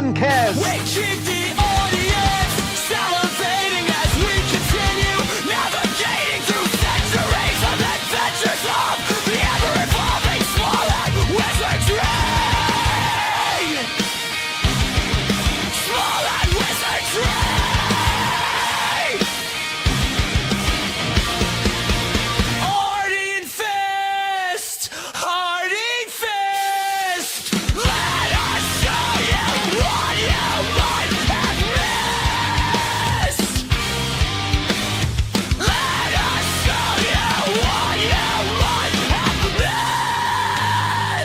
one cares. We keep the audience salivating as we continue navigating through centuries of adventures of the ever-evolving Smollett wizardry. Smollett wizardry. Ardy and Fist. Ardy Fist. Let us show you what you might have missed. Let us show you what you might have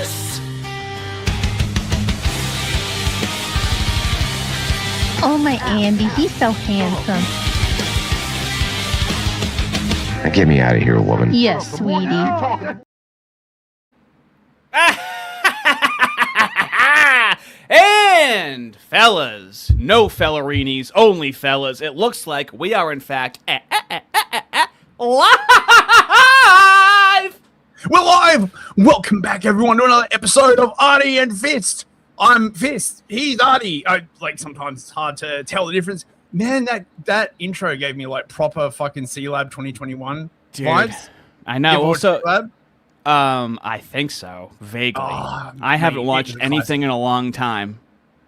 missed. Oh, my Andy, he's so handsome. Now get me out of here, woman. Yes, sweetie. And fellas, no fellarinis, only fellas. It looks like we are in fact live. We're live! Welcome back, everyone, to another episode of Ardy and Fist. I'm Fist. He's Ardy. Sometimes it's hard to tell the difference. Man, that intro gave me, like, proper fucking C-Lab 2021 vibes. I know. Also, C-Lab? I think so. Vaguely. Oh, I haven't mate, watched it's a anything in a long time.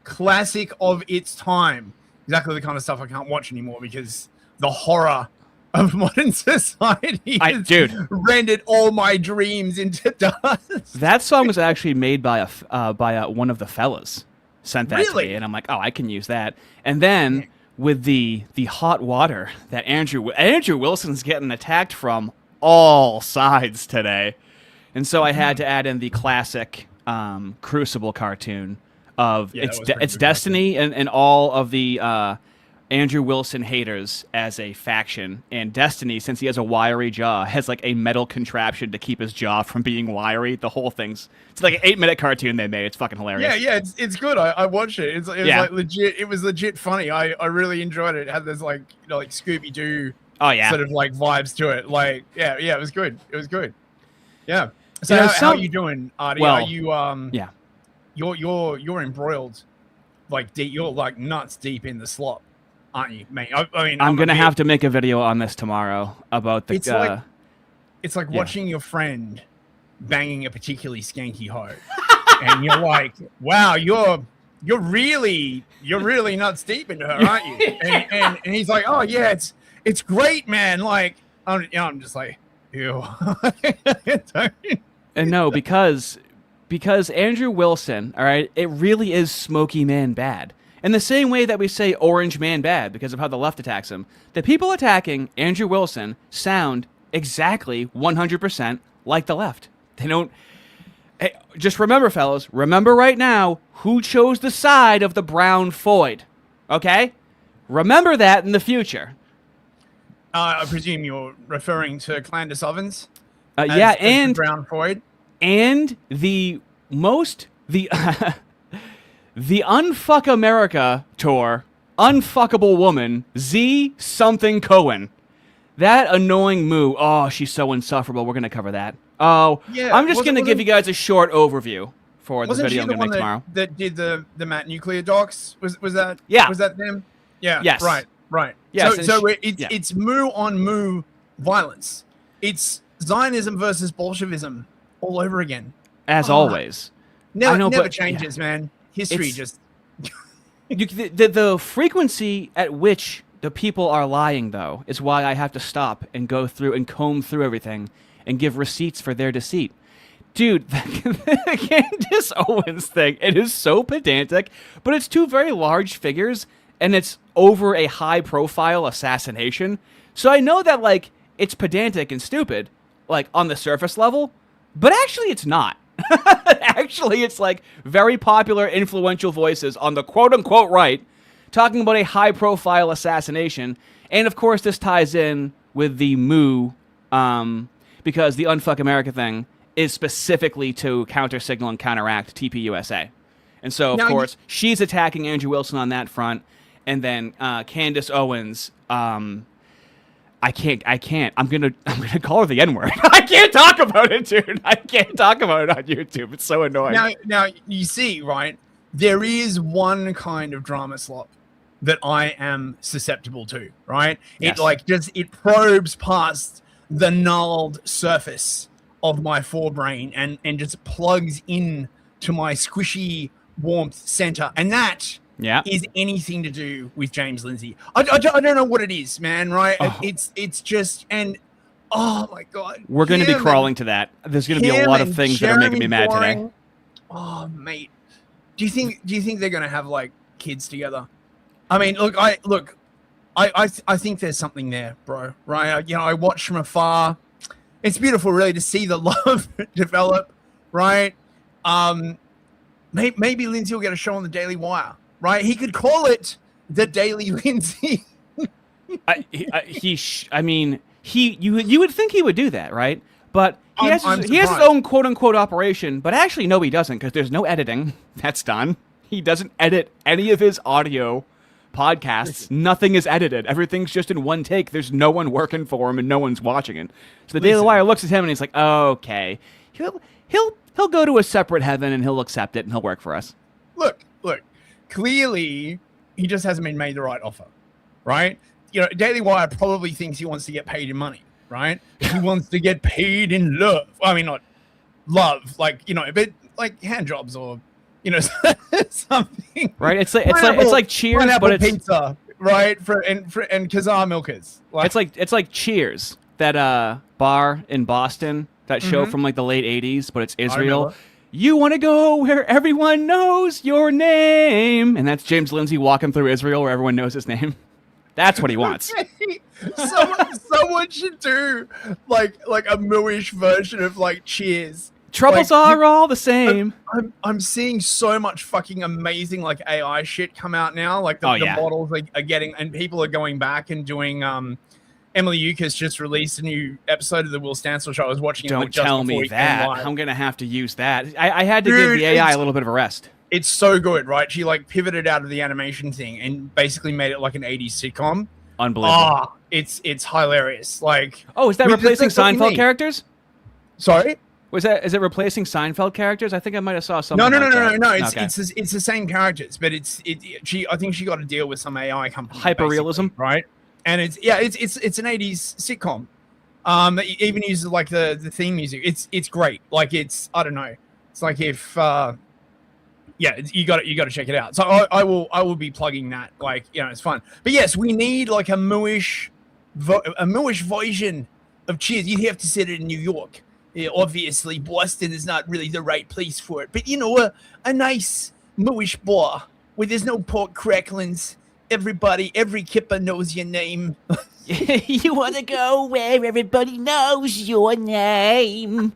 Classic of its time. Exactly the kind of stuff I can't watch anymore because the horror of modern society has rendered all my dreams into dust. That song was actually made by one of the fellas. Sent that to me, and I'm like, oh, I can use that. And then with the hot water that Andrew Wilson's getting attacked from all sides today, and so I had to add in the classic Crucible cartoon of it's Destiny and all of the Andrew Wilson haters as a faction, and Destiny, since he has a wiry jaw, has like a metal contraption to keep his jaw from being wiry. The whole it's like an 8-minute cartoon they made. It's fucking hilarious. Yeah, it's good. I watched it. It was like legit. It was legit funny. I really enjoyed it. It had this like Scooby Doo sort of like vibes to it. Like it was good. It was good. Yeah. So how are you doing, Ardy? Well, are you you're embroiled like deep. You're like nuts deep in the slop, aren't you, mate? I mean, I'm gonna have to make a video on this tomorrow about the. It's like watching your friend banging a particularly skanky hoe, and you're like, wow, you're really nuts deep into her, aren't you? And he's like, oh yeah, it's great, man. Like I'm just like, ew. And no, because Andrew Wilson, all right, it really is Smoky Man bad. In the same way that we say Orange Man bad because of how the left attacks him, the people attacking Andrew Wilson sound exactly 100% like the left. They don't. Hey, just remember, fellas, remember right now who chose the side of the brown Foid, okay? Remember that in the future. I presume you're referring to Candace Owens? And brown Foid? And the Unfuck America tour, Unfuckable Woman, Z something Cohen. That annoying moo. Oh, she's so insufferable. We're going to cover that. Oh, yeah, I'm just going to give you guys a short overview for the video I'm going to make tomorrow. That did the Matt Nuclear docs? Was that? Yeah. Was that them? Yeah. Yes. Right. Yes, so it's moo on moo violence. It's Zionism versus Bolshevism all over again. As always. Never changes, man. History just... the frequency at which the people are lying, though, is why I have to stop and go through and comb through everything and give receipts for their deceit. Dude, the Candace Owens thing, it is so pedantic, but it's two very large figures, and it's over a high-profile assassination. So I know that, like, it's pedantic and stupid, like, on the surface level, but actually it's not. Actually, it's, like, very popular, influential voices on the quote-unquote right talking about a high-profile assassination. And, of course, this ties in with the moo, because the Unfuck America thing is specifically to counter-signal and counteract TPUSA. And so, of course, she's attacking Andrew Wilson on that front. And then Candace Owens, I can't. I'm gonna call her the N-word. I can't talk about it, dude. I can't talk about it on YouTube. It's so annoying. Now you see, right? there is one kind of drama slop that I am susceptible to, right? Yes. It like just it probes past the gnarled surface of my forebrain and just plugs in to my squishy warmth center, and that is anything to do with James Lindsay. I don't know what it is, man. Right? It's just oh my god, we're going to be crawling to that. There's going to be a lot of things that are making me mad today. Oh, mate, do you think they're going to have like kids together? I mean, look, I think there's something there, bro. Right? You know, I watch from afar. It's beautiful, really, to see the love develop. Right? Maybe Lindsay will get a show on the Daily Wire. Right? He could call it the Daily Lindsay. I mean, you would think he would do that, right? But he has his own quote unquote operation. But actually, no, he doesn't, because there's no editing. That's done. He doesn't edit any of his audio podcasts. Nothing is edited. Everything's just in one take. There's no one working for him and no one's watching it. So the Daily Wire looks at him and he's like, okay, he'll go to a separate heaven and he'll accept it and he'll work for us. Look, clearly he just hasn't been made the right offer, right? You know, Daily Wire probably thinks he wants to get paid in money, right? He wants to get paid in love. I mean, not love, like, you know, but like hand jobs or, you know, something. Right? It's like Cheers, but it's pizza, right? And Kazaa milkers. It's like Cheers, that bar in Boston, that show from like the late 80s, but it's Israel. You want to go where everyone knows your name, and that's James Lindsay walking through Israel where everyone knows his name. That's what he wants. Someone should do like a Mooish version of like Cheers. Troubles are all the same. I'm seeing so much fucking amazing like AI shit come out now. Like the models are getting, and people are going back and doing. Emily Euchus just released a new episode of the Will Stansel show. I was watching. Don't tell me that. I'm gonna have to use that. I had to give the AI a little bit of a rest. It's so good, right? She like pivoted out of the animation thing and basically made it like an 80s sitcom. Unbelievable. It's hilarious. Like, is that replacing Seinfeld characters? Sorry? Is it replacing Seinfeld characters? I think I might have saw something. No. It's the same characters, but I think she got to deal with some AI company. Hyperrealism, right? And it's an 80s sitcom. It even uses like the theme music. It's great. Like I don't know. It's like if you got to check it out. So I will be plugging that. Like, you know, it's fun. But yes, we need like a Mooish version of Cheers. You'd have to set it in New York. Yeah, obviously, Boston is not really the right place for it. But you know, a nice Mooish bar where there's no pork cracklings. Every kipper knows your name. You want to go where everybody knows your name.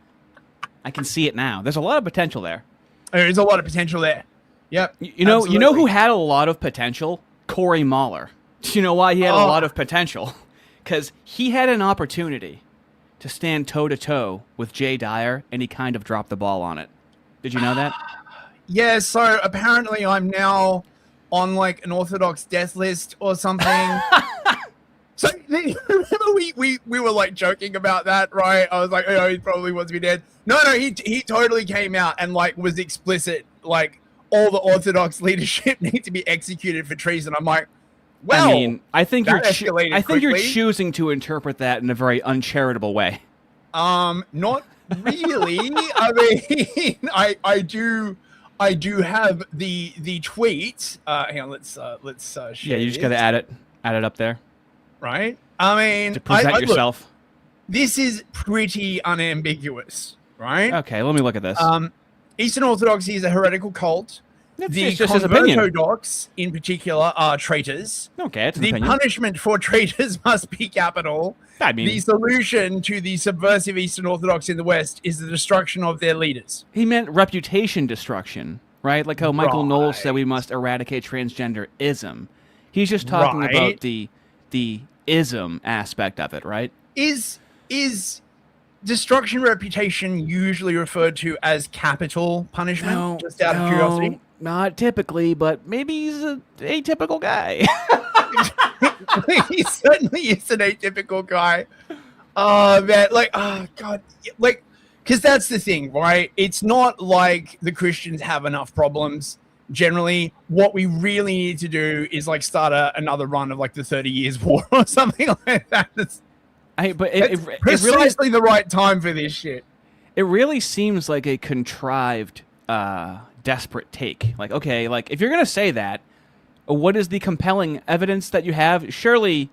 I can see it now. There's a lot of potential there. There's a lot of potential there. Yep. You know who had a lot of potential? Corey Mahler. Do you know why he had a lot of potential? Because he had an opportunity to stand toe-to-toe with Jay Dyer, and he kind of dropped the ball on it. Did you know that? Yeah, so apparently I'm now on like an Orthodox death list or something. So remember we were like joking about that, right? I was like, oh, he probably wants to be dead. No, he totally came out and like was explicit, like all the Orthodox leadership need to be executed for treason. I'm like, well, I mean, I think you're choosing to interpret that in a very uncharitable way. Not really. I mean, I do have the tweet. Hang on, let's share. Yeah, you just got to add it up there. Right? I mean, to present yourself. Look, this is pretty unambiguous, right? Okay, let me look at this. Eastern Orthodoxy is a heretical cult. The Convertodox, in particular, are traitors. Okay, it's an the opinion. Punishment for traitors must be capital. I mean, the solution to the subversive Eastern Orthodox in the West is the destruction of their leaders. He meant reputation destruction, right? Like how Michael Knowles said we must eradicate transgenderism. He's just talking about the ism aspect of it, right? Is destruction reputation usually referred to as capital punishment? No, just out of curiosity? Not typically, but maybe he's an atypical guy. He certainly is an atypical guy. Man, like, oh god, like, because that's the thing, right? It's not like the Christians have enough problems generally, what we really need to do is like start another run of like the 30 Years' War or something like that. It's precisely the right time for this shit. It really seems like a contrived, desperate take. Like, okay, like if you're gonna say that, what is the compelling evidence that you have? Surely,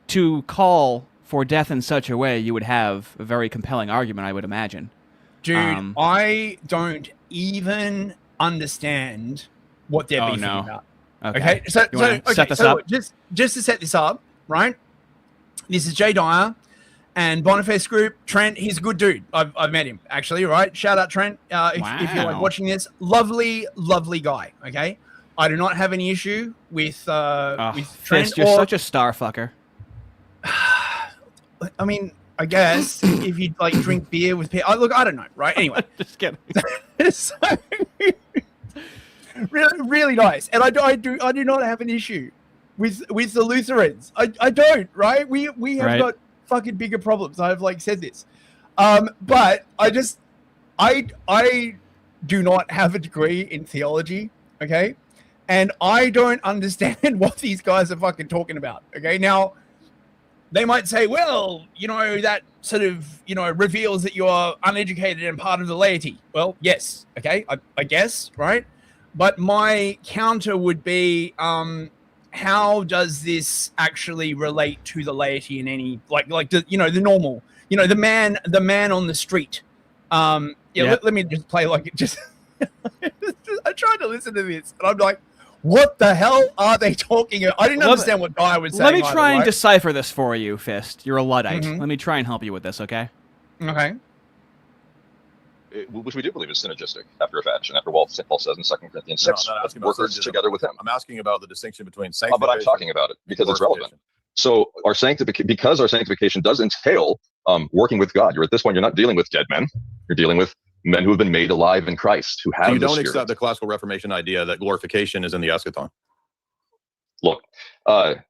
to call for death in such a way, you would have a very compelling argument, I would imagine. Dude, I don't even understand what they're beefing about. Okay, so set this up? Just to set this up, right? This is Jay Dyer and Boniface Group. Trent, he's a good dude. I've met him actually. Right? Shout out Trent. If you're like watching this, lovely guy. Okay, I do not have any issue with Trent. Fist, you're such a star fucker. I mean, I guess if you like drink beer with people, look, I don't know, right? Anyway, just kidding. So, really nice, and I do not have an issue with the Lutherans. I don't, right? We have got fucking bigger problems. I've like said this, but I do not have a degree in theology, okay, and I don't understand what these guys are fucking talking about. Okay, now. They might say, well, that sort of, reveals that you're uneducated and part of the laity. Well, yes. Okay. I guess. Right. But my counter would be, how does this actually relate to the laity in any, the normal, the man on the street. Let me just play like it just, I tried to listen to this and I'm like, what the hell are they talking about? I didn't understand what Guy was saying. Let me try and decipher this for you, Fist. You're a Luddite. Mm-hmm. Let me try and help you with this, okay? Okay. Which we do believe is synergistic after a fashion, after Paul says in 2 Corinthians 6, workers together with him. I'm asking about the distinction between sanctification. But I'm talking about it because it's relevant. So our sanctification does entail working with God. At this point, you're not dealing with dead men. You're dealing with men who have been made alive in Christ, who have. So you don't accept the classical Reformation idea that glorification is in the eschaton. Look,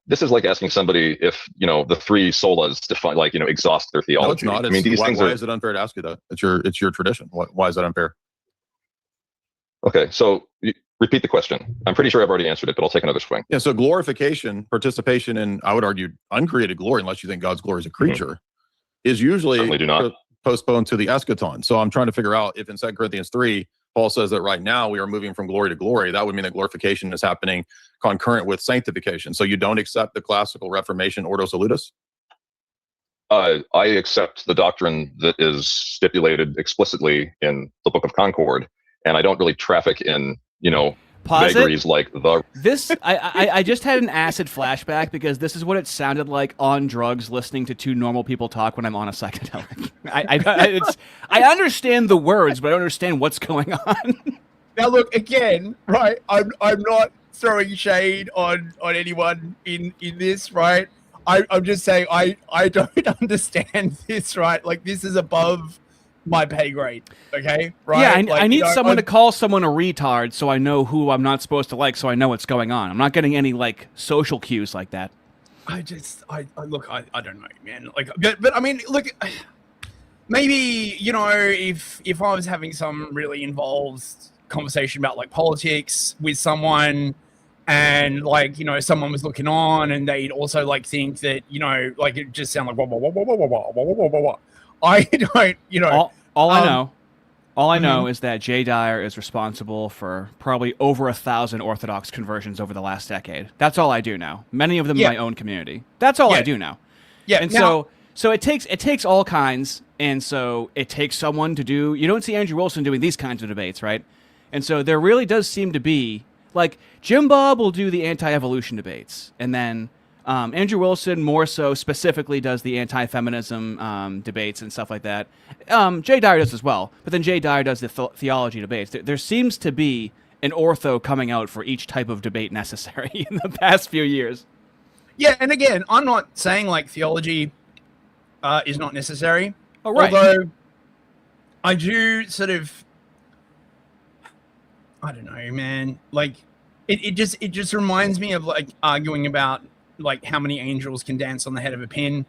this is like asking somebody if the three solas define, exhaust their theology. No, it's not. I mean, these things why is it unfair to ask you that? It's your tradition. Why is that unfair? Okay, so repeat the question. I'm pretty sure I've already answered it, but I'll take another swing. Yeah. So glorification, participation in, I would argue, uncreated glory, unless you think God's glory is a creature, is usually certainly do not. Postponed to the eschaton. So I'm trying to figure out if in 2 Corinthians 3, Paul says that right now we are moving from glory to glory. That would mean that glorification is happening concurrent with sanctification. So you don't accept the classical Reformation Ordo Salutis? I accept the doctrine that is stipulated explicitly in the Book of Concord, and I don't really traffic in, vagaries like the. This I just had an acid flashback because this is what it sounded like on drugs, listening to two normal people talk when I'm on a psychedelic. I understand the words, but I don't understand what's going on. Now look again, right? I'm not throwing shade on anyone in this, right? I'm just saying I don't understand this, right? Like this is above my pay grade, okay? Right? Yeah, I need someone to call someone a retard so I know who I'm not supposed to like, so I know what's going on. I'm not getting any social cues like that. I look, I don't know, man. But I mean, look, maybe if I was having some really involved conversation about politics with someone, and someone was looking on, and they'd also think that it just sound like wah, wah, wah, wah, wah, wah, wah, wah, wah, wah. I don't, All I know is that Jay Dyer is responsible for probably over 1,000 Orthodox conversions over the last decade. That's all I do know. Many of them in my own community. That's all I do know. Yeah, and so it takes all kinds, and so it takes someone to do. You don't see Andrew Wilson doing these kinds of debates, right? And so there really does seem to be Jim Bob will do the anti-evolution debates, and then Andrew Wilson more so specifically does the anti-feminism debates and stuff like that. Jay Dyer does as well, but then Jay Dyer does the theology debates. There seems to be an ortho coming out for each type of debate necessary in the past few years. Yeah, and again, I'm not saying theology is not necessary. Oh, right. Although I do sort of, I don't know, man. It just reminds me of arguing about how many angels can dance on the head of a pin,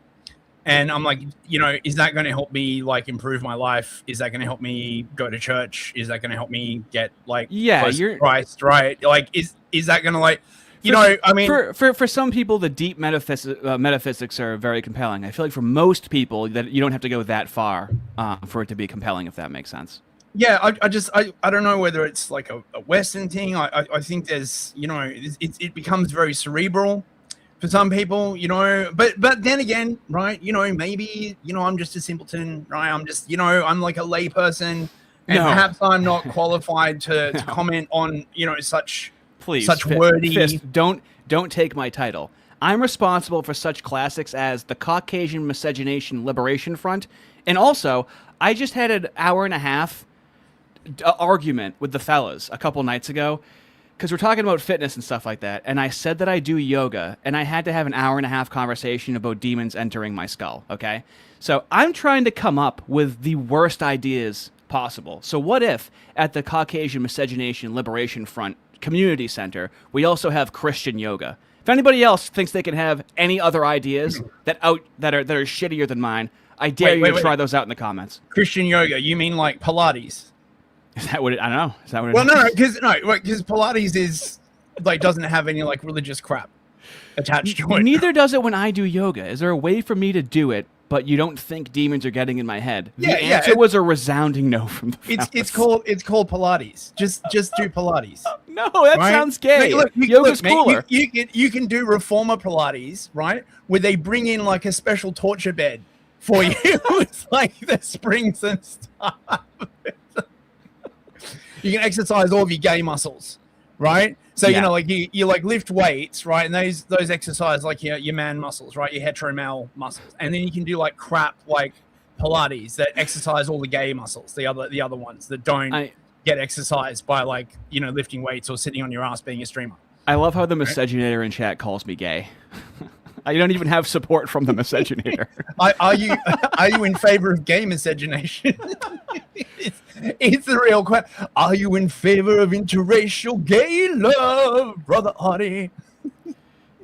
And I'm like, you know, is that going to help me like improve my life? Is that going to help me go to church? Is that going to help me get like close to Christ, right? Like, is that going to like, you know, I mean, for some people, the deep metaphysics are very compelling. I feel like for most people, that you don't have to go that far for it to be compelling, if that makes sense. Yeah, I don't know whether it's like a Western thing. I think there's, you know, it becomes very cerebral for some people, you know, but then again, right, you know, maybe, you know, I'm just a simpleton, right? I'm just, you know, I'm like a lay person, and perhaps I'm not qualified to comment on, you know, such wordy. Fist, don't take my title. I'm responsible for such classics as the Caucasian Miscegenation Liberation Front, and also I just had an hour and a half argument with the fellas a couple nights ago, because we're talking about fitness and stuff like that, and I said that I do yoga, and I had to have an hour and a half conversation about demons entering my skull, okay? So I'm trying to come up with the worst ideas possible. So what if at the Caucasian Miscegenation Liberation Front Community Center, we also have Christian yoga? If anybody else thinks they can have any other ideas that are shittier than mine, I dare you to try those out in the comments. Christian yoga, you mean like Pilates? Is that what it? I don't know. Is that what it? Well, no, because Pilates is like doesn't have any like religious crap attached to it. Neither does it when I do yoga. Is there a way for me to do it, but you don't think demons are getting in my head? The answer was a resounding no from the fellas. It's called Pilates. Just do Pilates. No, that sounds gay. Yoga's cooler. You can do reformer Pilates, right? Where they bring in like a special torture bed for you. It's like the springs and stuff. You can exercise all of your gay muscles, right? So, you know, like you like lift weights, right? And those exercise like your man muscles, right? Your hetero male muscles. And then you can do like crap like Pilates that exercise all the gay muscles, the other ones that don't get exercised by like, you know, lifting weights or sitting on your ass being a streamer. I love how the miscegenator in chat calls me gay. I don't even have support from the miscegenator. Are you in favor of gay miscegenation? It's the real question. Are you in favor of interracial gay love, brother Ardy?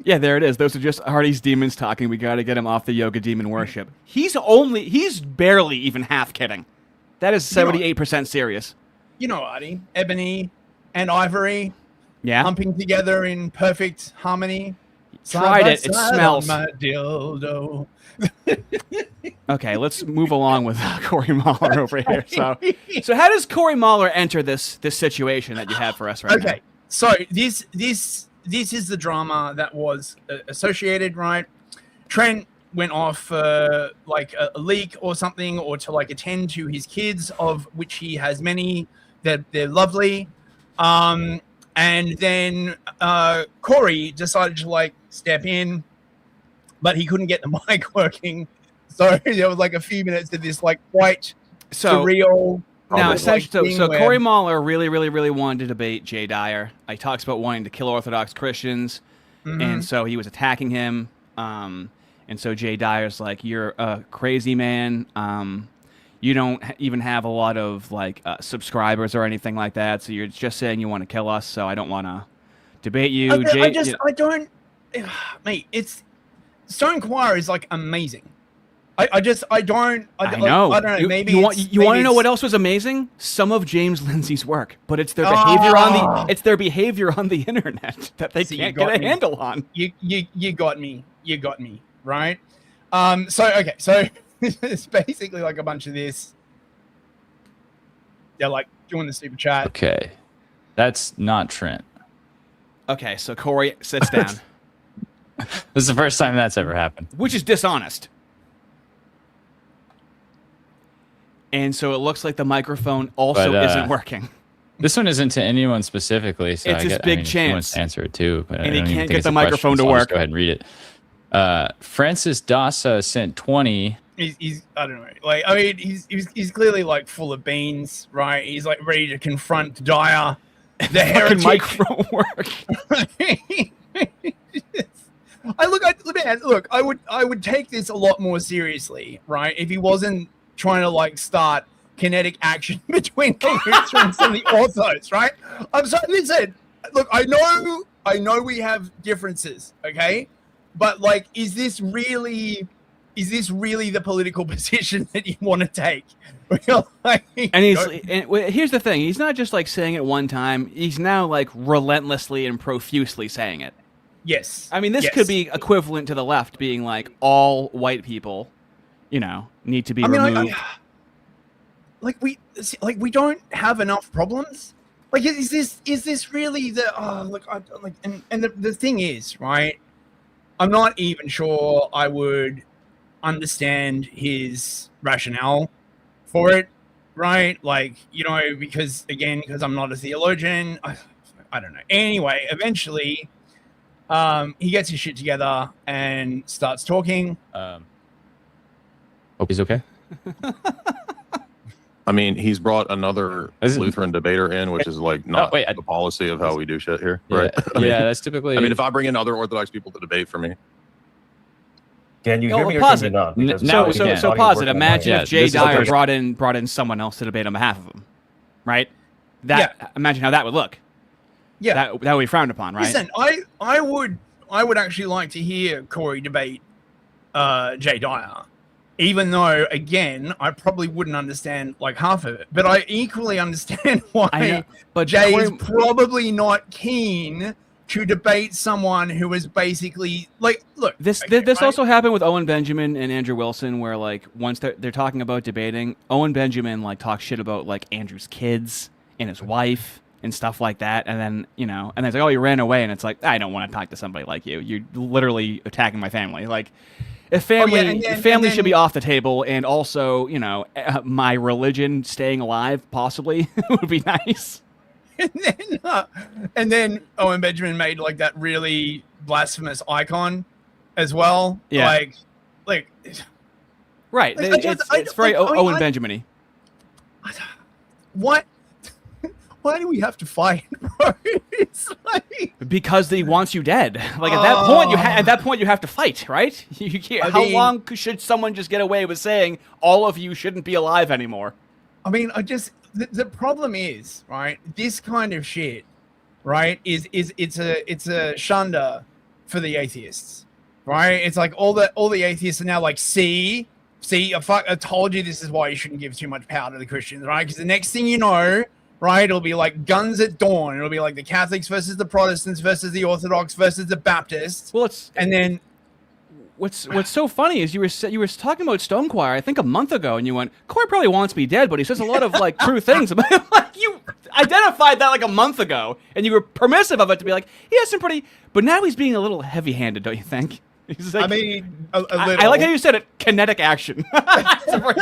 Yeah, there it is. Those are just Ardy's demons talking. We got to get him off the yoga demon worship. He's barely even half kidding. That is 78% serious. You know, Ardy, ebony and ivory, humping together in perfect harmony. Tried it. It smells. My dildo. Okay, let's move along with Corey Mahler over here. So how does Corey Mahler enter this situation that you have for us right now? Okay, so this is the drama that was associated, right? Trent went off like a leak or something, or to like attend to his kids, of which he has many. They're lovely. And then Corey decided to like step in, but he couldn't get the mic working. So there was like a few minutes of this like quite surreal. Now, essentially, so Corey Mahler really, really, really wanted to debate Jay Dyer. He talks about wanting to kill Orthodox Christians, and so he was attacking him. And so Jay Dyer's like, "You're a crazy man. You don't even have a lot of like subscribers or anything like that. So you're just saying you want to kill us. So I don't want to debate you." I don't, mate. It's Stone Choir is like amazing. I don't know. Maybe you want to know what else was amazing? Some of James Lindsay's work, but it's their behavior on the internet that they can't get a handle on. You got me, right? So it's basically like a bunch of this. They're like doing the super chat. Okay, that's not Trent. Okay, so Corey sits down. This is the first time that's ever happened. Which is dishonest. And so it looks like the microphone also isn't working. This one isn't to anyone specifically, so it's his big chance. He wants to answer it too, but and he can't get the microphone to I'll work. just go ahead and read it. Francis Dasa sent 20. He's I don't know. Like I mean, he's clearly like full of beans, right? He's like ready to confront Dyer, the heretic. Microphone work. I would take this a lot more seriously, right? If he wasn't trying to like start kinetic action between the Lutherans and the Orthos, right? I'm sorry. Listen, look, I know we have differences, okay? But like, is this really is this really the political position that you want to take? Like, and here's the thing: he's not just like saying it one time; he's now like relentlessly and profusely saying it. Yes, I mean this could be equivalent to the left being like all white people, need to be removed. We don't have enough problems. Like, is this really the and the thing is, right? I'm not even sure I would understand his rationale for it, right? Like, because I'm not a theologian, I don't know. Anyway, eventually, he gets his shit together and starts talking. Hope he's okay. I mean, he's brought another Lutheran debater in, which is like not the policy of how we do shit here, right? Yeah, that's typically. I mean, if I bring in other Orthodox people to debate for me, can you hear me or pause can it? you not? So pause it. Imagine if Jay Dyer brought in someone else to debate on behalf of him, right? Imagine how that would look. Yeah, that would be frowned upon, right? Listen, I would actually like to hear Corey debate Jay Dyer, even though again I probably wouldn't understand like half of it, but I equally understand why Jay is probably not keen to debate someone who is basically like, look. This also happened with Owen Benjamin and Andrew Wilson, where like once they're talking about debating, Owen Benjamin like talks shit about like Andrew's kids and his wife and stuff like that, and then and it's like, oh, you ran away, and it's like, I don't want to talk to somebody like you. You're literally attacking my family. Like, if family should be off the table, and also my religion staying alive possibly would be nice. And then Owen Benjamin made like that really blasphemous icon as well. Yeah. Like right. It's very Owen Benjamin-y. What? Why do we have to fight, bro? It's like, because he wants you dead. Like at that point you have to fight, right? You can't. How long should someone just get away with saying all of you shouldn't be alive anymore? I mean, the problem is, right, this kind of shit, right, it's a shunda for the atheists, right? It's like all the atheists are now like, see, I told you this is why you shouldn't give too much power to the Christians, right? Because the next thing you know, right, it'll be like guns at dawn. It'll be like the Catholics versus the Protestants versus the Orthodox versus the Baptists. Well, and then what's so funny is you were talking about Stonechoir, I think a month ago, and you went, Corey probably wants me dead, but he says a lot of like true things. Like, you identified that like a month ago, and you were permissive of it to be like, he has some pretty, but now he's being a little heavy-handed, don't you think? He's like, I mean, a little. I like how you said it, kinetic action. It's a very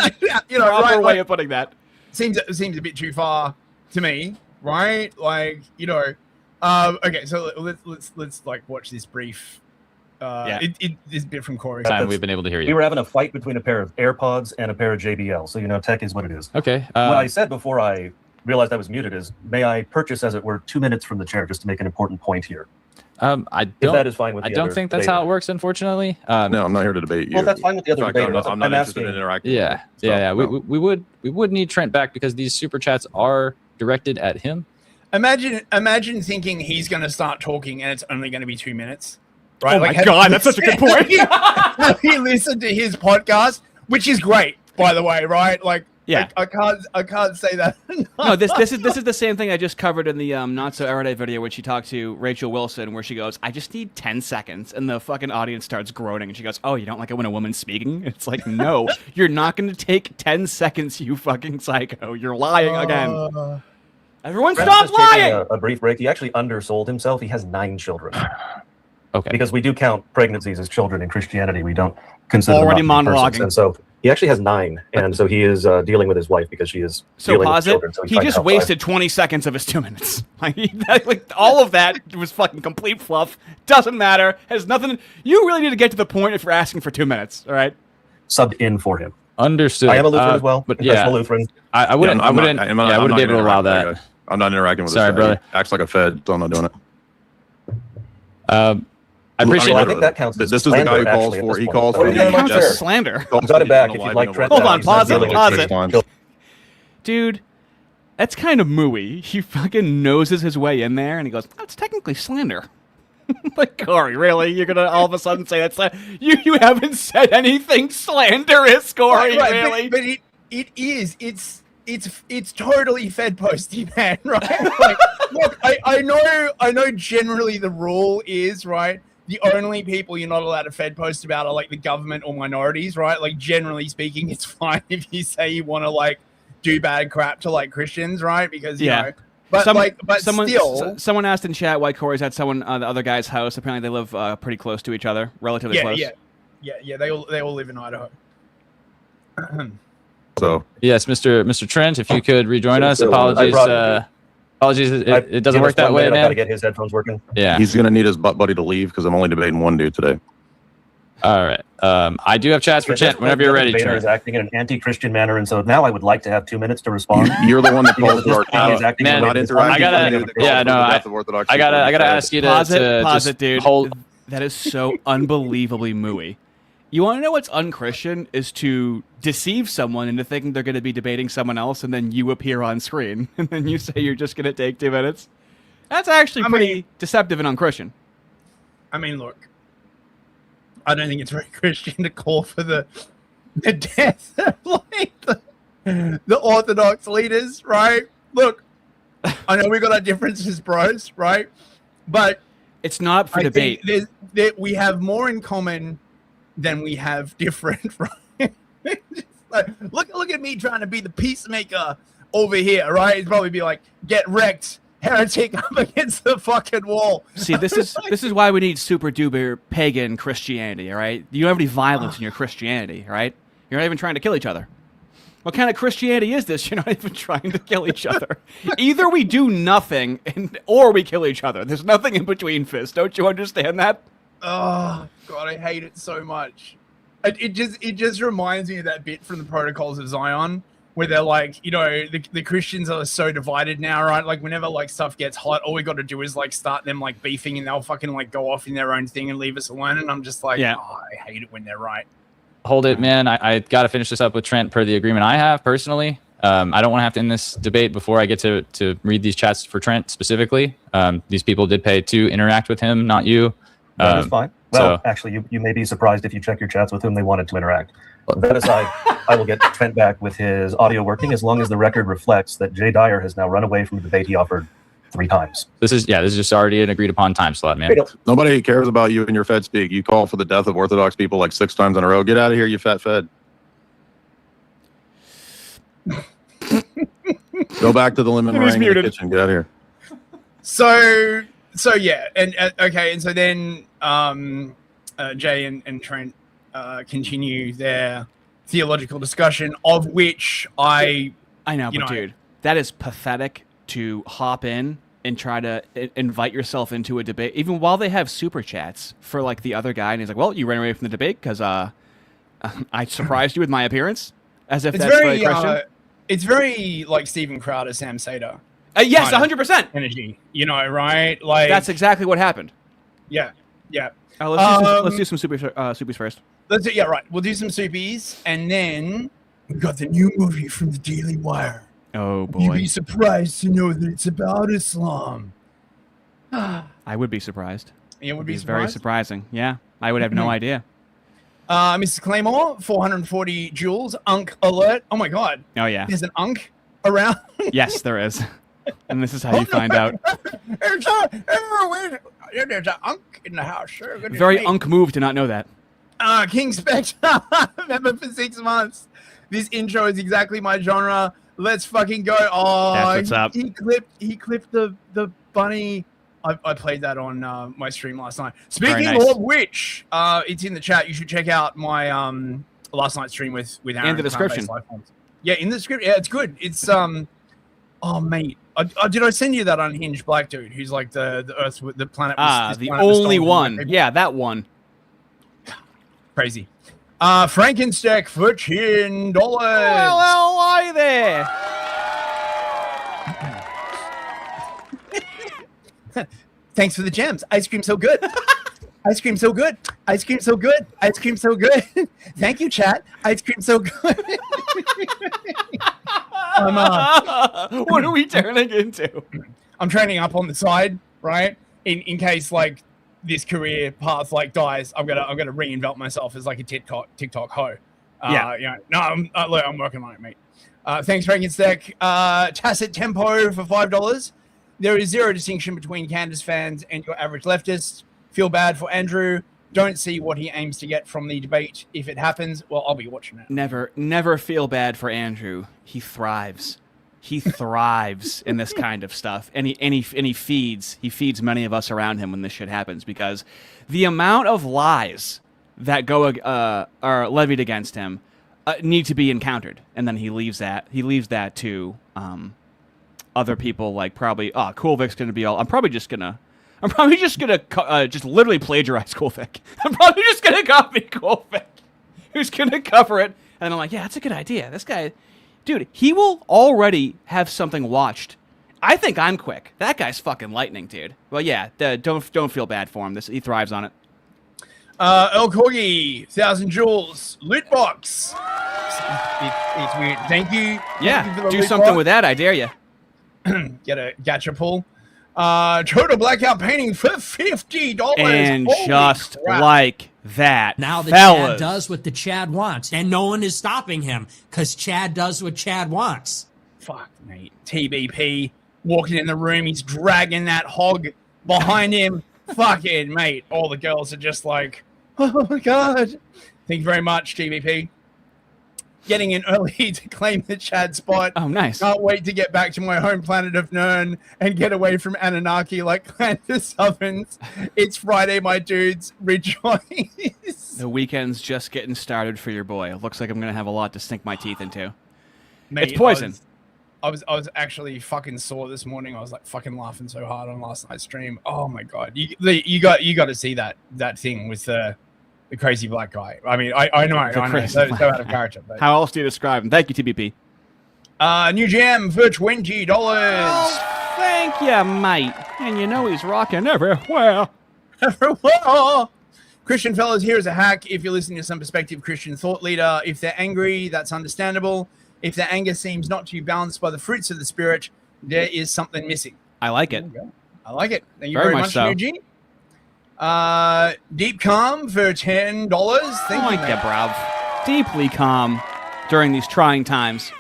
proper way of putting that. Seems a bit too far to me, right? Like, okay, so let's like watch this brief. It is a bit from Corey. We've been able to hear you. We were having a fight between a pair of AirPods and a pair of JBL, so tech is what it is. Okay. What I said before I realized I was muted is, may I purchase, as it were, 2 minutes from the chair just to make an important point here? If that is fine with I don't think that's how it works, unfortunately. No, I'm not here to debate you. Well, that's fine with the other debater. I'm not interested in interacting. Yeah. We would need Trent back because these super chats are directed at him. Imagine thinking he's going to start talking and it's only going to be 2 minutes. Right? Oh my God, that's such a good point. He listened to his podcast, which is great, by the way, right? Like, yeah, I can't say that. No, this is the same thing I just covered in the Not So Erudite video, where she talked to Rachel Wilson, where she goes, I just need 10 seconds, and the fucking audience starts groaning, and she goes, oh, you don't like it when a woman's speaking? It's like, no, you're not going to take 10 seconds, you fucking psycho. You're lying again. Everyone stop lying! A brief break. He actually undersold himself. He has 9 children. Okay. Because we do count pregnancies as children in Christianity. We don't consider already them monologuing. And so he actually has 9, and so he is dealing with his wife because she is dealing with children. So he just wasted 20 seconds of his 2 minutes. Like all of that was fucking complete fluff. Doesn't matter. Has nothing. You really need to get to the point if you're asking for 2 minutes. All right. Subbed in for him. Understood. I am a Lutheran as well. But yeah, Lutheran. I wouldn't be able to allow that. I'm not interacting with this. Sorry, brother. He acts like a fed, so I'm not doing it. I appreciate I think that counts. This is the guy who calls for. He calls for. That counts as slander. I've got it back if you'd like. Hold on, pause it. Dude, that's kind of mooey. He fucking noses his way in there, and he goes, "That's technically slander." Like, Corey, really? You're gonna all of a sudden say that's you haven't said anything slanderous, Corey, Right, really? but it is. It's totally Fed posty, man. Right? Like, look, I know. Generally, the rule is right. The only people you're not allowed to Fed post about are like the government or minorities, right? Like, generally speaking, it's fine if you say you want to like do bad crap to like Christians, right? Because you know. But someone asked in chat why Corey's at the other guy's house. Apparently, they live pretty close to each other, relatively close. Yeah. They all live in Idaho. So yes, Mr. Trent, if you could rejoin us. Apologies. Apologies. It doesn't work that way, man. I gotta get his headphones working. Yeah. he's gonna need his butt buddy to leave because I'm only debating one dude today. All right. I do have chats for Trent whenever you're ready, Vader Trent. is acting in an anti-Christian manner, and so now I would like to have 2 minutes to respond. You're the one that calls for our He's acting man, like not this. interacting. I gotta ask you to Pause it, dude. hold. That is so unbelievably mooey. You want to know what's unchristian is to deceive someone into thinking they're going to be debating someone else, and then you appear on screen, and then you say you're just going to take 2 minutes. That's actually pretty deceptive and unchristian. I mean, look, I don't think it's very Christian to call for the death of like the Orthodox leaders, right? Look, I know we got our differences, bros, right? But it's not for debate. We have more in common than we have different, right? Like, look at me trying to be the peacemaker over here, right? He'd probably be like, get wrecked, heretic up against the fucking wall. See, this is why we need super duper pagan Christianity, all right? You don't have any violence in your Christianity, all right? You're not even trying to kill each other. What kind of Christianity is this? You're not even trying to kill each other. Either we do nothing or we kill each other. There's nothing in between, Fist. Don't you understand that? Oh God, I hate it so much. It just reminds me of that bit from the Protocols of Zion where they're like, you know, the Christians are so divided now, right? Like whenever like stuff gets hot, all we got to do is like start them like beefing, and they'll fucking like go off in their own thing and leave us alone. And I'm just like, oh, I hate it when they're right. Hold it, man. I got to finish this up with Trent per the agreement I have personally. I don't want to have to end this debate before I get to read these chats for Trent specifically. These people did pay to interact with him, not you. That's fine. Well, actually, you may be surprised if you check your chats with whom they wanted to interact. But that aside, I will get Trent back with his audio working as long as the record reflects that Jay Dyer has now run away from the debate he offered 3 times. This is just already an agreed upon time slot, man. Nobody cares about you and your Fed speak. You call for the death of Orthodox people like 6 times in a row. Get out of here, you fat Fed. Go back to the lemon meringue in the kitchen. Get out of here. So yeah, and okay, and so then Jay and Trent continue their theological discussion, of which I know, but dude, that is pathetic to hop in and try to invite yourself into a debate, even while they have super chats for like the other guy, and he's like, "Well, you ran away from the debate because I surprised you with my appearance," as if that's very Christian. It's very like Steven Crowder, Sam Seder. Yes, 100% energy. You know, right? Like that's exactly what happened. Yeah. Let's do some soupies first. Let's do, yeah, right. We'll do some soupies, and then we got the new movie from the Daily Wire. Oh boy! You'd be surprised to know that it's about Islam. I would be surprised. It would be very surprising. Yeah, I would have no idea. Mrs. Claymore, 440 joules. Unk alert! Oh my God! Oh yeah. There's an unk around. Yes, there is. And this is how you find out. There's an unk in the house. Sure. Very unk move to not know that. King Spectre, member for 6 months. This intro is exactly my genre. Let's fucking go. Oh, that's what's up. He clipped the bunny. I played that on my stream last night. Speaking of which, it's in the chat. You should check out my last night's stream with Aaron. In the description. Yeah, in the description. Yeah, it's good. It's oh mate, did I send you that unhinged black dude who's like the Earth, the planet? The only one. Yeah, that one. Crazy. Frankensteak for $10. Well, why there? Thanks for the gems. Ice cream so good. Ice cream so good. Ice cream so good. Ice cream so good. Thank you, chat. Ice cream so good. What are we turning into? I'm turning up on the side, right? In case like this career path like dies, I'm gonna reinvent myself as like a TikTok hoe. I'm working on it, mate. Thanks, Frankenstack. Tacit Tempo for $5. There is zero distinction between Candace fans and your average leftist. Feel bad for Andrew. Don't see what he aims to get from the debate. If it happens, well, I'll be watching it. Never feel bad for Andrew. He thrives. He thrives in this kind of stuff, and he feeds many of us around him when this shit happens, because the amount of lies that are levied against him need to be encountered, and then he leaves that to other people, like probably Coolvic's gonna be all. I'm probably just gonna just literally plagiarize Coolvic. I'm probably just gonna copy Coolvic, who's gonna cover it, and I'm like, yeah, that's a good idea. This guy. Dude, he will already have something watched. I think I'm quick. That guy's fucking lightning, dude. Well, yeah, don't feel bad for him. He thrives on it. El Corgi, 1,000 joules, loot box. It's weird. Thank you. Yeah, Thank you for the do loot something box. with that. I dare you. Get a gacha pull. Total blackout painting for $50. And Holy just crap. like that, Now the fellas. Chad does what the Chad wants, and no one is stopping him because Chad does what Chad wants. Fuck, mate. TBP walking in the room. He's dragging that hog behind him. Fucking, mate. All the girls are just like, oh my God. Thank you very much, TBP. Getting in early to claim the Chad spot. Oh, nice. Can't wait to get back to my home planet of Nern and get away from Anunnaki like Candace Owens. It's Friday, my dudes. Rejoice. The weekend's just getting started for your boy. It looks like I'm going to have a lot to sink my teeth into. Mate, It's poison. I was actually fucking sore this morning. I was like fucking laughing so hard on last night's stream. Oh my God. You got to see that thing with the crazy black guy. I mean, I know. So out of character. But. How else do you describe him? Thank you, TBP. New gem for $20. Oh, thank you, mate. And you know he's rocking everywhere. Everywhere. Christian fellas, here is a hack. If you're listening to some prospective Christian thought leader, if they're angry, that's understandable. If their anger seems not to be balanced by the fruits of the spirit, there is something missing. I like it. I like it. Thank you Very very much so. Eugene. Deep calm for $10. Thank you, mate. bruv. Deeply calm during these trying times.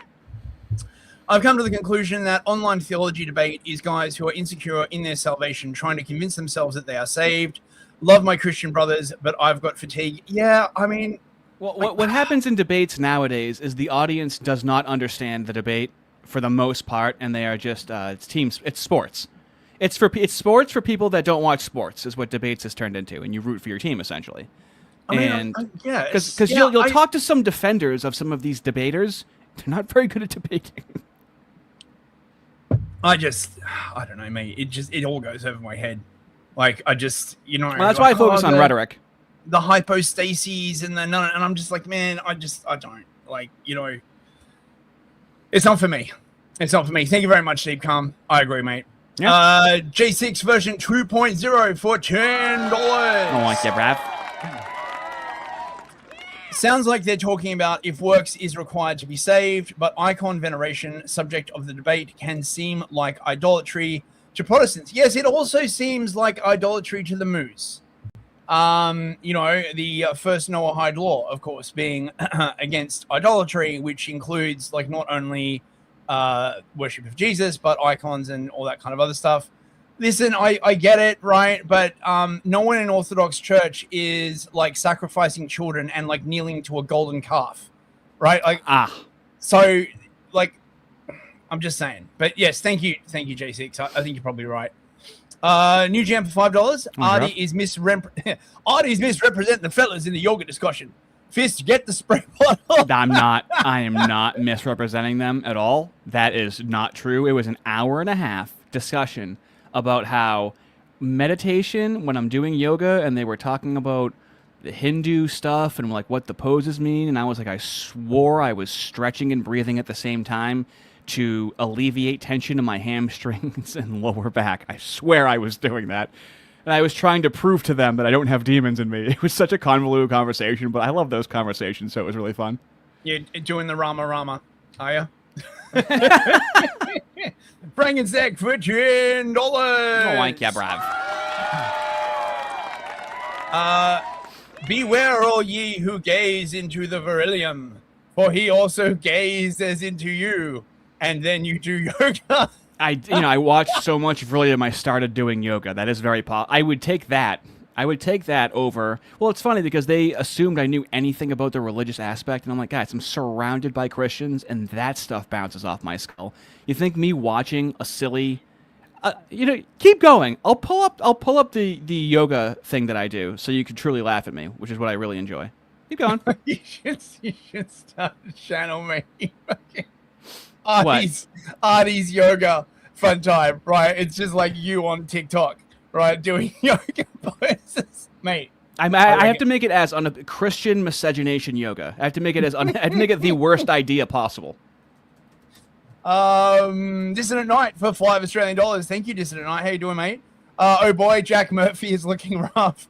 I've come to the conclusion that online theology debate is guys who are insecure in their salvation, trying to convince themselves that they are saved. Love my Christian brothers, but I've got fatigue. Yeah, I mean... Well, what happens in debates nowadays is the audience does not understand the debate for the most part, and they are just it's sports. It's sports for people that don't watch sports is what debates has turned into, and you root for your team essentially. Because you'll talk to some defenders of some of these debaters, they're not very good at debating. I don't know, mate. It all goes over my head. Like well, that's why I focus on rhetoric. The hypostases and and I'm just like, man, I don't like, it's not for me. It's not for me. Thank you very much, Deep Calm. I agree, mate. Yeah. J6 version 2.0 for $10. I like that, bruv. Sounds like they're talking about if works is required to be saved, but icon veneration, subject of the debate, can seem like idolatry to Protestants. Yes, it also seems like idolatry to the moose. The first Noahide law, of course, being against idolatry, which includes like not only worship of Jesus, but icons and all that kind of other stuff. Listen, I get it, right? But no one in Orthodox Church is like sacrificing children and like kneeling to a golden calf, right? Like, so like, I'm just saying. But yes, thank you, J6. I think you're probably right. New jam for $5. Ardy is misrepresenting the fellas in the yoga discussion. Fist, get the spray bottle. I am not misrepresenting them at all. That is not true. It was an hour and a half discussion about how meditation, when I'm doing yoga, and they were talking about the Hindu stuff and like what the poses mean, and I was like, I swore I was stretching and breathing at the same time to alleviate tension in my hamstrings and lower back. I swear I was doing that. And I was trying to prove to them that I don't have demons in me. It was such a convoluted conversation, but I love those conversations, so it was really fun. You're doing the Rama, are you? Frankenstack for $10. Oh, thank you, bruv. Beware all ye who gaze into the beryllium, for he also gazes into you, and then you do yoga. I watched so much Beryllium, I started doing yoga. That is very I would take that. I would take that over. Well, it's funny because they assumed I knew anything about the religious aspect, and I'm like, guys, I'm surrounded by Christians, and that stuff bounces off my skull. You think me watching a silly, keep going. I'll pull up the yoga thing that I do, so you can truly laugh at me, which is what I really enjoy. Keep going. you should start a channel, mate. Ardy's yoga fun time, right? It's just like you on TikTok. Right, doing yoga poses, mate. I have to make it as on a Christian miscegenation yoga. I have to make it I have to make it the worst idea possible. Dissident Knight for $5 Australian. Thank you, Dissident Knight. How you doing, mate? Oh boy, Jack Murphy is looking rough.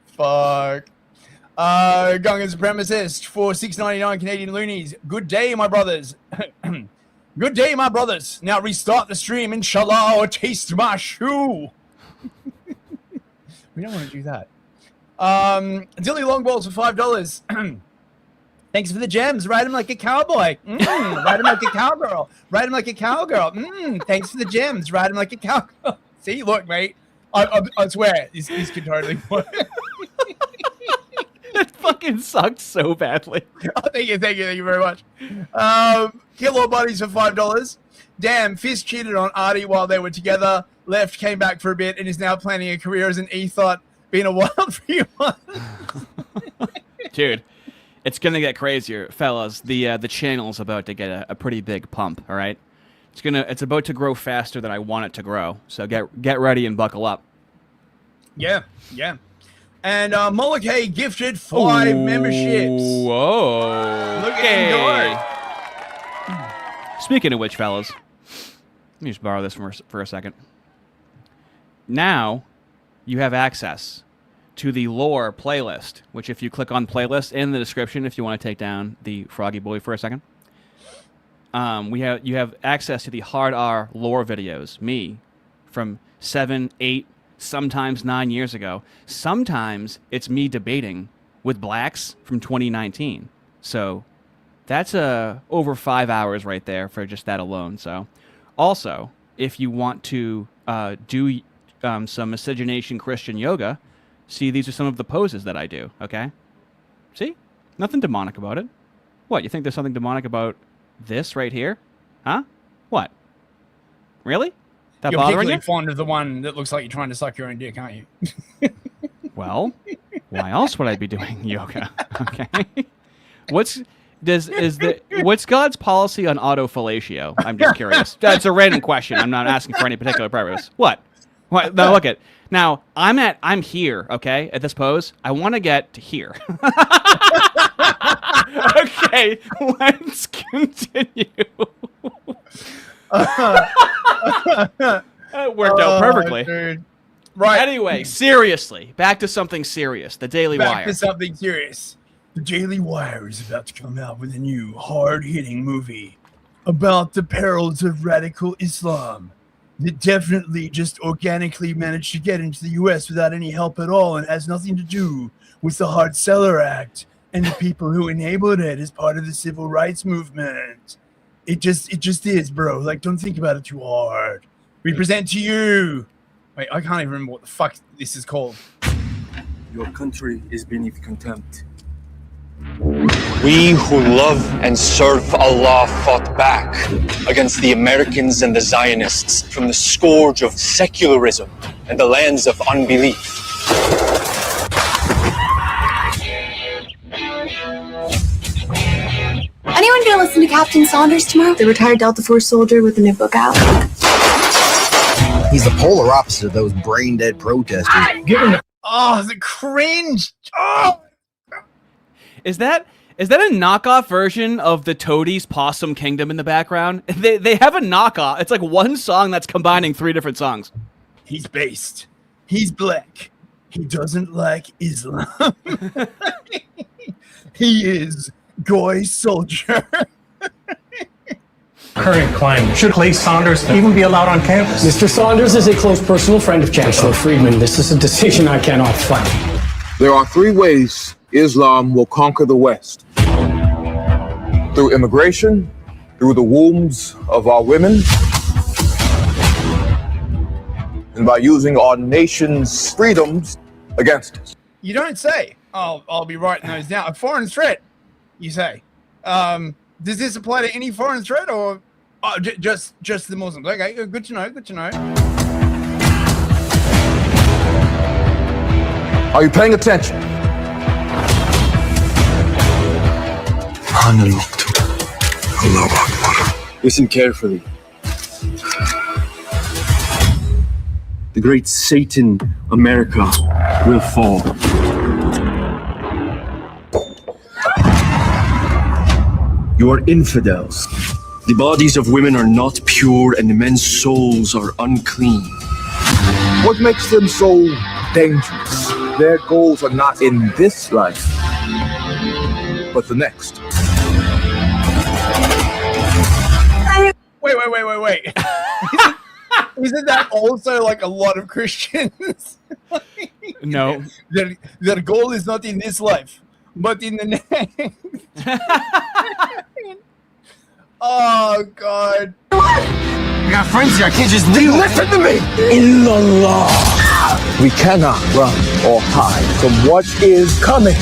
Fuck. Gungan Supremacist for $6.99 Canadian loonies. Good day, my brothers. Good day, my brothers. Now restart the stream, inshallah, or taste my shoe. We don't want to do that. Dilly Longballs for $5. Thanks for the gems. Ride him like a cowboy. Ride him like a cowgirl. Ride him like a cowgirl. Thanks for the gems. Ride him like a cowgirl. See, look, mate. I swear, this can totally work. That fucking sucked so badly. Oh, thank you very much. Kill all buddies for $5. Damn, Fist cheated on Ardy while they were together. Left, came back for a bit, and is now planning a career as an e-thought. Been a wild few months. Dude, it's gonna get crazier, fellas. The channel's about to get a pretty big pump. All right, it's about to grow faster than I want it to grow. So get ready and buckle up. Yeah. And Molokai gifted 5 memberships. Whoa. Look at him go. Speaking of which, fellas, let me just borrow this for a second. Now, you have access to the Lore playlist, which if you click on playlist in the description, if you want to take down the Froggy Boy for a second, you have access to the Hard R Lore videos, me, from 7, 8, sometimes 9 years ago. Sometimes it's me debating with blacks from 2019. So that's over 5 hours right there for just that alone. So also, if you want to do some miscegenation Christian yoga, see, these are some of the poses that I do, okay? See? Nothing demonic about it. What, you think there's something demonic about this right here? Huh? What? Really? That You're bothering particularly you? fond of the one that looks like you're trying to suck your own dick, aren't you? Well, why else would I be doing yoga? Okay. What's God's policy on autofellatio? I'm just curious. That's a random question. I'm not asking for any particular purpose. What? Now look at. Now I'm here, okay, at this pose. I want to get to here. Okay, let's continue. It worked out perfectly. Dude. Right. Anyway, seriously, back to something serious. The Daily Wire. Back to something serious. The Daily Wire is about to come out with a new hard-hitting movie about the perils of radical Islam that definitely just organically managed to get into the U.S. without any help at all and has nothing to do with the Hart-Celler Act and the people who enabled it as part of the civil rights movement. It just is, bro. Like, don't think about it too hard. We present to you. Wait, I can't even remember what the fuck this is called. Your country is beneath contempt. We who love and serve Allah fought back against the Americans and the Zionists from the scourge of secularism and the lands of unbelief. Anyone gonna listen to Captain Saunders tomorrow? The retired Delta Force soldier with a new book out. He's the polar opposite of those brain-dead protesters. Oh, the cringe! Oh! Is that a knockoff version of the Toadies Possum Kingdom in the background? They have a knockoff. It's like one song that's combining 3 different songs. He's based. He's black. He doesn't like Islam. He is Goy Soldier. Current climate should place Saunders even be allowed on campus. Mr. Saunders is a close personal friend of Chancellor Friedman. This is a decision I cannot fight. There are 3 ways Islam will conquer the West. Through immigration, through the wombs of our women, and by using our nation's freedoms against us. You don't say. I'll be writing those down. A foreign threat, you say. Does this apply to any foreign threat or just the Muslims? Okay, good to know. Good to know. Are you paying attention? Listen carefully. The great Satan America will fall. You are infidels. The bodies of women are not pure and the men's souls are unclean. What makes them so dangerous? Their goals are not in this life, but the next. Wait. Isn't that also like a lot of Christians? No. Their goal is not in this life, but in the next. Oh, God. I got friends here. I can't just leave. Listen to me. In the law, we cannot run or hide from what is coming.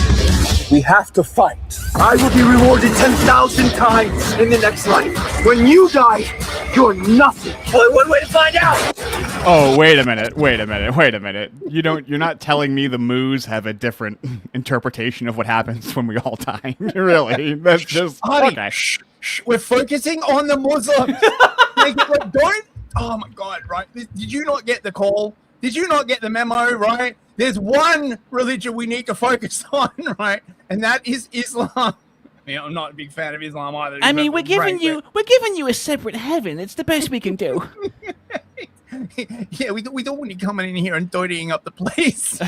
We have to fight. I will be rewarded 10,000 times in the next life. When you die, you're nothing. Only one way to find out. Oh, wait a minute. You're not telling me the Moos have a different interpretation of what happens when we all die. Really? That's just okay. We're focusing on the Muslims. Don't. Oh my God! Right? Did you not get the call? Did you not get the memo? Right? There's one religion we need to focus on, right? And that is Islam. I mean, I'm not a big fan of Islam either. I mean, we're giving you a separate heaven. It's the best we can do. Yeah, we don't want you coming in here and dirtying up the place.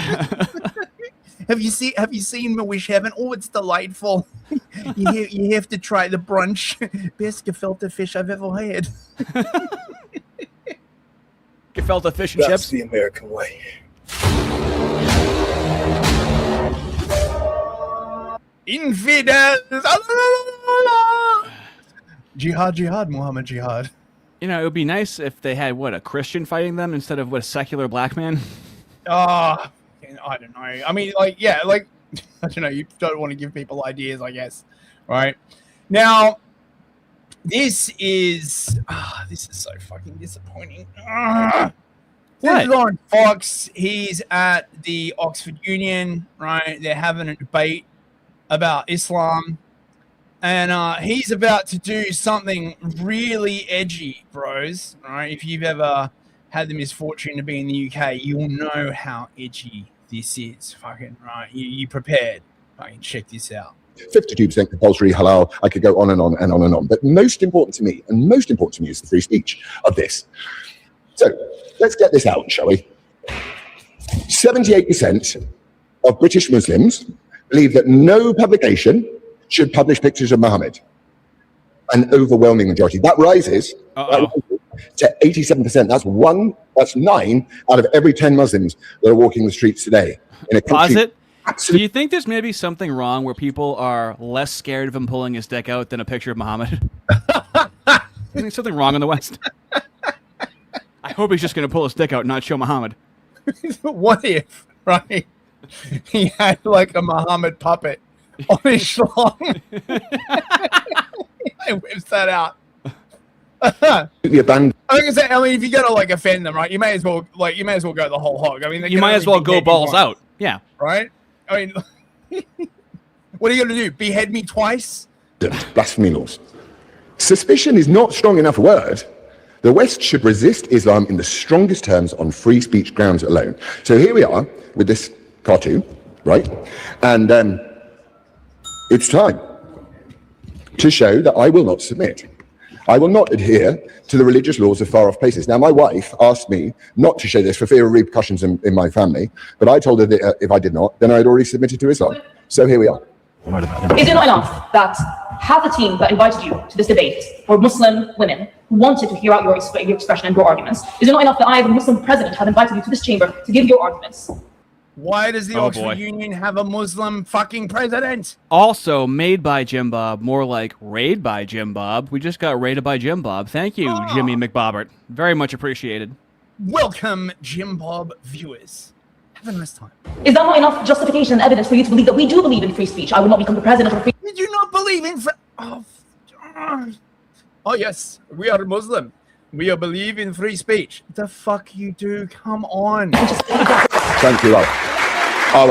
Have you seen Wish Heaven? Oh, it's delightful. You have to try the brunch. Best gefilte fish I've ever had. Gefilte fish and chips? That's the American way. Infidels. Jihad, Muhammad jihad. You know, it would be nice if they had, a Christian fighting them instead of, a secular black man? I don't know. I mean, I don't know. You don't want to give people ideas, I guess. Right? Now, this is so fucking disappointing. This is on Fox. He's at the Oxford Union, right? They're having a debate about Islam. And he's about to do something really edgy, bros. Right? If you've ever had the misfortune to be in the UK, you'll know how edgy this is. Fucking right. You prepared. Fucking check this out. 52% compulsory halal. I could go on and on and on and on. But most important to me is the free speech of this. So let's get this out, shall we? 78% of British Muslims believe that no publication should publish pictures of Muhammad. An overwhelming majority. That rises to 87%. That's 9 out of every 10 Muslims that are walking the streets today. In a country. Do you think there's maybe something wrong where people are less scared of him pulling his dick out than a picture of Muhammad? I think there's something wrong in the West. I hope he's just going to pull his dick out and not show Muhammad. What if, right, he had like a Muhammad puppet on his schlong? He whips that out. I mean, if you're gonna like offend them, right? You may as well go the whole hog. I mean, you might as well go balls out. Yeah. Right. I mean, what are you gonna do? Behead me twice? Blasphemy laws. Suspicion is not strong enough a word. The West should resist Islam in the strongest terms on free speech grounds alone. So here we are with this cartoon, right? And it's time to show that I will not submit. I will not adhere to the religious laws of far-off places. Now, my wife asked me not to show this for fear of repercussions in my family, but I told her that if I did not, then I had already submitted to Islam. So here we are. Is it not enough that half the team that invited you to this debate were Muslim women who wanted to hear out your expression and your arguments. Is it not enough that I, as a Muslim president, have invited you to this chamber to give your arguments? Why does the Oxford Union have a Muslim fucking president? Also made by Jim Bob, more like raid by Jim Bob. We just got raided by Jim Bob. Thank you, Jimmy McBobbert. Very much appreciated. Welcome, Jim Bob viewers. Have a nice time. Is that not enough justification and evidence for you to believe that we do believe in free speech? I would not become the president of free. Did you not believe in Oh yes, we are Muslim. We believe in free speech. The fuck you do? Come on. Thank you, Rob. Oh,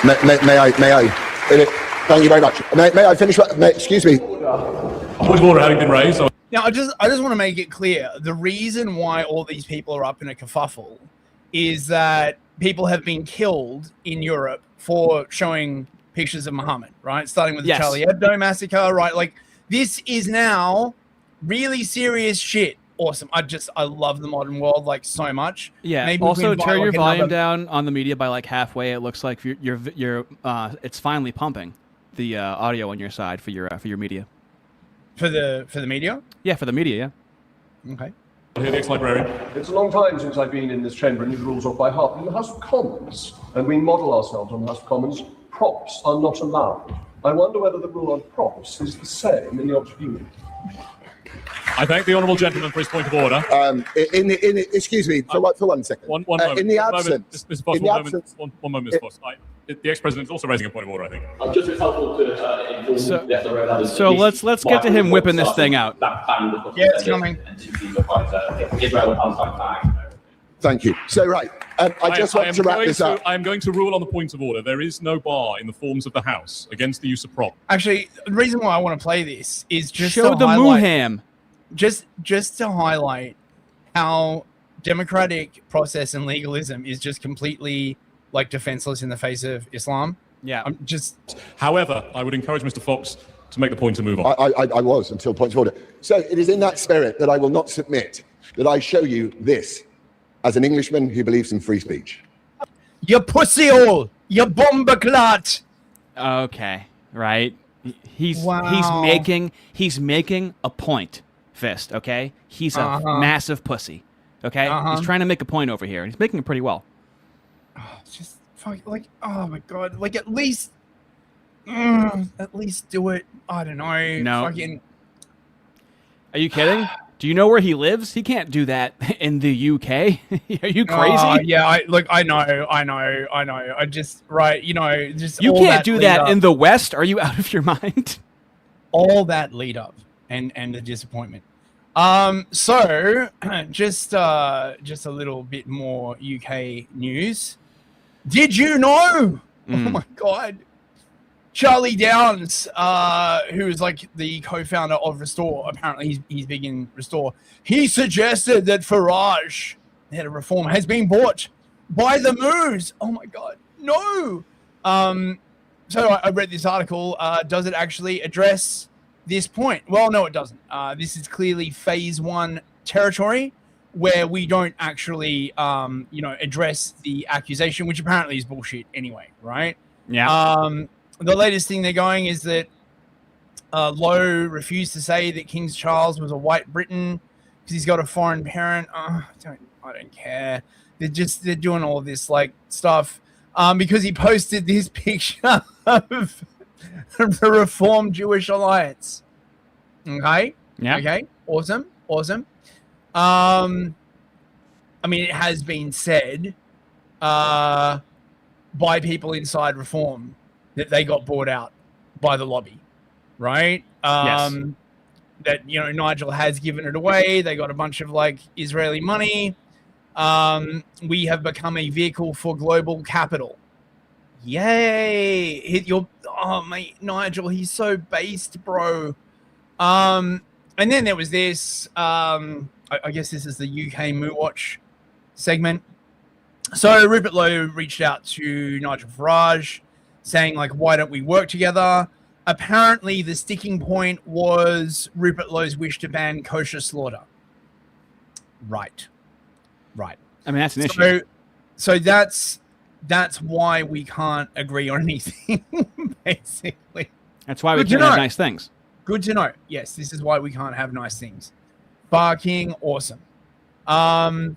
may I? Thank you very much. May I finish? Excuse me. Point of order having been raised. Now, I just want to make it clear. The reason why all these people are up in a kerfuffle is that people have been killed in Europe for showing pictures of Muhammad, right? Starting with the Charlie Hebdo massacre, right? Like, this is now really serious shit. Awesome. I love the modern world like so much. Yeah. Maybe also, turn your volume another... down on the media by like halfway. It looks like you're it's finally pumping the audio on your side for your media. For the media? Yeah, for the media. Yeah. Okay. Here, the ex-librarian. It's a long time since I've been in this chamber and knew the rules off by heart. In the House of Commons, and we model ourselves on the House of Commons, props are not allowed. I wonder whether the rule on props is the same in the Oxford Union. I thank the honourable gentleman for his point of order. Excuse me, for 1 second. One moment. In the absence, Mr. Foss, one moment, Mr. Foss. The ex-president is also raising a point of order, I think. Just it's helpful to So let's get to him whipping this thing out. Yeah, it's coming. Israel and Palestine. Thank you. So, right, I just want to wrap this up. I am going to rule on the point of order. There is no bar in the forms of the House against the use of prop. Actually, the reason why I want to play this is just show to the highlight, Muham. Just to highlight how democratic process and legalism is just completely like defenseless in the face of Islam. Yeah. I'm just. However, I would encourage Mr. Fox to make the point to move on. I was until point of order. So it is in that spirit that I will not submit that I show you this as an Englishman who believes in free speech. You pussy hole! You bomber clot! Okay, right. He's making a point, Fist. Okay, he's a massive pussy. Okay, he's trying to make a point over here, and he's making it pretty well. Oh, it's just like, oh my god, like at least do it. I don't know. No. Fucking. Are you kidding? Do you know where he lives? He can't do that in the UK. Are you crazy? Yeah, I know. I just just you all can't do that up, in the West. Are you out of your mind? All that lead up and the disappointment. So just a little bit more UK news. Did you know? Oh my god. Charlie Downs, who is like the co-founder of Restore, apparently he's big in Restore. He suggested that Farage, the head of Reform, has been bought by the Moos. Oh my god, no! So I read this article. Does it actually address this point? Well, no, it doesn't. This is clearly phase 1 territory where we don't actually, address the accusation, which apparently is bullshit anyway, right? Yeah. The latest thing they're going is that Lowe refused to say that King Charles was a white Briton because he's got a foreign parent. I don't care. They're doing all this like stuff because he posted this picture of the Reformed Jewish Alliance. Okay. Yeah. Okay. Awesome. I mean, it has been said by people inside Reform that they got bought out by the lobby, right? Yes. That, Nigel has given it away. They got a bunch of like Israeli money. We have become a vehicle for global capital. Yay! Mate, Nigel, he's so based, bro. And then there was this, I guess this is the UK Moo Watch segment. So Rupert Lowe reached out to Nigel Farage saying, like, why don't we work together? Apparently, the sticking point was Rupert Lowe's wish to ban kosher slaughter. Right. I mean, that's an issue. So that's why we can't agree on anything, basically. That's why we can't have nice things. Good to know. Yes, this is why we can't have nice things. Fucking awesome. What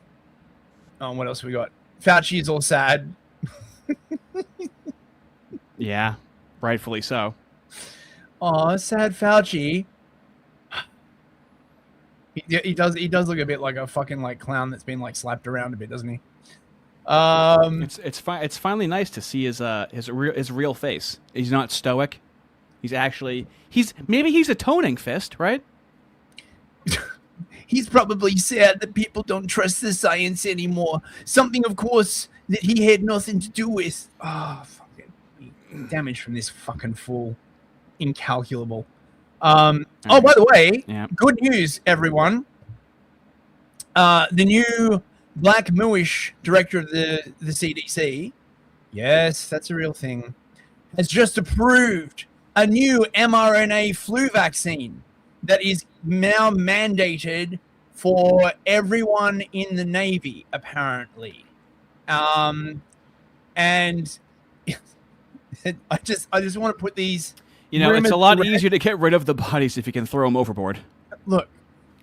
else we got? Fauci is all sad. Yeah, rightfully so. Oh, sad Fauci. He does look a bit like a fucking like clown that's been like slapped around a bit, doesn't he? It's finally nice to see his real face. He's not stoic. He's atoning, Fist, right? He's probably sad that people don't trust the science anymore. Something, of course, that he had nothing to do with. Oh, fucking damage from this fucking fool. Incalculable. Oh, by the way, good news, everyone. The new Black Mooish director of the CDC, yes, that's a real thing, has just approved a new mRNA flu vaccine that is now mandated for everyone in the Navy, apparently. And I just want to put these. It's a lot easier to get rid of the bodies if you can throw them overboard. Look,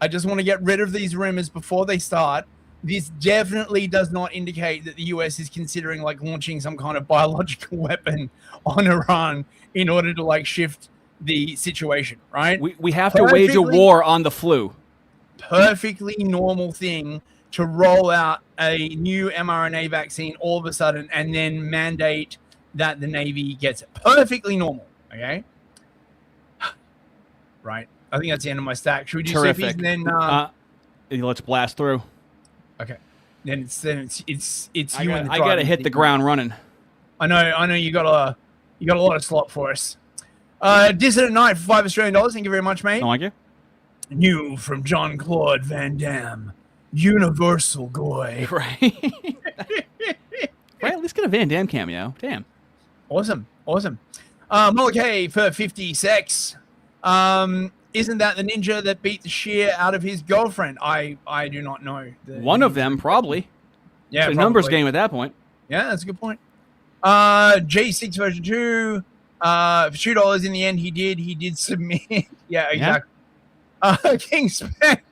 I just want to get rid of these rumors before they start. This definitely does not indicate that the US is considering like launching some kind of biological weapon on Iran in order to like shift the situation, right? We have to wage a war on the flu. Perfectly normal thing to roll out a new mRNA vaccine all of a sudden and then mandate that the Navy gets it. Perfectly normal, okay? Right. I think that's the end of my stack. Should we do Terrific. Siffies and then let's blast through. Okay. Then it's you and the I gotta hit the ground running. I know you got a lot of slot for us. Dissident Knight for $5 Australian. Thank you very much, mate. Thank you. New from John Claude Van Damme. Universal Goy. Right. Right, let's get a Van Damme cameo. Damn. Awesome. Mullica for 50 sex. Isn't that the ninja that beat the shit out of his girlfriend? I do not know. One of them, probably. Yeah, it's a numbers game at that point. Yeah, that's a good point. J6 version 2. For $2 in the end, he did submit. Yeah, exactly. King Spect.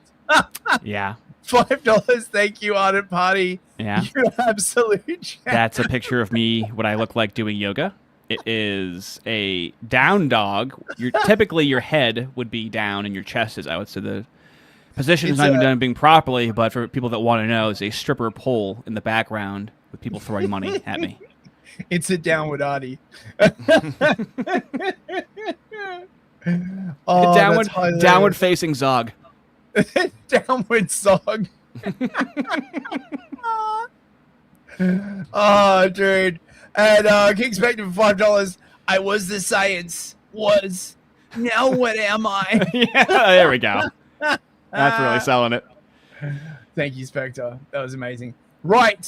Yeah. $5. Thank you, Ardent Party. Yeah. You're absolute champ. That's a picture of me, what I look like doing yoga. It is a down dog. Typically, your head would be down and your chest is out, so the position is not even done being properly. But for people that want to know, it's a stripper pole in the background with people throwing money at me. It's a downward Ardy. Downward facing Zog. Downward Zog. Oh, dude. And King Spectre for $5. I was the science. Was. Now what am I? Yeah, there we go. That's really selling it. Thank you, Spectre. That was amazing. Right.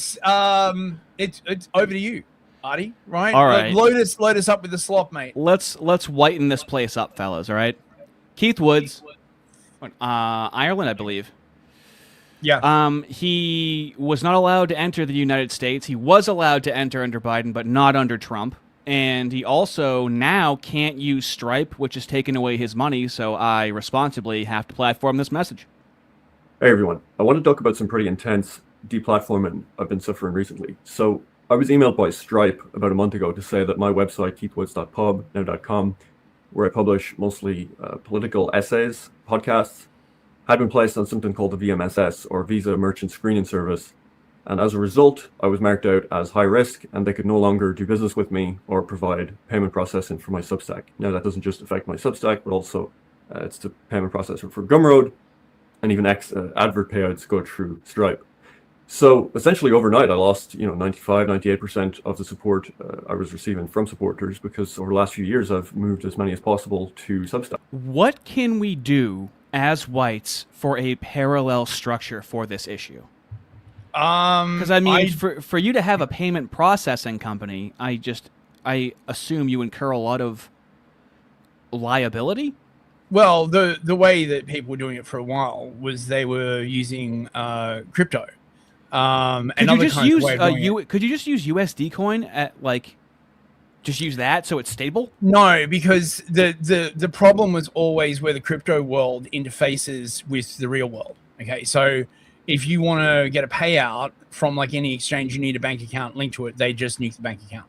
It's over to you, Ardy. Right? All right. Load us up with the slop, mate. Let's whiten this place up, fellas, all right? Keith Woods. Ireland, I believe. Yeah. He was not allowed to enter the United States. He was allowed to enter under Biden, but not under Trump. And he also now can't use Stripe, which has taken away his money, so I responsibly have to platform this message. Hey, everyone. I want to talk about some pretty intense deplatforming I've been suffering recently. So I was emailed by Stripe about a month ago to say that my website, keithwoods.pub, now.com, where I publish mostly political essays, podcasts, had been placed on something called the VMSS, or Visa Merchant Screening Service. And as a result, I was marked out as high risk, and they could no longer do business with me or provide payment processing for my Substack. Now, that doesn't just affect my Substack, but also it's the payment processor for Gumroad, and even advert payouts go through Stripe. So essentially overnight, I lost 95, 98% of the support I was receiving from supporters, because over the last few years, I've moved as many as possible to Substack. What can we do as whites for a parallel structure for this issue? Because I mean, for you to have a payment processing company, I assume you incur a lot of liability. Well, the way that people were doing it for a while was they were using crypto. Could you just use USD coin at Just use that so it's stable? No, because the problem was always where the crypto world interfaces with the real world. Okay, so if you want to get a payout from like any exchange, you need a bank account linked to it. They just nuke the bank account.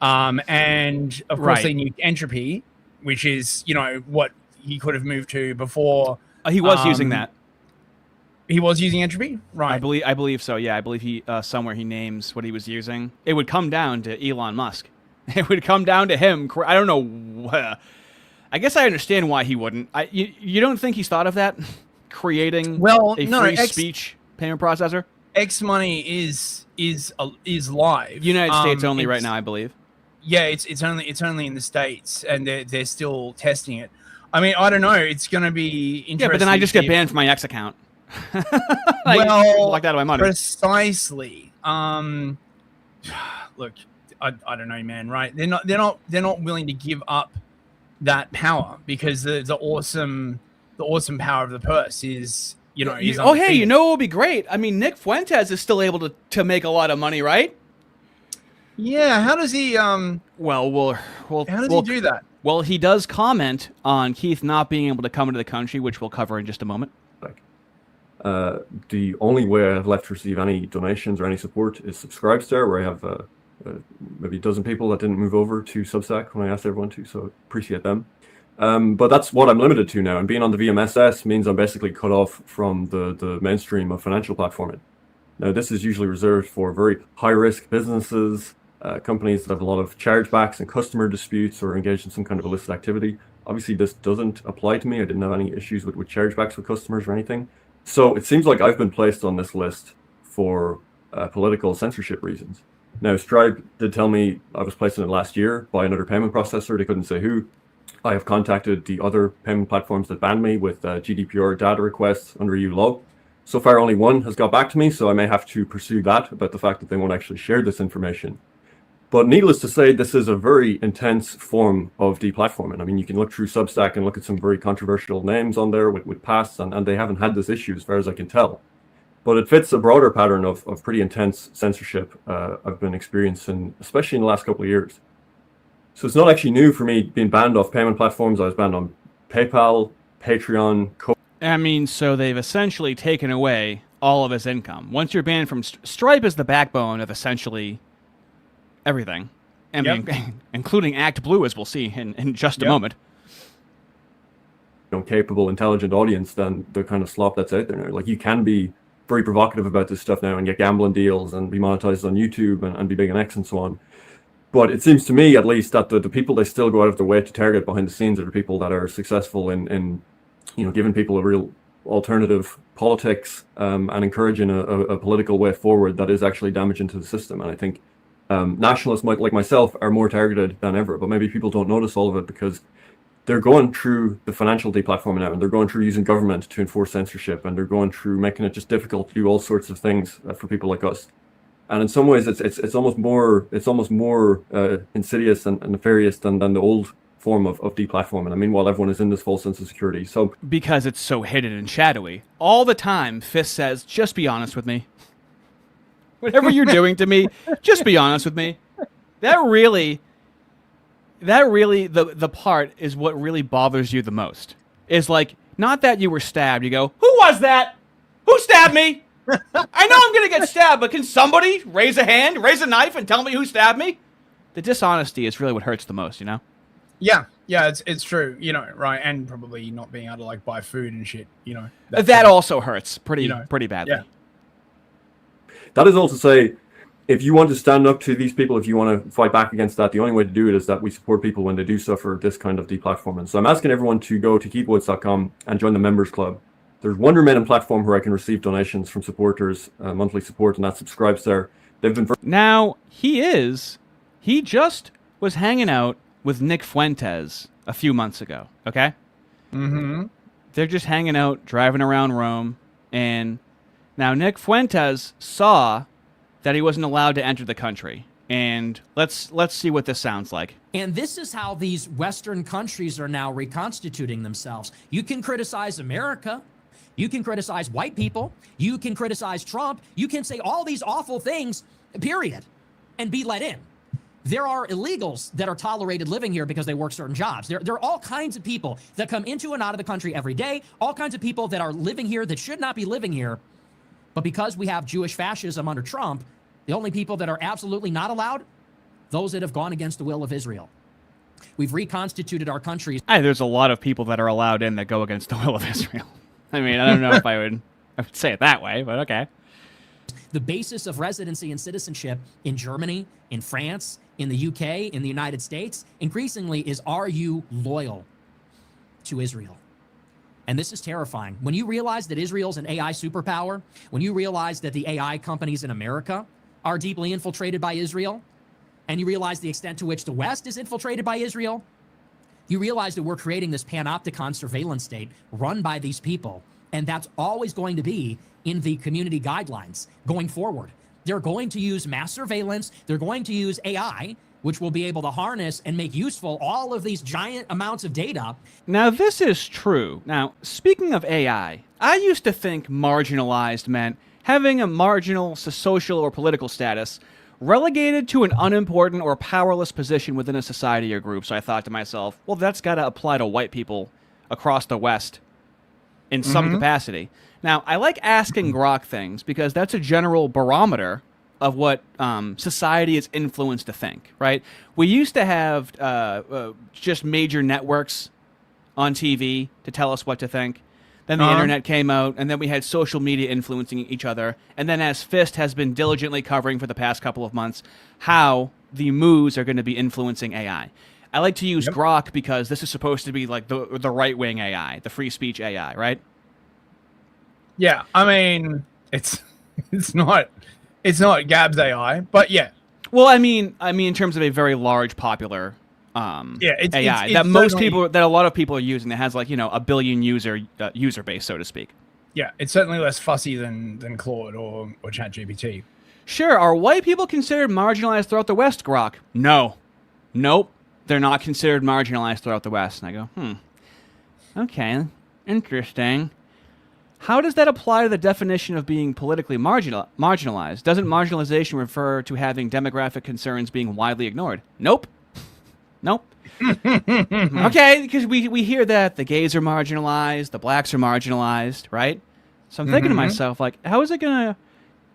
And of course they nuked Entropy, which is, you know, what he could have moved to before. He was using that. He was using Entropy? Right. I believe so, yeah. I believe he somewhere he names what he was using. It would come down to Elon Musk. It would come down to him. I don't know. I guess I understand why he wouldn't. You don't think he's thought of that? Creating a free speech payment processor? X Money is live. United States only right now, I believe. Yeah, it's only in the States, and they're still testing it. I mean, I don't know. It's going to be interesting. Yeah, but then I just get banned from my X account. Well, locked out of my money. Precisely. Look, I don't know, man. Right? They're not willing to give up that power because the awesome power of the purse is, you know. Hey, you know what would be great? I mean, Nick Fuentes is still able to make a lot of money, right? Yeah. How does he? How does he do that? Well, he does comment on Keith not being able to come into the country, which we'll cover in just a moment. The only way I have left to receive any donations or any support is Subscribestar, where I have maybe a dozen people that didn't move over to Substack when I asked everyone to, so appreciate them. But that's what I'm limited to now, and being on the VMSS means I'm basically cut off from the mainstream of financial platforming. Now, this is usually reserved for very high-risk businesses, companies that have a lot of chargebacks and customer disputes or engage in some kind of illicit activity. Obviously, this doesn't apply to me. I didn't have any issues with chargebacks with customers or anything. So it seems like I've been placed on this list for political censorship reasons. Now, Stripe did tell me I was placed on it last year by another payment processor. They couldn't say who. I have contacted the other payment platforms that banned me with GDPR data requests under EU law. So far, only one has got back to me, so I may have to pursue that about the fact that they won't actually share this information. But needless to say, this is a very intense form of deplatforming. I mean, you can look through Substack and look at some very controversial names on there with pasts, and they haven't had this issue as far as I can tell. But it fits a broader pattern of pretty intense censorship I've been experiencing, especially in the last couple of years. So it's not actually new for me being banned off payment platforms. I was banned on PayPal, Patreon, I mean, so they've essentially taken away all of his income. Once you're banned from Stripe is the backbone of essentially everything. I mean, including Act Blue, as we'll see in just a moment. Capable, intelligent audience than the kind of slop that's out there now. Like, you can be very provocative about this stuff now and get gambling deals and be monetized on YouTube and be big on X and so on. But it seems to me, at least, that the people they still go out of their way to target behind the scenes are the people that are successful in giving people a real alternative politics and encouraging a political way forward that is actually damaging to the system. And I think nationalists like myself are more targeted than ever, but maybe people don't notice all of it because they're going through the financial deplatforming now, and they're going through using government to enforce censorship, and they're going through making it just difficult to do all sorts of things for people like us. And in some ways, it's almost more insidious and nefarious than the old form of deplatforming. I mean, while everyone is in this false sense of security, so because it's so hidden and shadowy all the time, Fist says, "Just be honest with me. Whatever you're doing to me, just be honest with me." That really, the part is what really bothers you the most. Is like, not that you were stabbed. You go, "Who was that? Who stabbed me? I know I'm going to get stabbed, but can somebody raise a hand, raise a knife, and tell me who stabbed me?" The dishonesty is really what hurts the most, you know? Yeah, it's true, right? And probably not being able to, like, buy food and shit, That also hurts pretty badly. Yeah. That is all to say, if you want to stand up to these people, if you want to fight back against that, the only way to do it is that we support people when they do suffer this kind of deplatforming. So I'm asking everyone to go to keithwoods.com and join the members club. There's one remaining platform where I can receive donations from supporters, monthly support, and that Subscribestar. They've been now he just was hanging out with Nick Fuentes a few months ago. Okay. Mm-hmm. They're just hanging out, driving around Rome, and now Nick Fuentes saw that he wasn't allowed to enter the country. And let's see what this sounds like. And this is how these Western countries are now reconstituting themselves. You can criticize America. You can criticize white people. You can criticize Trump. You can say all these awful things, period, and be let in. There are illegals that are tolerated living here because they work certain jobs. There are all kinds of people that come into and out of the country every day, all kinds of people that are living here that should not be living here. But because we have Jewish fascism under Trump, the only people that are absolutely not allowed, those that have gone against the will of Israel. We've reconstituted our countries. There's a lot of people that are allowed in that go against the will of Israel. I mean, I don't know if I would say it that way, but okay. The basis of residency and citizenship in Germany, in France, in the UK, in the United States, increasingly is, are you loyal to Israel? And this is terrifying. When you realize that Israel's an AI superpower, when you realize that the AI companies in America are deeply infiltrated by Israel, and you realize the extent to which the West is infiltrated by Israel, you realize that we're creating this panopticon surveillance state run by these people. And that's always going to be in the community guidelines going forward. They're going to use mass surveillance. They're going to use AI, which will be able to harness and make useful all of these giant amounts of data. Now, this is true. Now, speaking of AI, I used to think marginalized meant having a marginal social or political status relegated to an unimportant or powerless position within a society or group. So I thought to myself, well, that's got to apply to white people across the West in some capacity. Now, I like asking Grok things because that's a general barometer of what society is influenced to think, right? We used to have just major networks on TV to tell us what to think. Then the internet came out, and then we had social media influencing each other. And then as Fist has been diligently covering for the past couple of months, how the moves are going to be influencing AI. I like to use Grok because this is supposed to be like the right-wing AI, the free speech AI, right? Yeah, I mean, it's not Gab's AI, but yeah. Well, I mean, in terms of a very large, popular it's AI that most people, that a lot of people are using, that has, like, you know, a billion user base, so to speak. Yeah, it's certainly less fussy than Claude or ChatGPT. Sure, are white people considered marginalized throughout the West, Grok? No. Nope. They're not considered marginalized throughout the West. And I go, okay, interesting. How does that apply to the definition of being politically marginalized? Doesn't marginalization refer to having demographic concerns being widely ignored? Nope. Nope. Okay, because we hear that the gays are marginalized, the blacks are marginalized, right? So I'm thinking to myself, like, how is it going to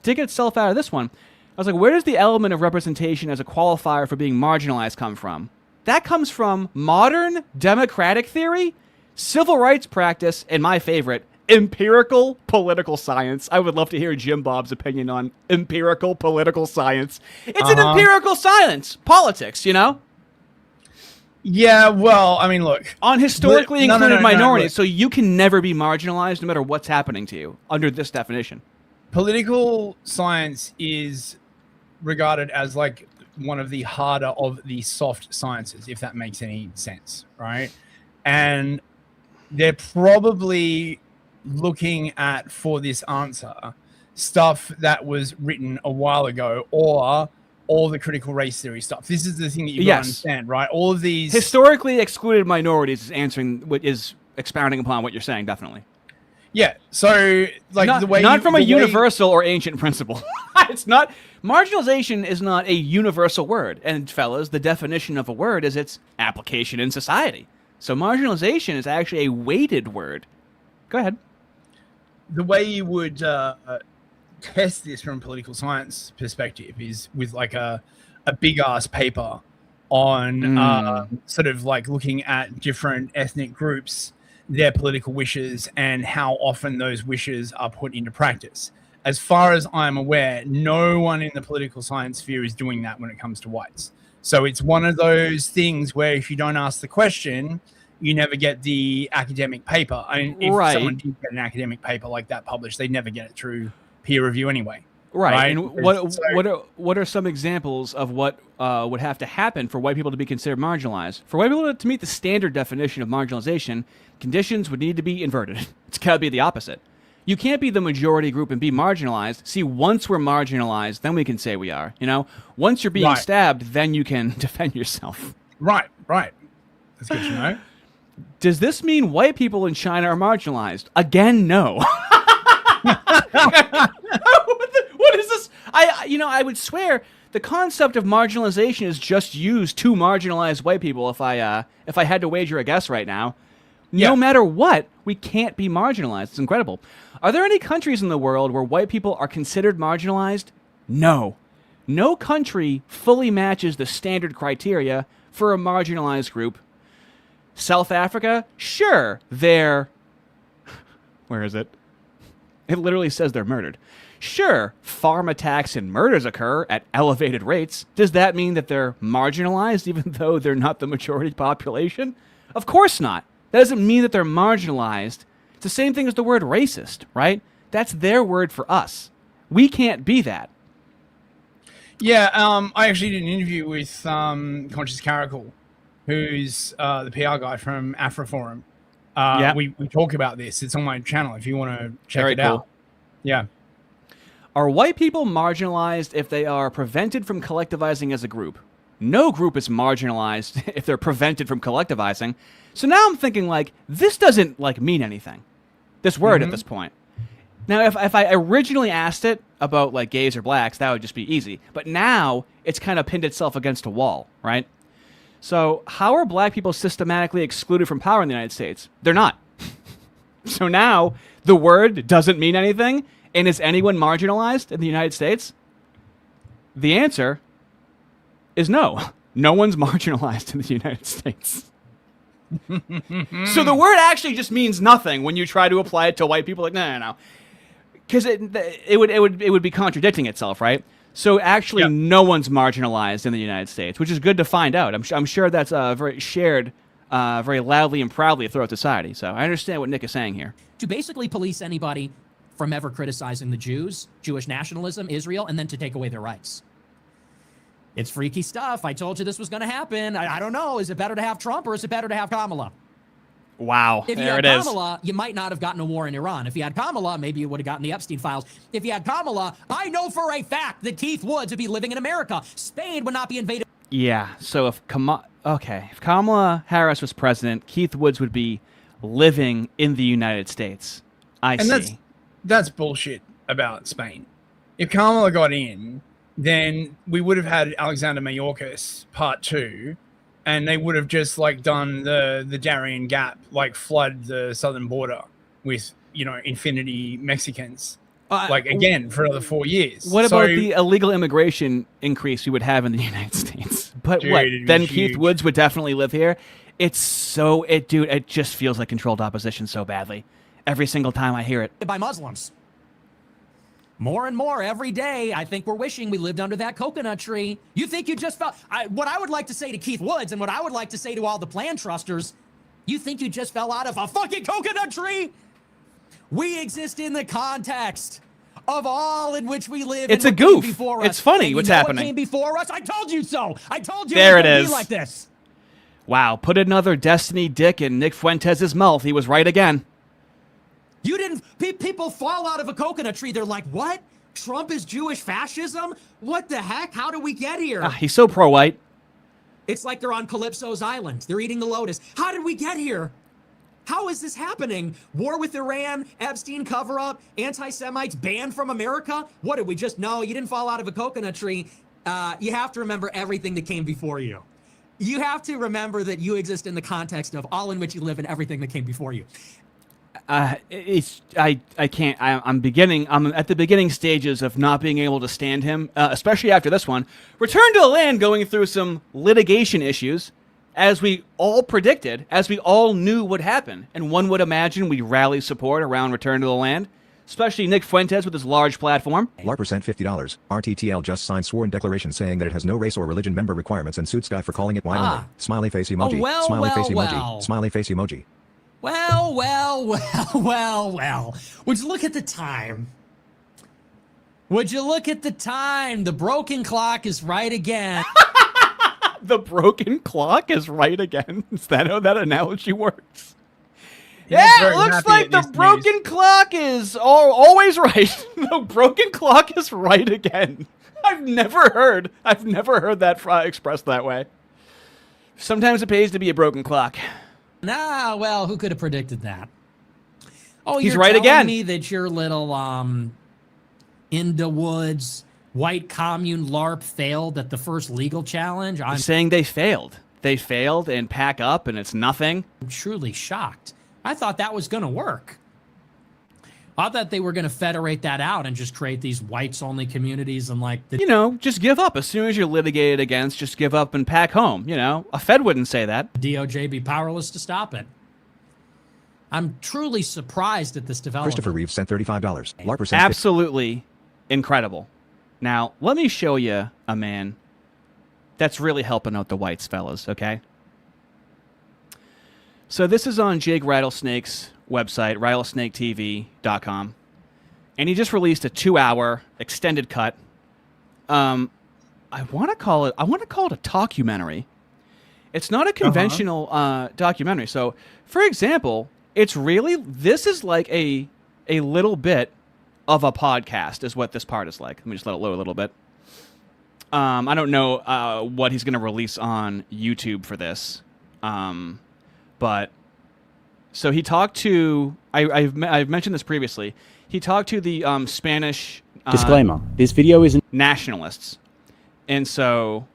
dig itself out of this one? I was like, where does the element of representation as a qualifier for being marginalized come from? That comes from modern democratic theory, civil rights practice, and my favorite, empirical political science. I would love to hear Jim Bob's opinion on empirical political science. It's an empirical science, politics, you know? Yeah, well, I mean, look. On historically included minorities, so you can never be marginalized no matter what's happening to you under this definition. Political science is regarded as, like, one of the harder of the soft sciences, if that makes any sense, right? And they're probably looking at, for this answer, stuff that was written a while ago, or all the critical race theory stuff. This is the thing that you gotta understand, right? All of these historically excluded minorities is answering what is expounding upon what you're saying, definitely. Yeah. So, like, the way not from a universal or ancient principle. It's not, marginalization is not a universal word. And fellas, the definition of a word is its application in society. So marginalization is actually a weighted word. Go ahead. The way you would test this from a political science perspective is with, like, a big ass paper on sort of like looking at different ethnic groups, their political wishes, and how often those wishes are put into practice. As far as I'm aware, no one in the political science sphere is doing that when it comes to whites. So it's one of those things where if you don't ask the question, you never get the academic paper. I mean, if someone did get an academic paper like that published, they'd never get it through peer review anyway. Right. And what are some examples of what would have to happen for white people to be considered marginalized? For white people to meet the standard definition of marginalization, conditions would need to be inverted. It's got to be the opposite. You can't be the majority group and be marginalized. See, once we're marginalized, then we can say we are. You know, once you're being stabbed, then you can defend yourself. Right. That's good to know. Does this mean white people in China are marginalized? Again, no. What is this? I would swear the concept of marginalization is just used to marginalize white people. If I had to wager a guess right now, no matter what, we can't be marginalized. It's incredible. Are there any countries in the world where white people are considered marginalized? No. No country fully matches the standard criteria for a marginalized group. South Africa? Sure, they're... Where is it? It literally says they're murdered. Sure, farm attacks and murders occur at elevated rates. Does that mean that they're marginalized even though they're not the majority population? Of course not. That doesn't mean that they're marginalized. It's the same thing as the word racist, right? That's their word for us. We can't be that. Yeah, I actually did an interview with Conscious Caracal, who's the PR guy from AfroForum. We talk about this. It's on my channel if you want to check it out. Yeah. Are white people marginalized if they are prevented from collectivizing as a group? No group is marginalized if they're prevented from collectivizing. So now I'm thinking, like, this doesn't, like, mean anything. This word at this point. Now, if I originally asked it about, like, gays or blacks, that would just be easy. But now it's kind of pinned itself against a wall, right? So how are black people systematically excluded from power in the United States? They're not. So now the word doesn't mean anything. And is anyone marginalized in the United States? The answer is no. No one's marginalized in the United States. So the word actually just means nothing when you try to apply it to white people. Like, no. Because it would be contradicting itself, right? So actually, no one's marginalized in the United States, which is good to find out. I'm sure that's very shared, very loudly and proudly throughout society. So I understand what Nick is saying here. To basically police anybody from ever criticizing the Jews, Jewish nationalism, Israel, and then to take away their rights. It's freaky stuff. I told you this was going to happen. I don't know. Is it better to have Trump or is it better to have Kamala? Wow, if you had Kamala, you might not have gotten a war in Iran. If you had Kamala, maybe you would have gotten the Epstein files. If you had Kamala, I know for a fact that Keith Woods would be living in America. Spain would not be invaded. Yeah, so if Kamala Harris was president, Keith Woods would be living in the United States. I see. That's bullshit about Spain. If Kamala got in, then we would have had Alexander Mayorkas Part 2, and they would have just like done the Darien Gap, like flood the southern border with, infinity Mexicans, like again for another 4 years. What about the illegal immigration increase we would have in the United States? But dude, then Keith Woods would definitely live here. It just feels like controlled opposition so badly. Every single time I hear it. By Muslims. More and more every day. I think we're wishing we lived under that coconut tree. You think you just fell... what I would like to say to Keith Woods and what I would like to say to all the plan trusters, you think you just fell out of a fucking coconut tree? We exist in the context of all in which we live. It's a goof. It's funny what's happening. What came before us? I told you so. I told you there it is. Be like this. Wow, put another Destiny dick in Nick Fuentes' mouth. He was right again. You didn't... People fall out of a coconut tree. They're like, what? Trump is Jewish fascism? What the heck? How do we get here? He's so pro-white. It's like they're on Calypso's island. They're eating the lotus. How did we get here? How is this happening? War with Iran, Epstein cover-up, anti-Semites banned from America? What did we just know? You didn't fall out of a coconut tree. You have to remember everything that came before you. You have to remember that you exist in the context of all in which you live and everything that came before you. I'm at the beginning stages of not being able to stand him, especially after this one. Return to the Land going through some litigation issues, as we all predicted, as we all knew would happen. And one would imagine we'd rally support around Return to the Land, especially Nick Fuentes with his large platform. LARPer sent $50. RTTL just signed sworn declaration saying that it has no race or religion member requirements and suits guy for calling it white only. Smiley face emoji. Smiley face emoji. Smiley face emoji. Well. Would you look at the time? The broken clock is right again. The broken clock is right again. Is that how that analogy works? Yeah, it looks like the broken clock is always right. The broken clock is right again. I've never heard that expressed that way. Sometimes it pays to be a broken clock. Nah, well, who could have predicted that? Oh, he's you're right telling again. Me that you're little into Woods white commune LARP failed at the first legal challenge. I'm saying they failed. They failed and pack up and it's nothing. I'm truly shocked. I thought that was going to work. I thought they were going to federate that out and just create these whites-only communities and like the... You know, just give up. As soon as you're litigated against, just give up and pack home. You know, a Fed wouldn't say that. DOJ be powerless to stop it. I'm truly surprised at this development. Christopher Reeves sent $35. LARPer sent Absolutely incredible. Now, let me show you a man that's really helping out the whites, fellas, okay? So this is on Jake Rattlesnake's website, rattlesnaketv.com, and he just released a 2-hour extended cut. I want to call it a talkumentary. It's not a conventional documentary. So, for example, this is like a little bit of a podcast is what this part is like. Let me just let it load a little bit. I don't know what he's going to release on YouTube for this, but so he talked to. I've mentioned this previously. He talked to the Spanish disclaimer. This video isn't nationalists, and so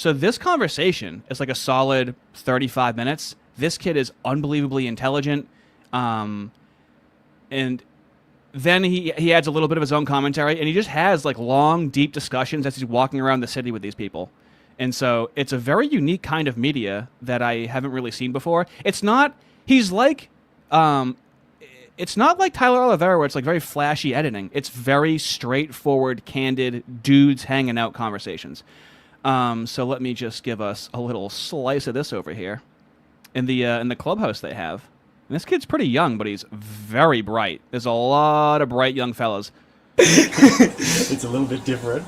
this conversation is like a solid 35 minutes. This kid is unbelievably intelligent, and then he adds a little bit of his own commentary, and he just has like long, deep discussions as he's walking around the city with these people. And so it's a very unique kind of media that I haven't really seen before. It's not like Tyler Oliveira where it's like very flashy editing. It's very straightforward, candid dudes hanging out conversations. So let me just give us a little slice of this over here in the clubhouse they have. And this kid's pretty young, but he's very bright. There's a lot of bright young fellas. It's a little bit different,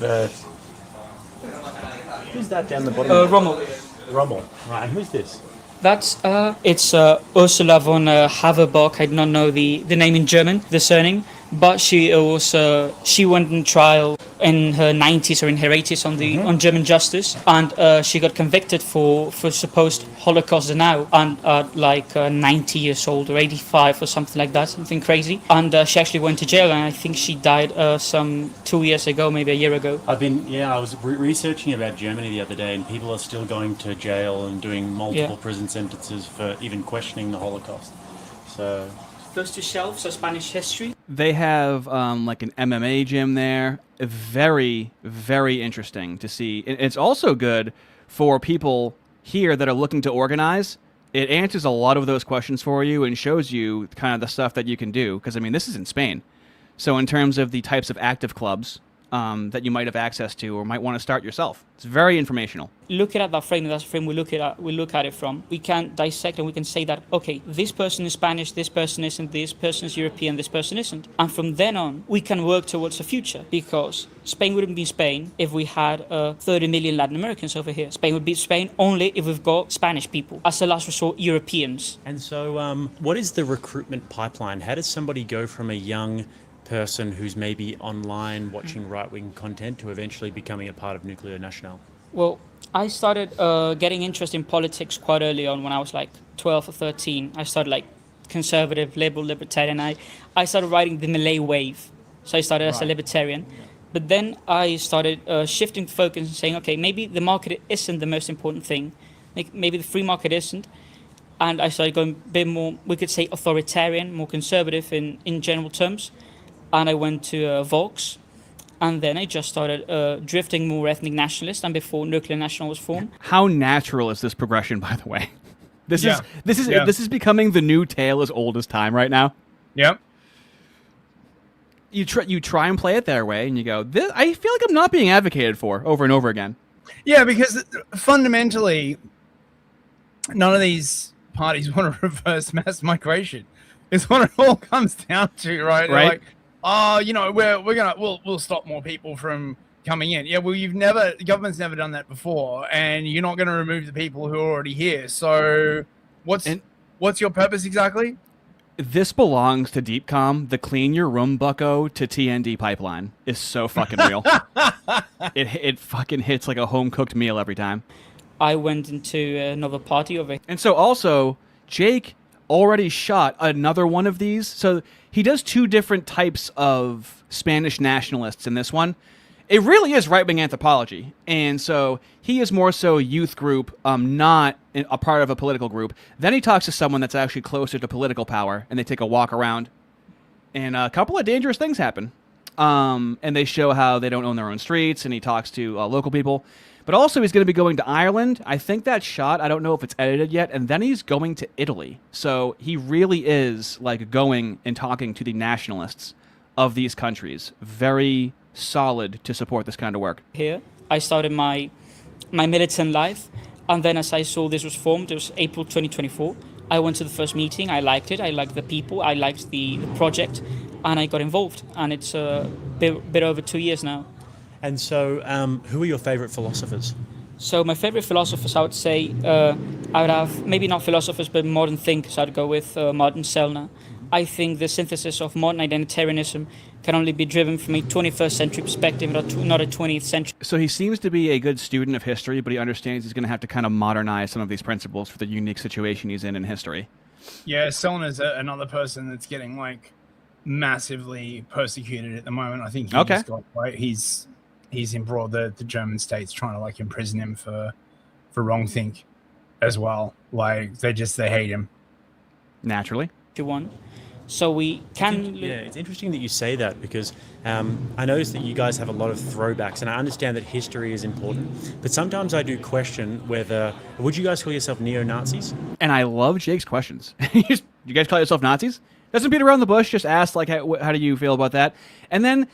but who's that down the bottom? Rommel. Right, and who's this? That's it's Ursula von Haverbach. I do not know the name in German, the surname, but she went on trial in her 90s or in her 80s on German justice, and she got convicted for supposed Holocaust denial, and like 90 years old or 85 or something like that, something crazy, and she actually went to jail, and I think she died some 2 years ago, maybe a year ago. I was researching about Germany the other day, and people are still going to jail and doing multiple prison sentences for even questioning the Holocaust. So those two shelves are Spanish history. They have like an MMA gym there. Very, very interesting to see. It's also good for people here that are looking to organize. It answers a lot of those questions for you and shows you kind of the stuff that you can do. Because, I mean, this is in Spain. So in terms of the types of active clubs that you might have access to or might want to start yourself, it's very informational. Looking at that frame, that's the frame we look at it from. We can dissect and we can say that, okay, this person is Spanish, this person isn't, this person is European, this person isn't. And from then on, we can work towards the future, because Spain wouldn't be Spain if we had 30 million Latin Americans over here. Spain would be Spain only if we've got Spanish people, as a last resort, Europeans. And so what is the recruitment pipeline? How does somebody go from a young person who's maybe online watching right-wing content to eventually becoming a part of Nuclear National? Well, I started getting interested in politics quite early on when I was like 12 or 13. I started like conservative, liberal, libertarian. I started riding the Malay wave. So I started as a libertarian. But then I started shifting focus and saying, okay, maybe the market isn't the most important thing. Maybe the free market isn't. And I started going a bit more, we could say authoritarian, more conservative in general terms. And I went to Vox. And then I just started drifting more ethnic nationalist, and before Nuclear National was formed. How natural is this progression, by the way? This is becoming the new tale as old as time right now. Yep. You try and play it their way, and you go, I feel like I'm not being advocated for over and over again. Yeah, because fundamentally, none of these parties want to reverse mass migration. It's what it all comes down to, right? Right. Like, we'll stop more people from coming in. Yeah, well, the government's never done that before, and you're not going to remove the people who are already here. So what's your purpose exactly? This belongs to Deepcom. The clean your room bucko to TND pipeline is so fucking real. It fucking hits like a home cooked meal every time. I went into another party over. And so also, Jake already shot another one of these. So he does two different types of Spanish nationalists in this one. It really is right-wing anthropology, and so he is more so youth group, not a part of a political group. Then he talks to someone that's actually closer to political power, and they take a walk around, and a couple of dangerous things happen. And they show how they don't own their own streets, and he talks to local people. But also he's going to be going to Ireland. I think that's shot. I don't know if it's edited yet. And then he's going to Italy. So he really is like going and talking to the nationalists of these countries. Very solid to support this kind of work. Here, I started my militant life. And then as I saw this was formed, it was April 2024. I went to the first meeting. I liked it. I liked the people. I liked the project. And I got involved. And it's a bit over 2 years now. And so, who are your favorite philosophers? So my favorite philosophers, I would say, I would have, maybe not philosophers, but modern thinkers. I'd go with Martin Sellner. I think the synthesis of modern identitarianism can only be driven from a 21st century perspective, not a 20th century. So he seems to be a good student of history, but he understands he's going to have to kind of modernize some of these principles for the unique situation he's in history. Yeah, Sellner's another person that's getting like massively persecuted at the moment. I think he just got, right, he's embroiled the German states trying to like imprison him for wrongthink as well. Like they hate him. Naturally. So we can... Yeah, it's interesting that you say that because I noticed that you guys have a lot of throwbacks, and I understand that history is important, but sometimes I do question whether... Would you guys call yourself neo-Nazis? And I love Jake's questions. You guys call yourself Nazis? Doesn't beat around the bush, just ask, like, how do you feel about that? And then,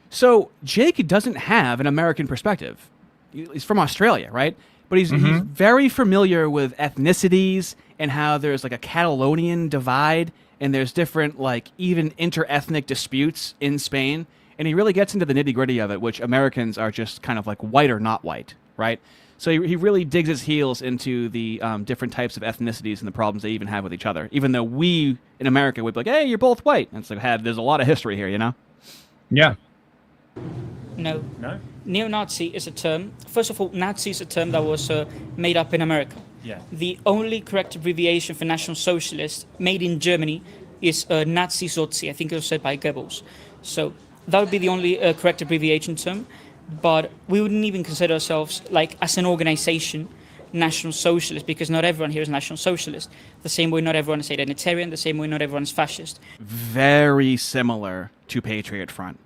so Jake doesn't have an American perspective. He's from Australia, right? But he's very familiar with ethnicities and how there's like a Catalonian divide and there's different like even inter-ethnic disputes in Spain. And he really gets into the nitty-gritty of it, which Americans are just kind of like white or not white, right? So he really digs his heels into the different types of ethnicities and the problems they even have with each other. Even though we in America would be like, hey, you're both white. And it's like, there's a lot of history here, you know? Yeah. No. Neo-Nazi is a term. First of all, Nazi is a term that was made up in America. Yeah. The only correct abbreviation for National Socialist made in Germany is Nazi-Sozi. I think it was said by Goebbels. So that would be the only correct abbreviation term. But we wouldn't even consider ourselves, like, as an organization, National Socialist, because not everyone here is National Socialist. The same way not everyone is identitarian, the same way not everyone is fascist. Very similar to Patriot Front.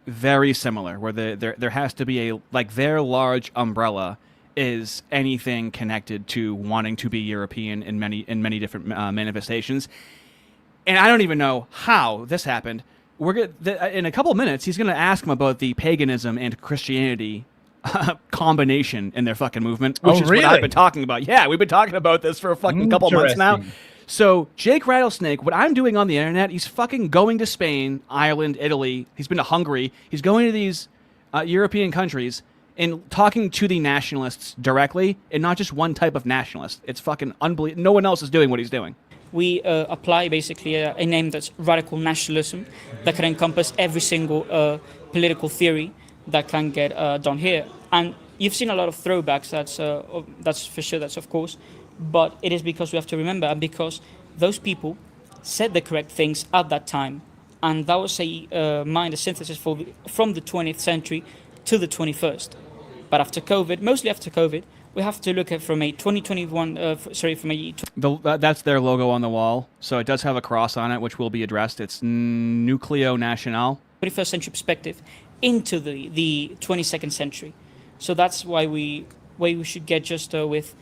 Very similar, where there has to be a, like, their large umbrella is anything connected to wanting to be European in many different manifestations. And I don't even know how this happened. In a couple of minutes, he's going to ask him about the paganism and Christianity combination in their fucking movement, which is what I've been talking about. Yeah, we've been talking about this for a fucking couple of months now. So Jake Rattlesnake, what I'm doing on the internet, he's fucking going to Spain, Ireland, Italy. He's been to Hungary. He's going to these European countries and talking to the nationalists directly, and not just one type of nationalist. It's fucking unbelievable. No one else is doing what he's doing. We apply basically a name that's radical nationalism that can encompass every single political theory that can get done here. And you've seen a lot of throwbacks, that's for sure, that's of course. But it is because we have to remember, and because those people said the correct things at that time. And that was a synthesis from the 20th century to the 21st. But after COVID, mostly after COVID, we have to look at from a 2021, that's their logo on the wall. So it does have a cross on it, which will be addressed. It's Nucleo Nacional. 21st century perspective into the 22nd century. So that's why we should get just with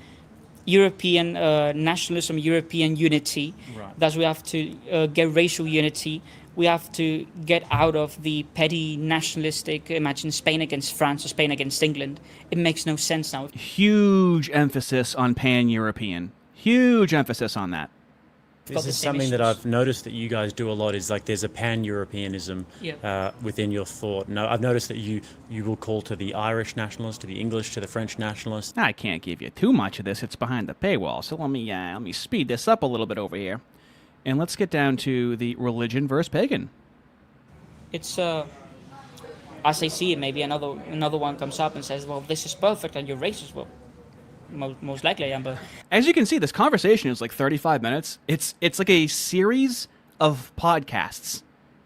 European nationalism, European unity. Right. That's we have to get racial unity. We have to get out of the petty nationalistic, imagine Spain against France or Spain against England. It makes no sense now. Huge emphasis on pan-European. Huge emphasis on that. This is something that I've noticed that you guys do a lot, is like there's a pan-Europeanism within your thought. No, I've noticed that you will call to the Irish nationalist, to the English, to the French nationalist. I can't give you too much of this. It's behind the paywall. So let me speed this up a little bit over here. And let's get down to the religion versus pagan. It's, as I see it, maybe another one comes up and says, well, this is perfect and you're racist. Well, most likely I am, but... As you can see, this conversation is like 35 minutes. It's like a series of podcasts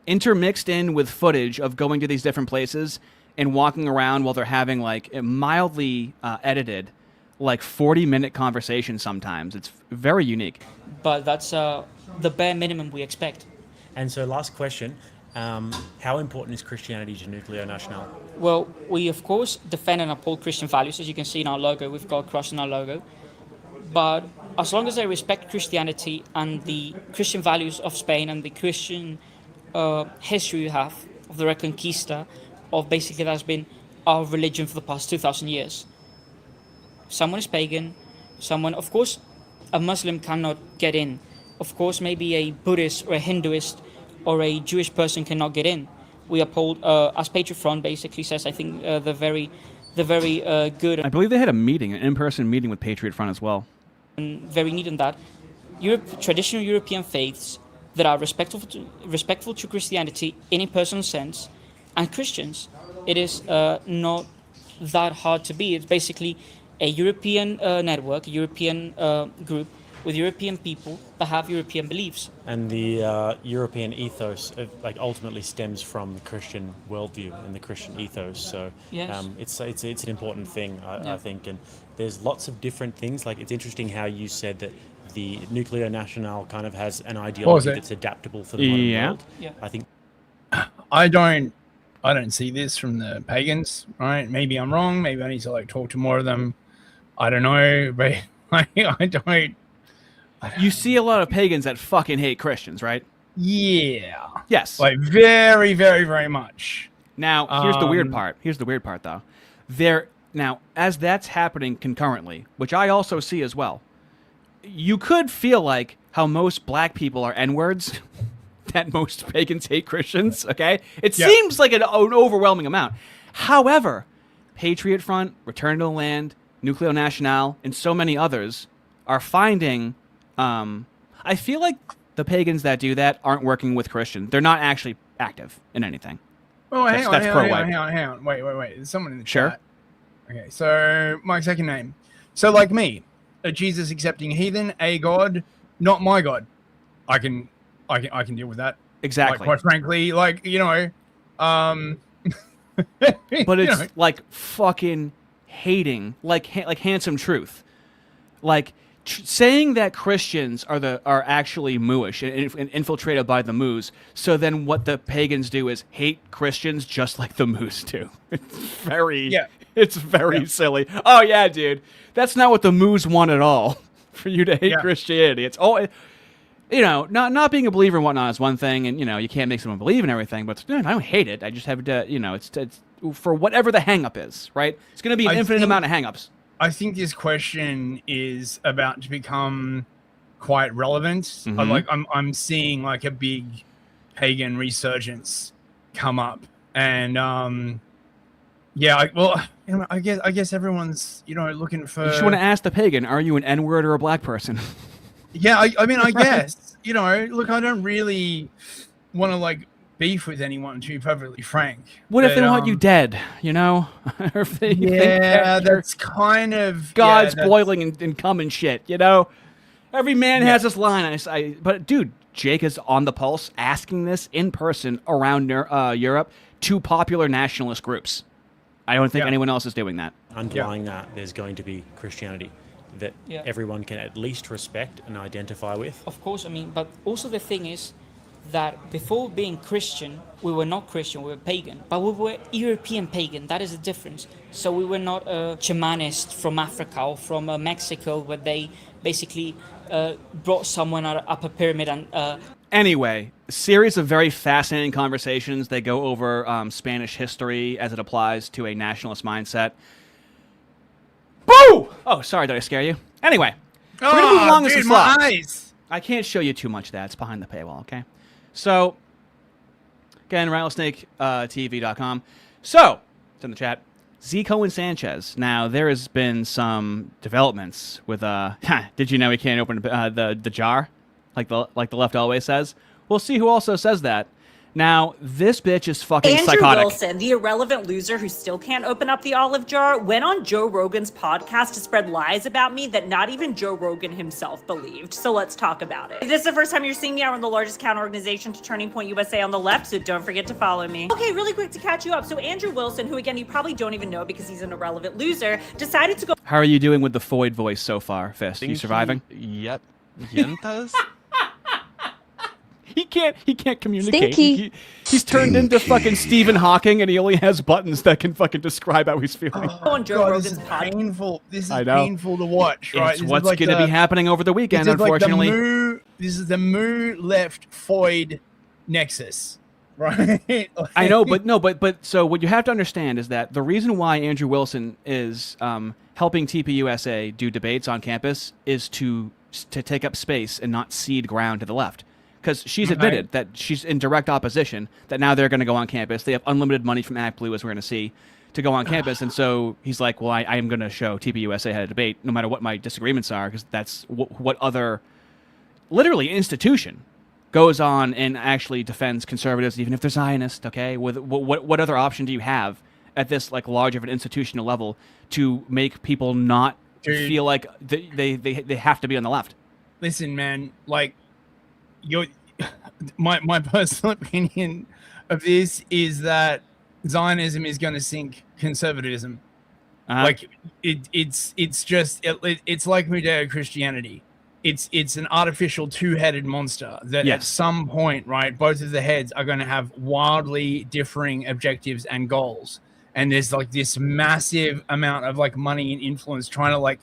intermixed in with footage of going to these different places and walking around while they're having like a mildly edited, like 40-minute conversation sometimes. It's very unique. But that's the bare minimum we expect. And so last question, how important is Christianity to Nucleo National? Well, we of course defend and uphold Christian values. As you can see in our logo, we've got a cross in our logo. But as long as they respect Christianity and the Christian values of Spain and the Christian history we have of the Reconquista, of basically that's been our religion for the past 2,000 years. Someone is pagan, someone, of course, a Muslim cannot get in. Of course, maybe a Buddhist or a Hinduist or a Jewish person cannot get in. We uphold, as Patriot Front basically says, I think the very good. I believe they had a meeting, an in-person meeting with Patriot Front as well. And very neat in that. Traditional European faiths that are respectful to Christianity in a personal sense, and Christians, it is not that hard to be. It's basically a European network, a European group with European people that have European beliefs. And the European ethos ultimately stems from the Christian worldview and the Christian ethos. So yes. It's an important thing, I think. And there's lots of different things. Like, it's interesting how you said that the Nucleo National kind of has an ideology that's adaptable for the modern world. Yeah. I think I don't see this from the pagans, right? Maybe I'm wrong. Maybe I need to talk to more of them. I don't know, but I don't. You see a lot of pagans that fucking hate Christians, right? Yeah. Yes. Very, very, very much. Now, here's the weird part. Here's the weird part, though. Now, as that's happening concurrently, which I also see as well, you could feel like how most black people are N-words, that most pagans hate Christians, okay? It seems like an overwhelming amount. However, Patriot Front, Return to the Land, Nucleo National, and so many others are finding... I feel like the pagans that do that aren't working with Christians. They're not actually active in anything. Oh, hang on. Wait. There's someone in the chat. Okay, so my second name. So like me, a Jesus accepting heathen, a God, not my God. I can deal with that. Exactly. Quite frankly, but it's like fucking hating, like handsome truth, like saying that Christians are actually mooish and infiltrated by the moos. So then what the pagans do is hate Christians just like the moos do. It's very silly. Oh yeah, dude, that's not what the moos want at all. For you to hate Christianity, it's all. Not being a believer and whatnot is one thing, and you can't make someone believe in everything. But I don't hate it. I just have to, it's for whatever the hang-up is, right? It's going to be an infinite amount of hang-ups. I think this question is about to become quite relevant. Mm-hmm. I'm seeing a big pagan resurgence come up, and I guess everyone's looking for. You just want to ask the pagan, are you an N-word or a black person? Yeah, I guess look, I don't really want to beef with anyone, to be perfectly frank. What if they want you dead? Or if they think that's kind of God's boiling and cum and shit. Every man has this line. But dude, Jake is on the pulse, asking this in person around Europe to popular nationalist groups. I don't think anyone else is doing that. Underlying that, there's going to be Christianity that everyone can at least respect and identify with. Of course, but also the thing is that before being Christian, we were not Christian, we were pagan, but we were European pagan. That is the difference. So we were not a shamanist from Africa or from Mexico, where they basically brought someone up a pyramid and... Anyway, a series of very fascinating conversations. They go over Spanish history as it applies to a nationalist mindset. Boo! Oh, sorry, did I scare you? Anyway, we're going to move along with some slots. Eyes. I can't show you too much of that. It's behind the paywall, okay? So, again, rattlesnaketv.com. So, it's in the chat. Zico and Sanchez. Now, there has been some developments with, did you know he can't open the jar? Like the left always says? We'll see who also says that. Now, this bitch is fucking Andrew psychotic. Wilson, the irrelevant loser who still can't open up the olive jar, went on Joe Rogan's podcast to spread lies about me that not even Joe Rogan himself believed. So let's talk about it. If this is the first time you're seeing me, I run the largest counter organization to Turning Point USA on the left, so don't forget to follow me. Okay, really quick to catch you up. So Andrew Wilson, who again you probably don't even know because he's an irrelevant loser, decided to go. How are you doing with the Foid voice so far, Fist? You surviving? Yep. Yentas? He can't communicate. Stinky. He's turned into fucking Stephen Hawking, and he only has buttons that can fucking describe how he's feeling. On Joe God, Rogan's this is podcast. painful. This is I know. painful to watch, right? It's what's going to be happening over the weekend, this is unfortunately. This is the Moo left Foid nexus, right? I know, but so what you have to understand is that the reason why Andrew Wilson is helping TPUSA do debates on campus is to take up space and not cede ground to the left. Because she's admitted that she's in direct opposition, that now they're going to go on campus. They have unlimited money from Act Blue, as we're going to see, to go on campus. And so he's like, well, I am going to show TPUSA how to debate, no matter what my disagreements are, because that's what other, literally, institution goes on and actually defends conservatives, even if they're Zionist, okay? What other option do you have at this like large of an institutional level to make people not feel like they have to be on the left? Listen, man, like, my personal opinion of this is that Zionism is going to sink conservatism. Like it's like Judeo-Christianity. It's an artificial two-headed monster that at some point, right, both of the heads are going to have wildly differing objectives and goals. And there's like this massive amount of like money and influence trying to like,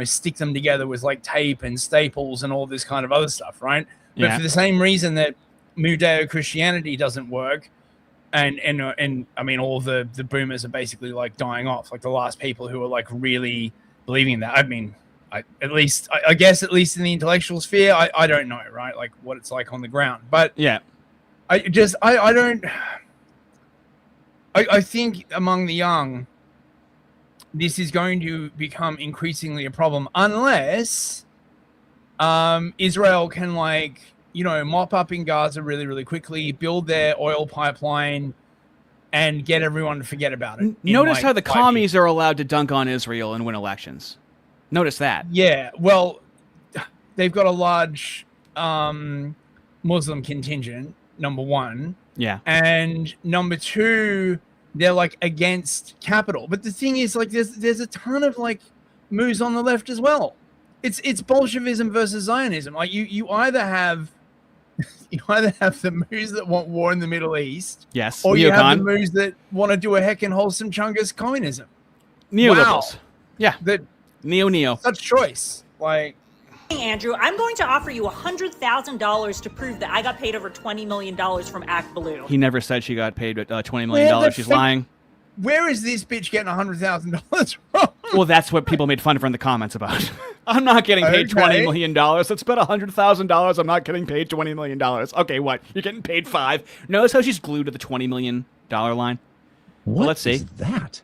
stick them together with like tape and staples and all this kind of other stuff, right? But for the same reason that Judeo-Christianity doesn't work, and I mean, all the boomers are basically like dying off, like the last people who are like really believing that. I mean, I guess at least in the intellectual sphere, I don't know, right? Like what it's like on the ground. But yeah, I think among the young, this is going to become increasingly a problem unless Israel can mop up in Gaza really, really quickly, build their oil pipeline, and get everyone to forget about it. Notice how the commies are allowed to dunk on Israel and win elections. Notice that. Yeah, well, they've got a large Muslim contingent, number one. Yeah. And number two, they're like against capital. But the thing is, like, there's a ton of like moves on the left as well. It's Bolshevism versus Zionism. Like you either have the moves that want war in the Middle East, yes, or you have the moves that want to do a heckin' wholesome chungus communism. Neoliberals. Wow. Yeah. That neo. Such choice. Like, Hey, Andrew, I'm going to offer you $100,000 to prove that I got paid over $20 million from Act Blue. He never said she got paid $20 million. She's lying. Where is this bitch getting $100,000 from? Well, that's what people made fun of her in the comments about. I'm not getting paid $20 million. Let's bet $100,000. I'm not getting paid $20 million. Okay, what? You're getting paid $5 million. Notice how she's glued to the $20 million line? Well, let's see. That?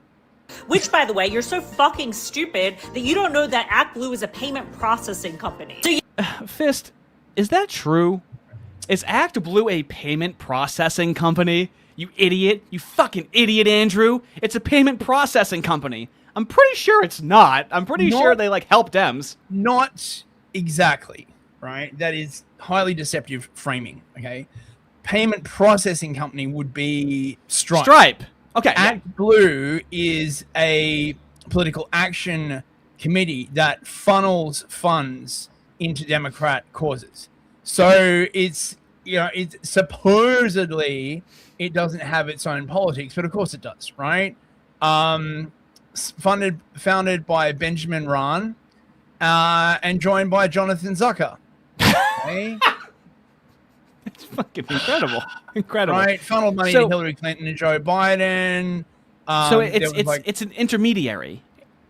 Which, by the way, you're so fucking stupid that you don't know that Act Blue is a payment processing company. So Fist, is that true? Is Act Blue a payment processing company? You idiot. You fucking idiot, Andrew. It's a payment processing company. I'm pretty sure it's not. I'm pretty sure they, like, help Dems. Not exactly, right? That is highly deceptive framing, okay? Payment processing company would be Stripe. Okay. Act Blue is a political action committee that funnels funds into Democrat causes. So it's supposedly it doesn't have its own politics, but of course it does, right? Founded by Benjamin Rahn, and joined by Jonathan Zucker. Okay? It's fucking incredible. Incredible. Right? Funneled money to Hillary Clinton and Joe Biden. So it's an intermediary.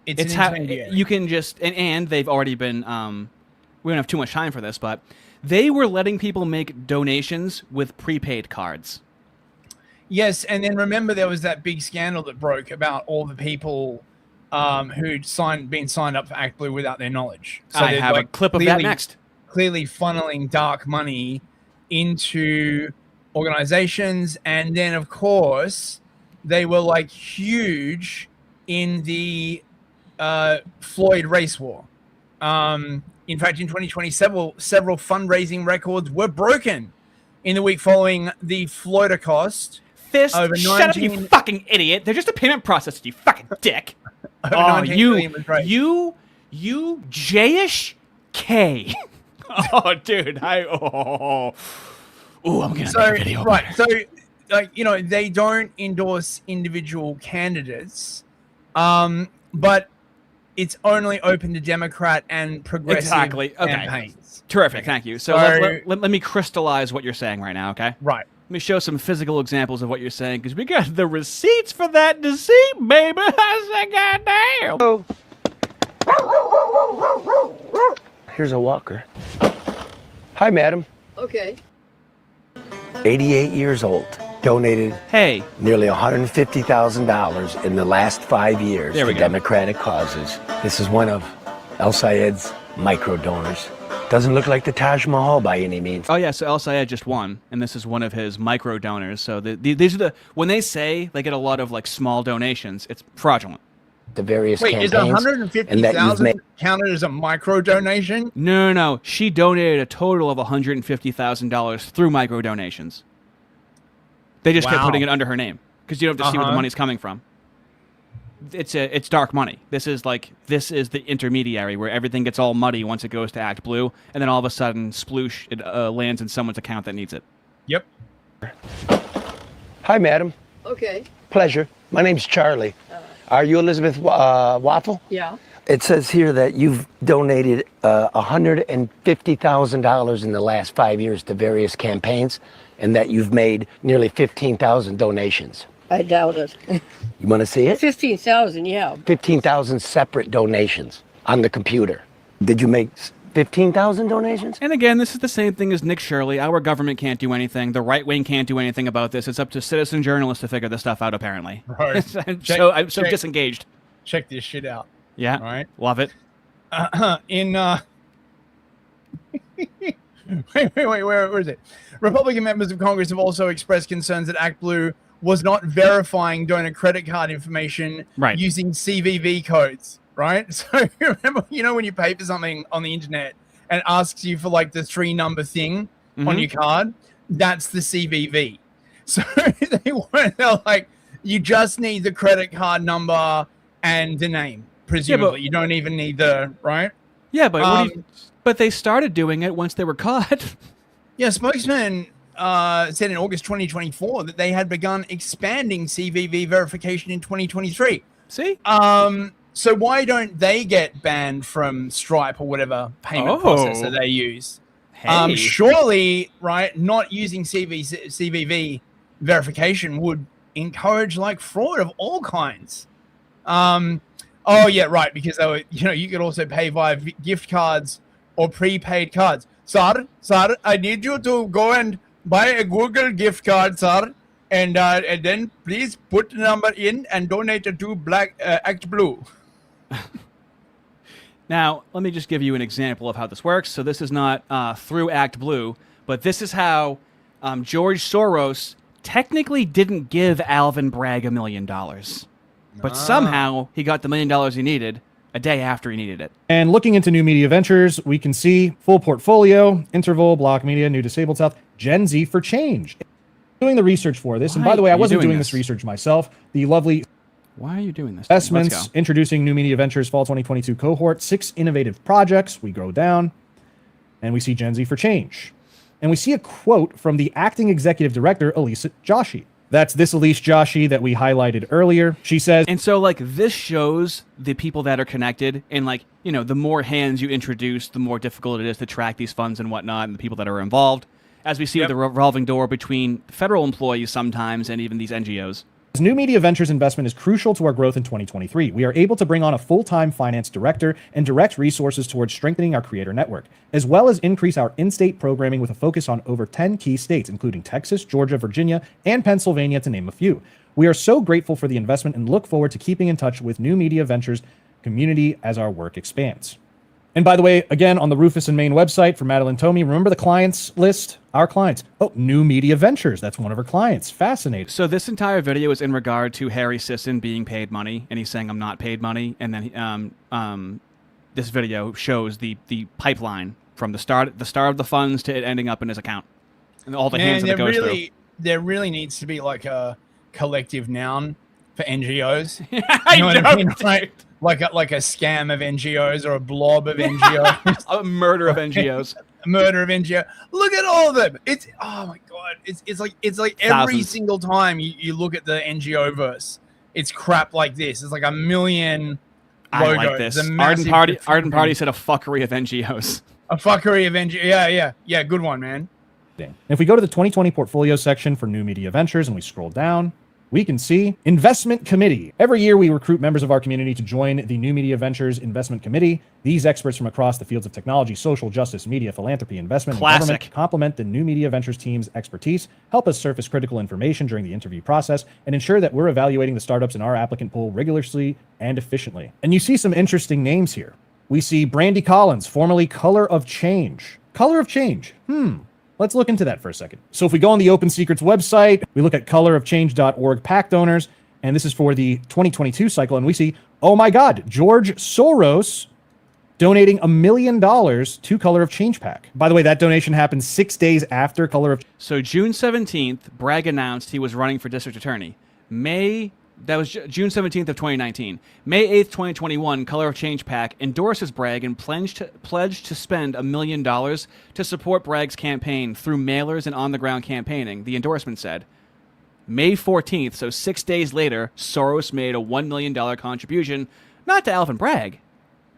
It's an intermediary. You can just and they've already been we don't have too much time for this, but they were letting people make donations with prepaid cards. Yes, and then remember there was that big scandal that broke about all the people who'd been signed up for Act Blue without their knowledge. So I have a clip of that next. Clearly funneling dark money into organizations. And then, of course, they were like huge in the Floyd race war. In fact, in 2020, several fundraising records were broken in the week following the Floyd cost. Fist, shut up, you fucking idiot. They're just a payment process, you fucking dick. Oh, you Jayish K. Oh, dude, I'm gonna make a video. Right, so like they don't endorse individual candidates, but it's only open to Democrat and progressive campaigns. Terrific, thank you. So let me crystallize what you're saying right now, okay? Right. Let me show some physical examples of what you're saying, because we got the receipts for that deceit, baby. I said, goddamn. Here's a walker. Hi, madam. Okay. 88 years old. Donated nearly $150,000 in the last 5 years to Democratic causes. This is one of El Sayed's micro donors. Doesn't look like the Taj Mahal by any means. Oh yeah, so El Sayed just won, and this is one of his micro donors. So these are when they say they get a lot of like small donations, it's fraudulent. The various campaigns. Wait, is 150,000 counted as a micro donation? No. She donated a total of $150,000 through micro donations. They just kept putting it under her name because you don't have to see where the money's coming from. It's dark money. This is the intermediary where everything gets all muddy once it goes to Act Blue, and then all of a sudden, sploosh, it lands in someone's account that needs it. Yep. Hi, madam. Okay. Pleasure. My name's Charlie. Are you Elizabeth Waffle? Yeah. It says here that you've donated $150,000 in the last 5 years to various campaigns, and that you've made nearly 15,000 donations. I doubt it. You want to see it? 15,000, yeah. 15,000 separate donations on the computer. Did you make 15,000 donations? And again, this is the same thing as Nick Shirley. Our government can't do anything. The right wing can't do anything about this. It's up to citizen journalists to figure this stuff out, apparently. Right. I'm so disengaged. Check this shit out. Yeah. All right. Love it. Wait, where is it? Republican members of Congress have also expressed concerns that Act Blue was not verifying donor credit card information using CVV codes, right? So remember, when you pay for something on the internet and it asks you for like the 3-number thing on your card, that's the CVV. So they're like, you just need the credit card number and the name, presumably. You don't even need the, right? Yeah, but but they started doing it once they were caught. Yeah, spokesman said in August 2024 that they had begun expanding CVV verification in 2023. See? So why don't they get banned from Stripe or whatever payment processor they use? Hey. Surely, right, not using CVV verification would encourage like fraud of all kinds. Oh yeah, right, because they were, you could also pay via gift cards or prepaid cards. Sir, I need you to go and buy a Google gift card, sir, and then please put the number in and donate it to Act Blue. Now, let me just give you an example of how this works. So this is not through Act Blue, but this is how George Soros technically didn't give Alvin Bragg $1 million. But somehow he got the $1 million he needed a day after he needed it. And looking into new media ventures, we can see Full Portfolio, Interval, Block Media, New Disabled South, Gen Z for Change. Doing the research for this, and by the way, I wasn't doing this research myself. The lovely Why are you doing this? investments, introducing new media ventures, fall 2022 cohort, 6 innovative projects. We go down, and we see Gen Z for Change. And we see a quote from the acting executive director, Elise Joshi. That's this Elise Joshi that we highlighted earlier. She says, and so like this shows the people that are connected, and like, the more hands you introduce, the more difficult it is to track these funds and whatnot, and the people that are involved, as we see with the revolving door between federal employees sometimes and even these NGOs. New media ventures investment is crucial to our growth in 2023. We are able to bring on a full-time finance director and direct resources towards strengthening our creator network, as well as increase our in-state programming with a focus on over 10 key states, including Texas, Georgia, Virginia, and Pennsylvania, to name a few. We are so grateful for the investment and look forward to keeping in touch with new media ventures community as our work expands. And by the way, again, on the Rufus and Maine website for Madeline Tomei, remember the clients list? Our clients. Oh, New Media Ventures. That's one of her clients. Fascinating. So this entire video is in regard to Harry Sisson being paid money, and he's saying, I'm not paid money. And then this video shows the pipeline from the start of the funds to it ending up in his account. And all the hands that it goes through. There really needs to be like a collective noun for NGOs. I You know what I mean? right? Like a scam of NGOs or a blob of NGOs. A murder of NGOs. A murder of NGO. Look at all of them. It's oh my god. It's like every Thousands. single time you look at the NGO verse, it's crap like this. It's like a million logos. I like this. a Arden massive Party said a fuckery of NGOs. A fuckery of NGO. Yeah. Good one, man. And if we go to the 2020 portfolio section for New Media Ventures and we scroll down, we can see Investment Committee. Every year we recruit members of our community to join the New Media Ventures Investment Committee. These experts from across the fields of technology, social justice, media, philanthropy, investment, and government complement the New Media Ventures team's expertise, help us surface critical information during the interview process, and ensure that we're evaluating the startups in our applicant pool rigorously and efficiently. And you see some interesting names here. We see Brandy Collins, formerly Color of Change. Color of Change. Let's look into that for a second. So if we go on the Open Secrets website, we look at colorofchange.org PAC donors, and this is for the 2022 cycle, and we see, oh my God, George Soros donating $1 million to Color of Change PAC. By the way, that donation happened 6 days after Color of... So June 17th, Bragg announced he was running for district attorney. That was June 17th of 2019. May 8th, 2021, Color of Change PAC endorses Bragg and pledged to spend $1 million to support Bragg's campaign through mailers and on-the-ground campaigning, the endorsement said. May 14th, so 6 days later, Soros made a $1 million contribution, not to Alvin Bragg,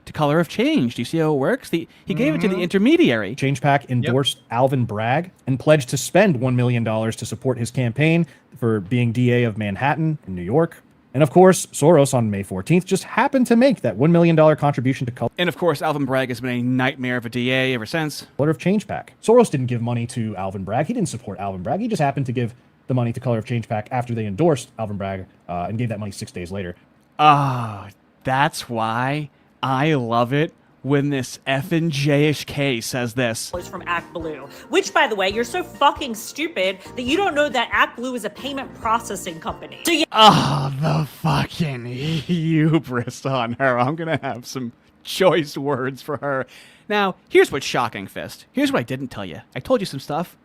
to Color of Change. Do you see how it works? He gave it to the intermediary. Change PAC endorsed Alvin Bragg and pledged to spend $1 million to support his campaign for being DA of Manhattan in New York. And of course, Soros on May 14th just happened to make that $1 million contribution to Color. And of course, Alvin Bragg has been a nightmare of a DA ever since. Color of Change PAC. Soros didn't give money to Alvin Bragg. He didn't support Alvin Bragg. He just happened to give the money to Color of Change PAC after they endorsed Alvin Bragg and gave that money 6 days later. That's why I love it when this effing JHK says this. From ActBlue, which, by the way, you're so fucking stupid that you don't know that ActBlue is a payment processing company. So The fucking hubris on her. I'm gonna have some choice words for her. Now, here's what's shocking, Fist. Here's what I didn't tell you. I told you some stuff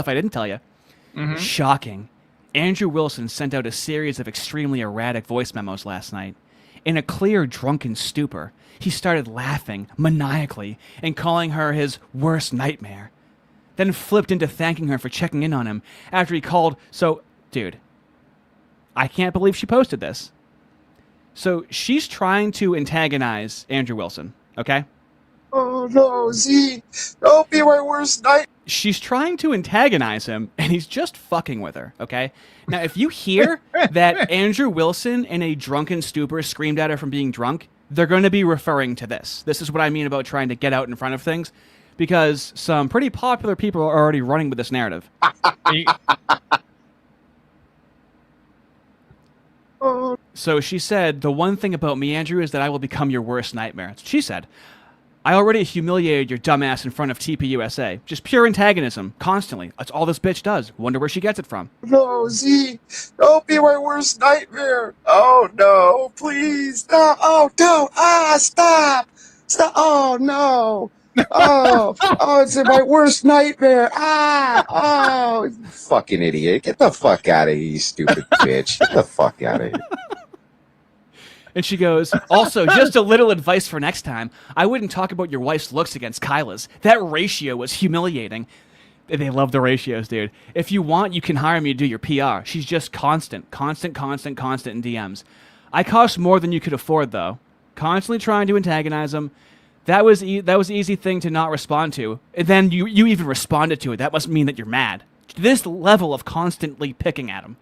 I didn't tell you. Shocking. Andrew Wilson sent out a series of extremely erratic voice memos last night. In a clear drunken stupor, he started laughing maniacally and calling her his worst nightmare. Then flipped into thanking her for checking in on him after he called. So, dude, I can't believe she posted this. So she's trying to antagonize Andrew Wilson, okay? Oh no, Z, don't be my worst night. She's trying to antagonize him, and he's just fucking with her, okay? Now, if you hear that Andrew Wilson in a drunken stupor screamed at her from being drunk, they're going to be referring to this. This is what I mean about trying to get out in front of things, because some pretty popular people are already running with this narrative. So she said, the one thing about me, Andrew, is that I will become your worst nightmare. That's what she said. I already humiliated your dumbass in front of TPUSA. Just pure antagonism, constantly. That's all this bitch does. Wonder where she gets it from. No, Z, don't be my worst nightmare. Oh no, please, no, oh no, stop, oh no, it's my worst nightmare, fucking idiot, get the fuck out of here, you stupid bitch, get the fuck out of here. And she goes, also, just a little advice for next time. I wouldn't talk about your wife's looks against Kyla's. That ratio was humiliating. They love the ratios, dude. If you want, you can hire me to do your PR. She's just constant in DMs. I cost more than you could afford, though. Constantly trying to antagonize him. That was easy thing to not respond to. And then you even responded to it. That must mean that you're mad. This level of constantly picking at him.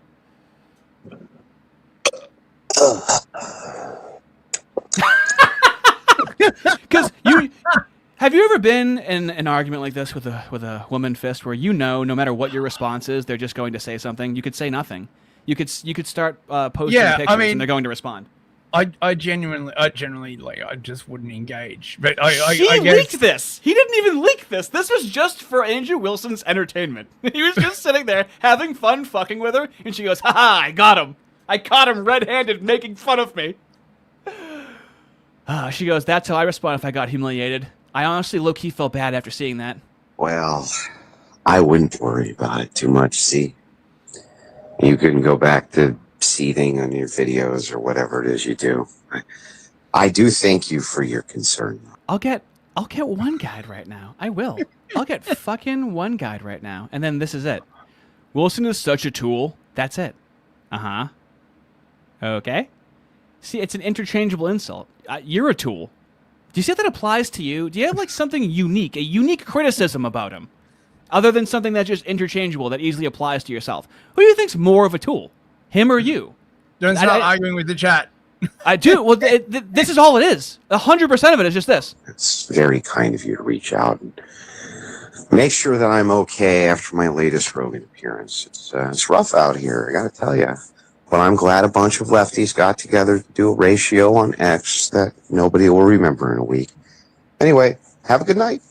Because have you ever been in an argument like this with a woman, Fist, where no matter what your response is, they're just going to say something? You could say nothing. You could start posting pictures and they're going to respond. I genuinely like I just wouldn't engage. But I guess leaked this. He didn't even leak this. This was just for Andrew Wilson's entertainment. He was just sitting there having fun fucking with her, and she goes, "Haha, I got him. I caught him red-handed making fun of me." She goes, "That's how I respond if I got humiliated." I honestly low-key felt bad after seeing that. Well, I wouldn't worry about it too much, see? You can go back to seething on your videos or whatever it is you do. I do thank you for your concern. I'll get one guide right now. I will. I'll get fucking one guide right now. And then this is it. Wilson is such a tool. That's it. Uh-huh. Okay. See, it's an interchangeable insult. You're a tool. Do you see how that applies to you? Do you have like something unique, a unique criticism about him? Other than something that's just interchangeable that easily applies to yourself. Who do you think's more of a tool? Him or you? Don't start arguing with the chat. I do. Well, this is all it is. 100% of it is just this. It's very kind of you to reach out and make sure that I'm okay after my latest Rogan appearance. It's rough out here, I gotta tell you. But I'm glad a bunch of lefties got together to do a ratio on X that nobody will remember in a week. Anyway, have a good night.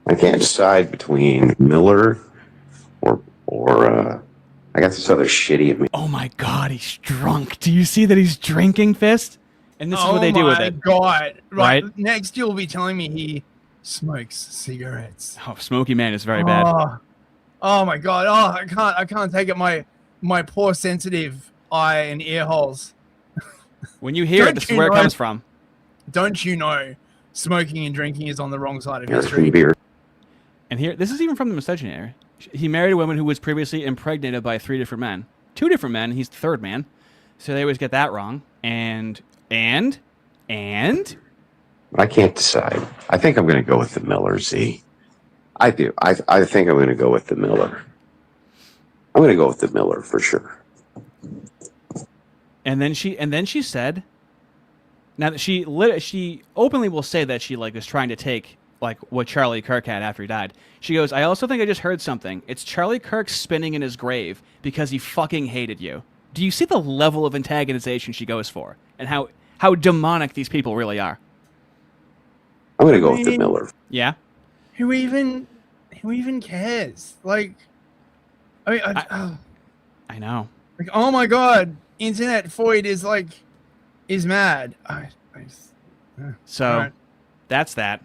I can't decide between Miller or I got this other shitty. Oh my God, he's drunk. Do you see that he's drinking, Fist? And this is what they do with it. Oh my God! Right? Next, you'll be telling me he smokes cigarettes. Oh, Smoky Man is very bad. Oh my God! Oh, I can't take it. My poor sensitive eye and ear holes. When you hear it, this is where it comes from. Don't you know? Smoking and drinking is on the wrong side of history. And here, this is even from the miscegenary. He married a woman who was previously impregnated by 3 different men. 2 different men. He's the 3rd man. So they always get that wrong. And? I can't decide. I think I'm going to go with the Miller, Z. I do. I think I'm going to go with the Miller. I'm going to go with the Miller for sure. And then she said, now that she openly will say that she like was trying to take like what Charlie Kirk had after he died. She goes, I also think I just heard something. It's Charlie Kirk spinning in his grave because he fucking hated you. Do you see the level of antagonization she goes for? And how demonic these people really are? I'm going to go with the Miller. Yeah? Who even cares? Like, I know. Like, oh my God, Internet Foid is mad. So, right. That's that.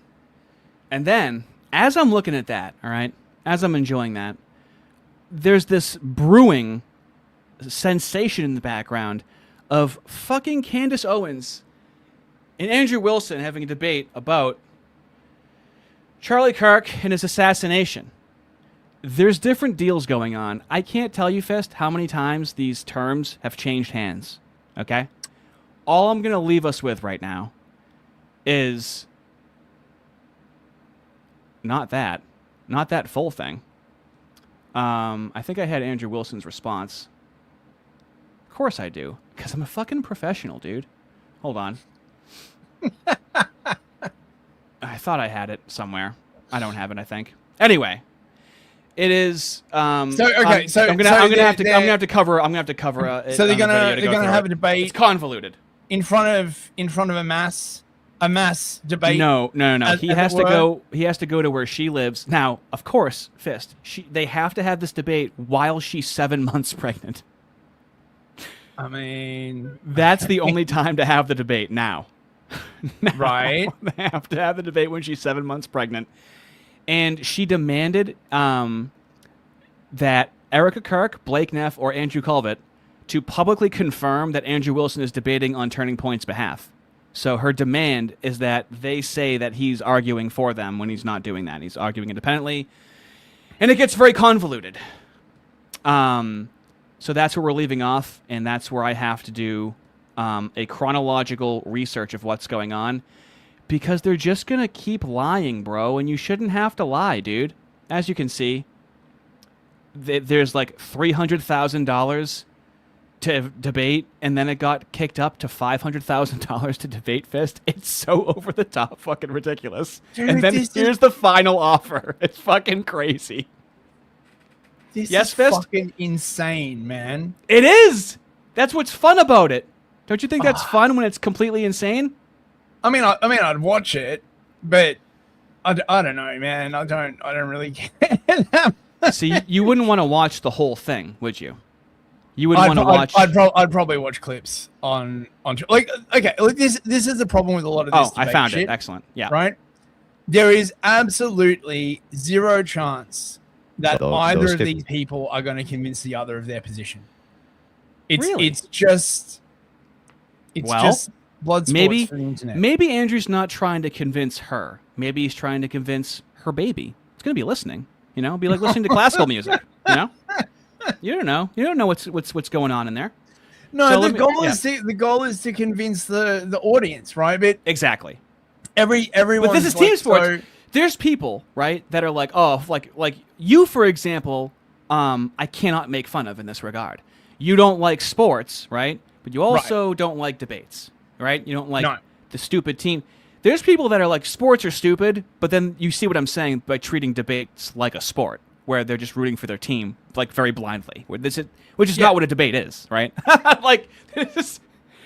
And then, as I'm looking at that, all right, as I'm enjoying that, there's this brewing sensation in the background of fucking Candace Owens and Andrew Wilson having a debate about Charlie Kirk and his assassination. There's different deals going on. I can't tell you, Fist, how many times these terms have changed hands, okay? All I'm going to leave us with right now is not that full thing. I think I had Andrew Wilson's response. Of course I do, because I'm a fucking professional, dude. Hold on. I thought I had it somewhere. I don't have it, I think. Anyway, it is. I'm gonna have to cover. So they're gonna have a debate. It's convoluted. In front of a mass debate. No. He has to go to where she lives. Now, of course, Fist. They have to have this debate while she's 7 months pregnant. I mean, that's the only time to have the debate now. Right? They have to have the debate when she's 7 months pregnant. And she demanded that Erica Kirk, Blake Neff, or Andrew Colvett to publicly confirm that Andrew Wilson is debating on Turning Point's behalf. So her demand is that they say that he's arguing for them when he's not doing that. He's arguing independently. And it gets very convoluted. So that's where we're leaving off, and that's where I have to do a chronological research of what's going on, because they're just going to keep lying, bro, and you shouldn't have to lie, dude. As you can see, there's like $300,000 to debate, and then it got kicked up to $500,000 to debate Fist. It's so over the top fucking ridiculous. Dude, and then here's the final offer. It's fucking crazy. This is Fist? Fucking insane, man. It is! That's what's fun about it. Don't you think that's fun when it's completely insane? I mean, I'd watch it, but I don't know, man. I don't really care. See, you wouldn't want to watch the whole thing, would you? You would want to watch. I'd probably watch clips on like okay. Like this is the problem with a lot of this. I found shit, it. Excellent. Yeah. Right. There is absolutely zero chance that either of these people are going to convince the other of their position. It's just blood sports for the internet. Maybe Andrew's not trying to convince her. Maybe he's trying to convince her baby. It's going to be listening. You know, be like listening to classical music. You know, you don't know. You don't know what's going on in there. No, so the goal is to convince the audience, right? But exactly. Everyone. But this is team sports. There's people, right, that are like, oh, like you, for example. I cannot make fun of in this regard. You don't like sports, right? But you also don't like debates, right? You don't like the stupid team. There's people that are like, sports are stupid, but then you see what I'm saying by treating debates like a sport, where they're just rooting for their team, like very blindly. Which is not what a debate is, right? Like,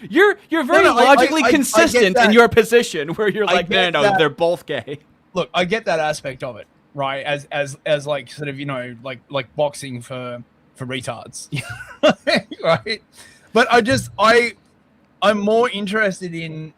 you're very logically consistent in your position, where you're like, no, they're both gay. Look, I get that aspect of it, right? As like sort of, you know, like boxing for retards, right? But I'm more interested in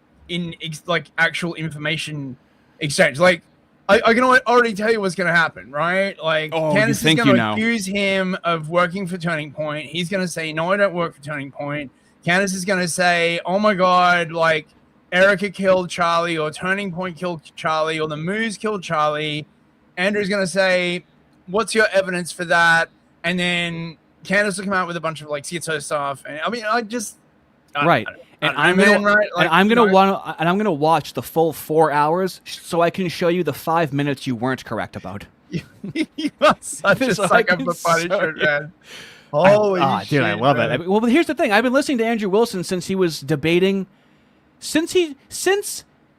like actual information exchange. Like I can already tell you what's going to happen, right? Like Candace is going to accuse him of working for Turning Point. He's going to say, no, I don't work for Turning Point. Candace is going to say, oh my God, like Erica killed Charlie, or Turning Point killed Charlie, or the Moose killed Charlie. Andrew's going to say, what's your evidence for that? And then Candace will come out with a bunch of like schizo stuff. And I mean, I'm gonna watch the full 4 hours so I can show you the 5 minutes you weren't correct about. You are such a sucker for punishment, man. Holy shit, dude, I love it. Well, but here's the thing. I've been listening to Andrew Wilson since he was debating. Since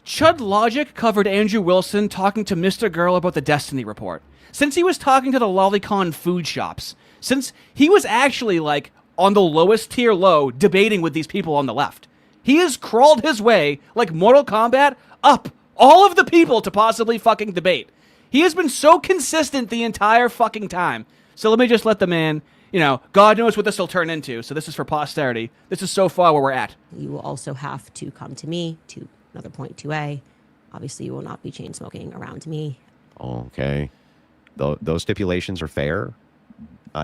Chud Logic covered Andrew Wilson talking to Mr. Girl about the Destiny Report. Since he was talking to the Lolicon food shops. Since he was actually like on the lowest tier low debating with these people on the left. He has crawled his way, like Mortal Kombat, up all of the people to possibly fucking debate. He has been so consistent the entire fucking time. So let me just let the man, you know, God knows what this will turn into. So this is for posterity. This is so far where we're at. You will also have to come to me, to another point 2A. Obviously, you will not be chain smoking around me. Okay. Those stipulations are fair.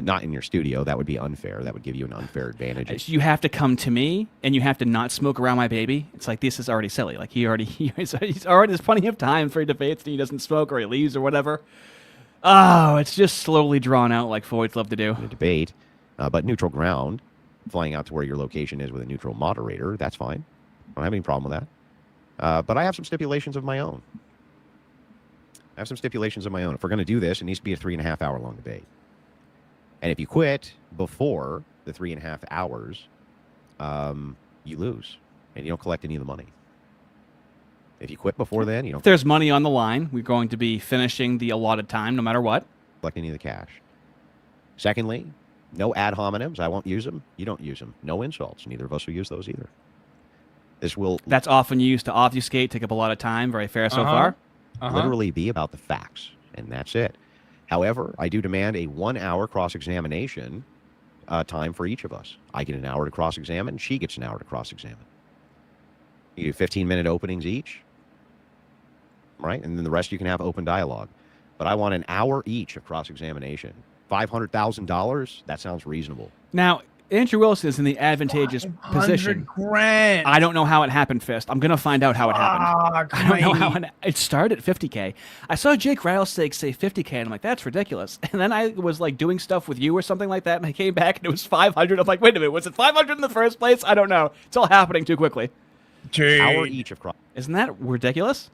Not in your studio. That would be unfair. That would give you an unfair advantage. You have to come to me, and you have to not smoke around my baby. It's like, this is already silly. Like, he's already, there's plenty of time for he debates, and he doesn't smoke, or he leaves, or whatever. Oh, it's just slowly drawn out like Foids love to do. A debate, but neutral ground, flying out to where your location is with a neutral moderator, that's fine. I don't have any problem with that. But I have some stipulations of my own. If we're going to do this, it needs to be a 3.5 hour long debate. And if you quit before the 3.5 hours, you lose, and you don't collect any of the money. If you quit before then, you don't. If there's money on the line, we're going to be finishing the allotted time, no matter what. Collect any of the cash. Secondly, no ad hominems. I won't use them. You don't use them. No insults. Neither of us will use those either. That's often used to obfuscate, take up a lot of time. Very fair so far. Literally be about the facts, and that's it. However, I do demand a 1 hour cross-examination time for each of us. I get an hour to cross-examine. She gets an hour to cross-examine. You do 15-minute openings each, right? And then the rest you can have open dialogue. But I want an hour each of cross-examination. $500,000? That sounds reasonable. Now, Andrew Wilson is in the advantageous position. $100,000. I don't know how it happened, Fist. I'm going to find out how it happened. I don't know how it started at 50K. I saw Jake Rattlesnake say 50K, and I'm like, that's ridiculous. And then I was like doing stuff with you or something like that, and I came back, and it was 500. I'm like, wait a minute, was it 500 in the first place? I don't know. It's all happening too quickly. Dude. Hour each of cross. Isn't that ridiculous?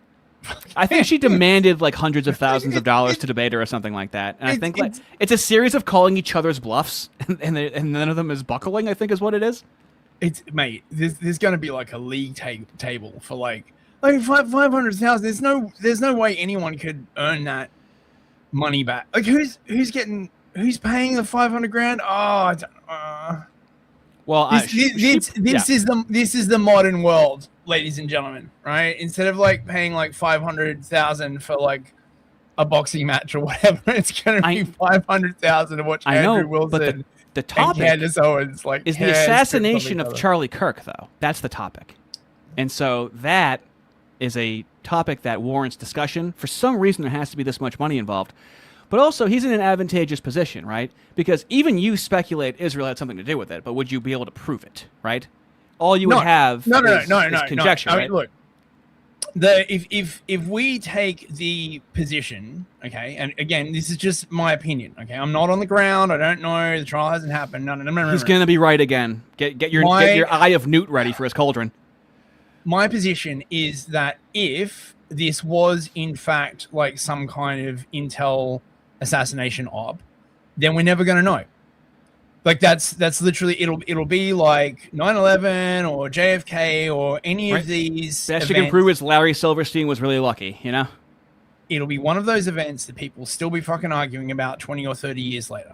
I think she demanded like hundreds of thousands of dollars to debate her or something like that. And I think it's a series of calling each other's bluffs, and none of them is buckling, I think is what it is. Mate, there's going to be like a league table for like 500,000. There's no way anyone could earn that money back. Like who's paying the 500 grand? Oh, I don't, Well, this is the modern world, ladies and gentlemen, right? Instead of like paying like 500,000 for like a boxing match or whatever, it's going to be 500,000 to watch Andrew Wilson but the topic and Candace Owens like is the assassination of Charlie Kirk, though. That's the topic, and so that is a topic that warrants discussion. For some reason, there has to be this much money involved. But also, he's in an advantageous position, right? Because even you speculate Israel had something to do with it, but would you be able to prove it, right? All you would have is conjecture, I right? mean, look, if we take the position, okay, and again, this is just my opinion, okay? I'm not on the ground. I don't know. The trial hasn't happened. No. He's going to be right again. Get your eye of Newt ready for his cauldron. My position is that if this was in fact like some kind of intel assassination op, then we're never going to know. Like that's literally it'll be like 9/11 or JFK or any of these. Best you can prove is Larry Silverstein was really lucky, you know? It'll be one of those events that people will still be fucking arguing about 20 or 30 years later.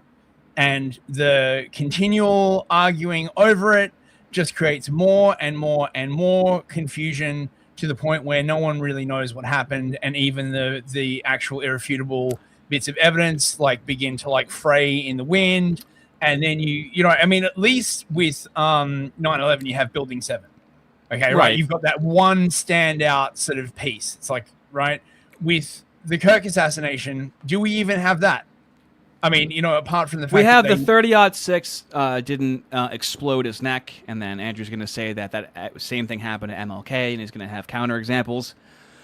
And the continual arguing over it just creates more and more and more confusion to the point where no one really knows what happened, and even the actual irrefutable bits of evidence like begin to like fray in the wind. And then you know, I mean, at least with 9/11 you have Building 7. Okay, right? You've got that one standout sort of piece. It's like, right, with the Kirk assassination, do we even have that? I mean, you know, apart from the fact we have that the 30-06 didn't explode his neck, and then Andrew's going to say that same thing happened to MLK, and he's going to have counterexamples,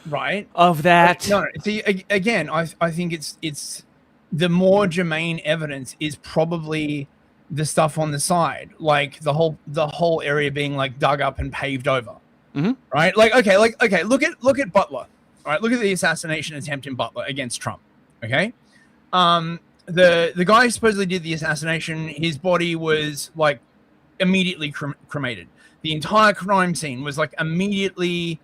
right, of that. No, see, again, I think it's the more germane evidence is probably the stuff on the side, like the whole area being like dug up and paved over, right? Like, okay, look at Butler, all right? Look at the assassination attempt in Butler against Trump, okay? The guy who supposedly did the assassination, his body was like immediately cremated. The entire crime scene was like immediately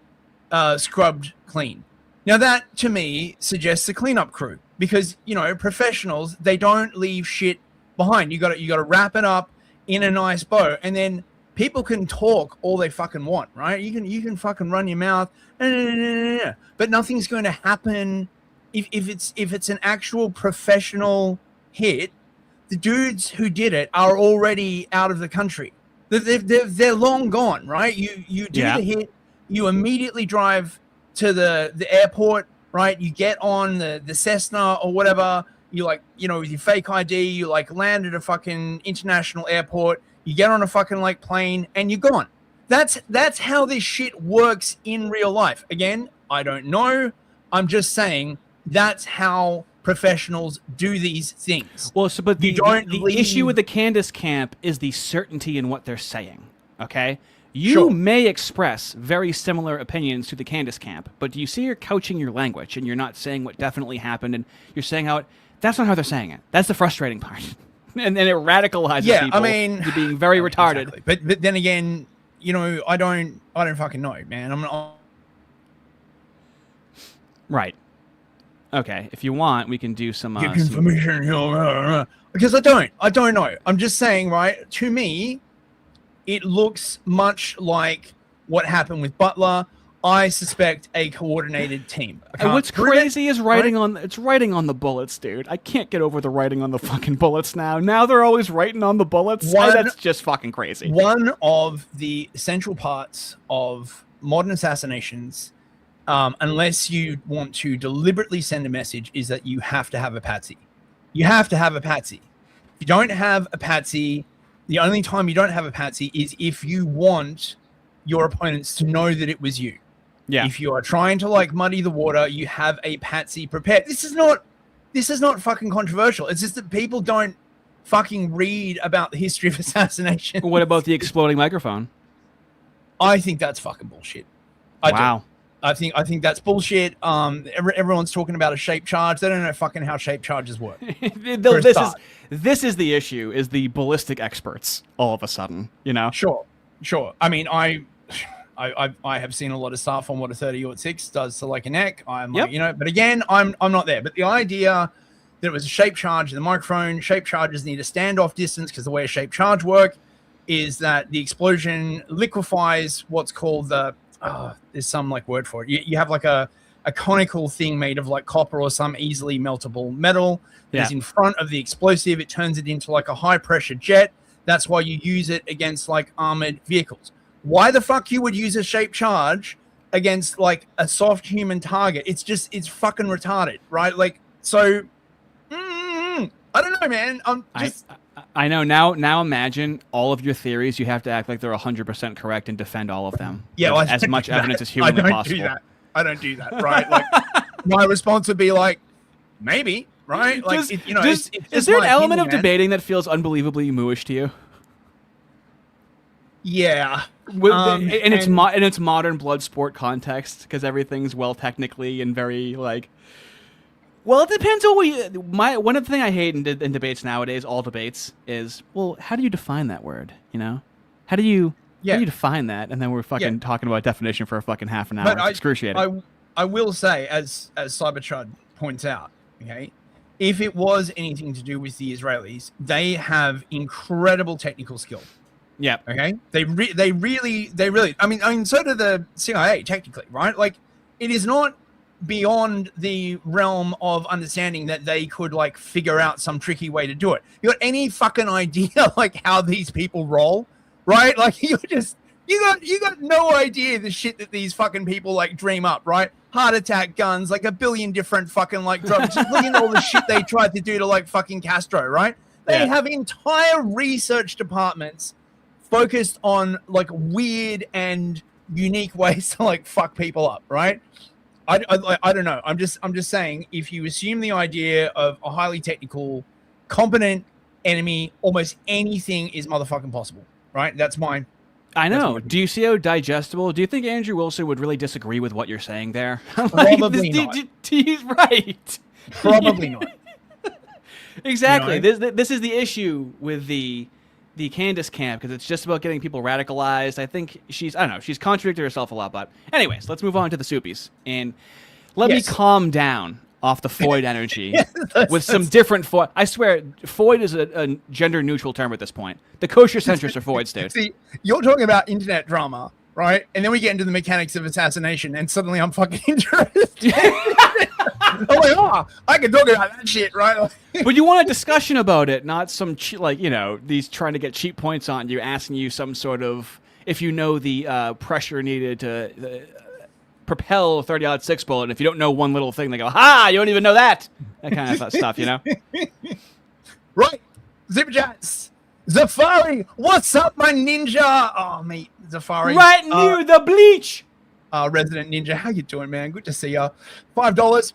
scrubbed clean. Now that to me suggests a cleanup crew, because you know, professionals, they don't leave shit behind. You got to wrap it up in a nice bow, and then people can talk all they fucking want, right? You can fucking run your mouth, but nothing's going to happen. If it's an actual professional hit, the dudes who did it are already out of the country. They're long gone, right? You do the hit, you immediately drive to the airport, right? You get on the Cessna or whatever. You like, you know, with your fake ID, you like land at a fucking international airport. You get on a fucking like plane and you're gone. That's how this shit works in real life. Again, I don't know. I'm just saying that's how professionals do these things. Well, but the issue with the Candace camp is the certainty in what they're saying, okay? You may express very similar opinions to the Candace camp, but do you see you're couching your language and you're not saying what definitely happened, and you're saying how that's not how they're saying it. That's the frustrating part. and then it radicalizes people. I mean, to being very retarded. Exactly. But then again, you know, I don't fucking know, man. I'm not. Right. Okay, if you want, we can do some get information here, because I don't know. I'm just saying, right? To me, it looks much like what happened with Butler. I suspect a coordinated team. And what's crazy is writing on the bullets, dude. I can't get over the writing on the fucking bullets now. Now they're always writing on the bullets. That's just fucking crazy. One of the essential parts of modern assassinations, unless you want to deliberately send a message, is that you have to have a patsy. You have to have a patsy. If you don't have a patsy, the only time you don't have a patsy is if you want your opponents to know that it was you. Yeah. If you are trying to like muddy the water, you have a patsy prepared. This is not fucking controversial. It's just that people don't fucking read about the history of assassination. What about the exploding microphone? I think that's fucking bullshit. Wow. I think that's bullshit. Everyone's talking about a shape charge. They don't know fucking how shape charges work. This is the issue, is the ballistic experts all of a sudden, you know? Sure. I mean, I have seen a lot of stuff on what a 30-06 does to like a neck. I'm like, you know, but again, I'm not there. But the idea that it was a shape charge in the microphone, shape charges need a standoff distance because the way a shape charge work, is that the explosion liquefies what's called the there's some like word for it. You have like a conical thing made of like copper or some easily meltable metal that's in front of the explosive. It turns it into like a high pressure jet. That's why you use it against like armored vehicles. Why the fuck you would use a shaped charge against like a soft human target? It's fucking retarded, right? Like, so I don't know, man. I know now imagine all of your theories. You have to act like they're 100% correct and defend all of them. Yeah, with as much evidence as humanly possible. I don't do that, right? Like, my response would be like, maybe, right? Like, is there an element of debating that feels unbelievably mooish to you? Yeah, in its modern blood sport context, because everything's well technically and very like. Well, it depends on one of the things I hate in debates nowadays, all debates, is, well, how do you define that word? You know, how do you define that? And then we're fucking talking about definition for a fucking half an hour. It's excruciating. I will say, as Cyberchud points out, okay, if it was anything to do with the Israelis, they have incredible technical skill. Yeah. Okay. They really. I mean, so do the CIA technically, right? Like, it is not beyond the realm of understanding that they could like figure out some tricky way to do it. You got any fucking idea like how these people roll, right? Like you got no idea the shit that these fucking people like dream up, right? Heart attack guns, like a billion different fucking like drugs. Just look at all the shit they tried to do to like fucking Castro, right? They have entire research departments focused on like weird and unique ways to like fuck people up, right? I don't know. I'm just saying, if you assume the idea of a highly technical, competent enemy, almost anything is motherfucking possible, right? That's mine. I know. Do you see how digestible? Do you think Andrew Wilson would really disagree with what you're saying there? Probably not. Right. Probably not. Exactly. You know? This is the issue with the Candace camp, because it's just about getting people radicalized. I think she's contradicted herself a lot. But anyways, let's move on to the soupies. And let me calm down off the Foid energy with some different Foid. I swear, Foid is a gender-neutral term at this point. The kosher centrists are Foids, dude. See, you're talking about internet drama, right? And then we get into the mechanics of assassination, and suddenly I'm fucking interested. I'm like, I can talk about that shit, right? But you want a discussion about it, not some these trying to get cheap points on you, asking you some sort of, if you know the pressure needed to propel a 30-06 bullet, and if you don't know one little thing, they go, "Ha! You don't even know that." That kind of stuff, you know. Right, Zipper Jats, Zafari, what's up, my ninja? Oh, mate, Zafari, right near the bleach. Resident Ninja, how you doing, man? Good to see ya. $5.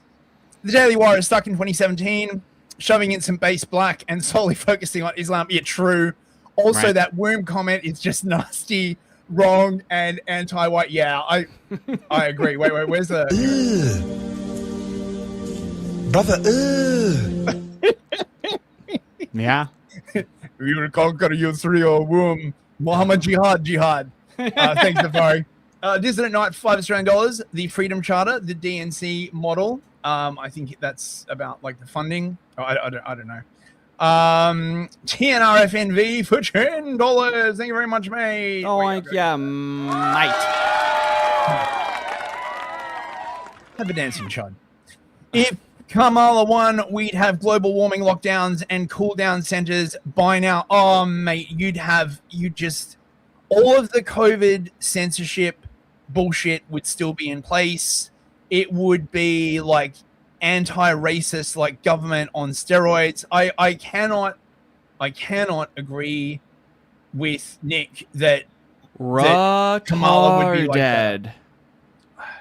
The Daily Wire is stuck in 2017, shoving in some base black and solely focusing on Islam. Yeah, true. Also, that womb comment is just nasty, wrong, and anti-white. Yeah, I agree. Wait, where's the... Brother, Yeah. We will conquer you through your womb. Muhammad Jihad. Thanks, Safari. Dissident Knight, $5 The Freedom Charter, the DNC model. I think that's about like the funding. I don't know. TNRFNV for $10. Thank you very much, mate. Oh, yeah, mate. Have a dancing chud. If Kamala won, we'd have global warming lockdowns and cool down centers by now. Oh, mate, all of the COVID censorship bullshit would still be in place. It would be like anti-racist, like government on steroids. I cannot agree with Nick that Kamala would be like that.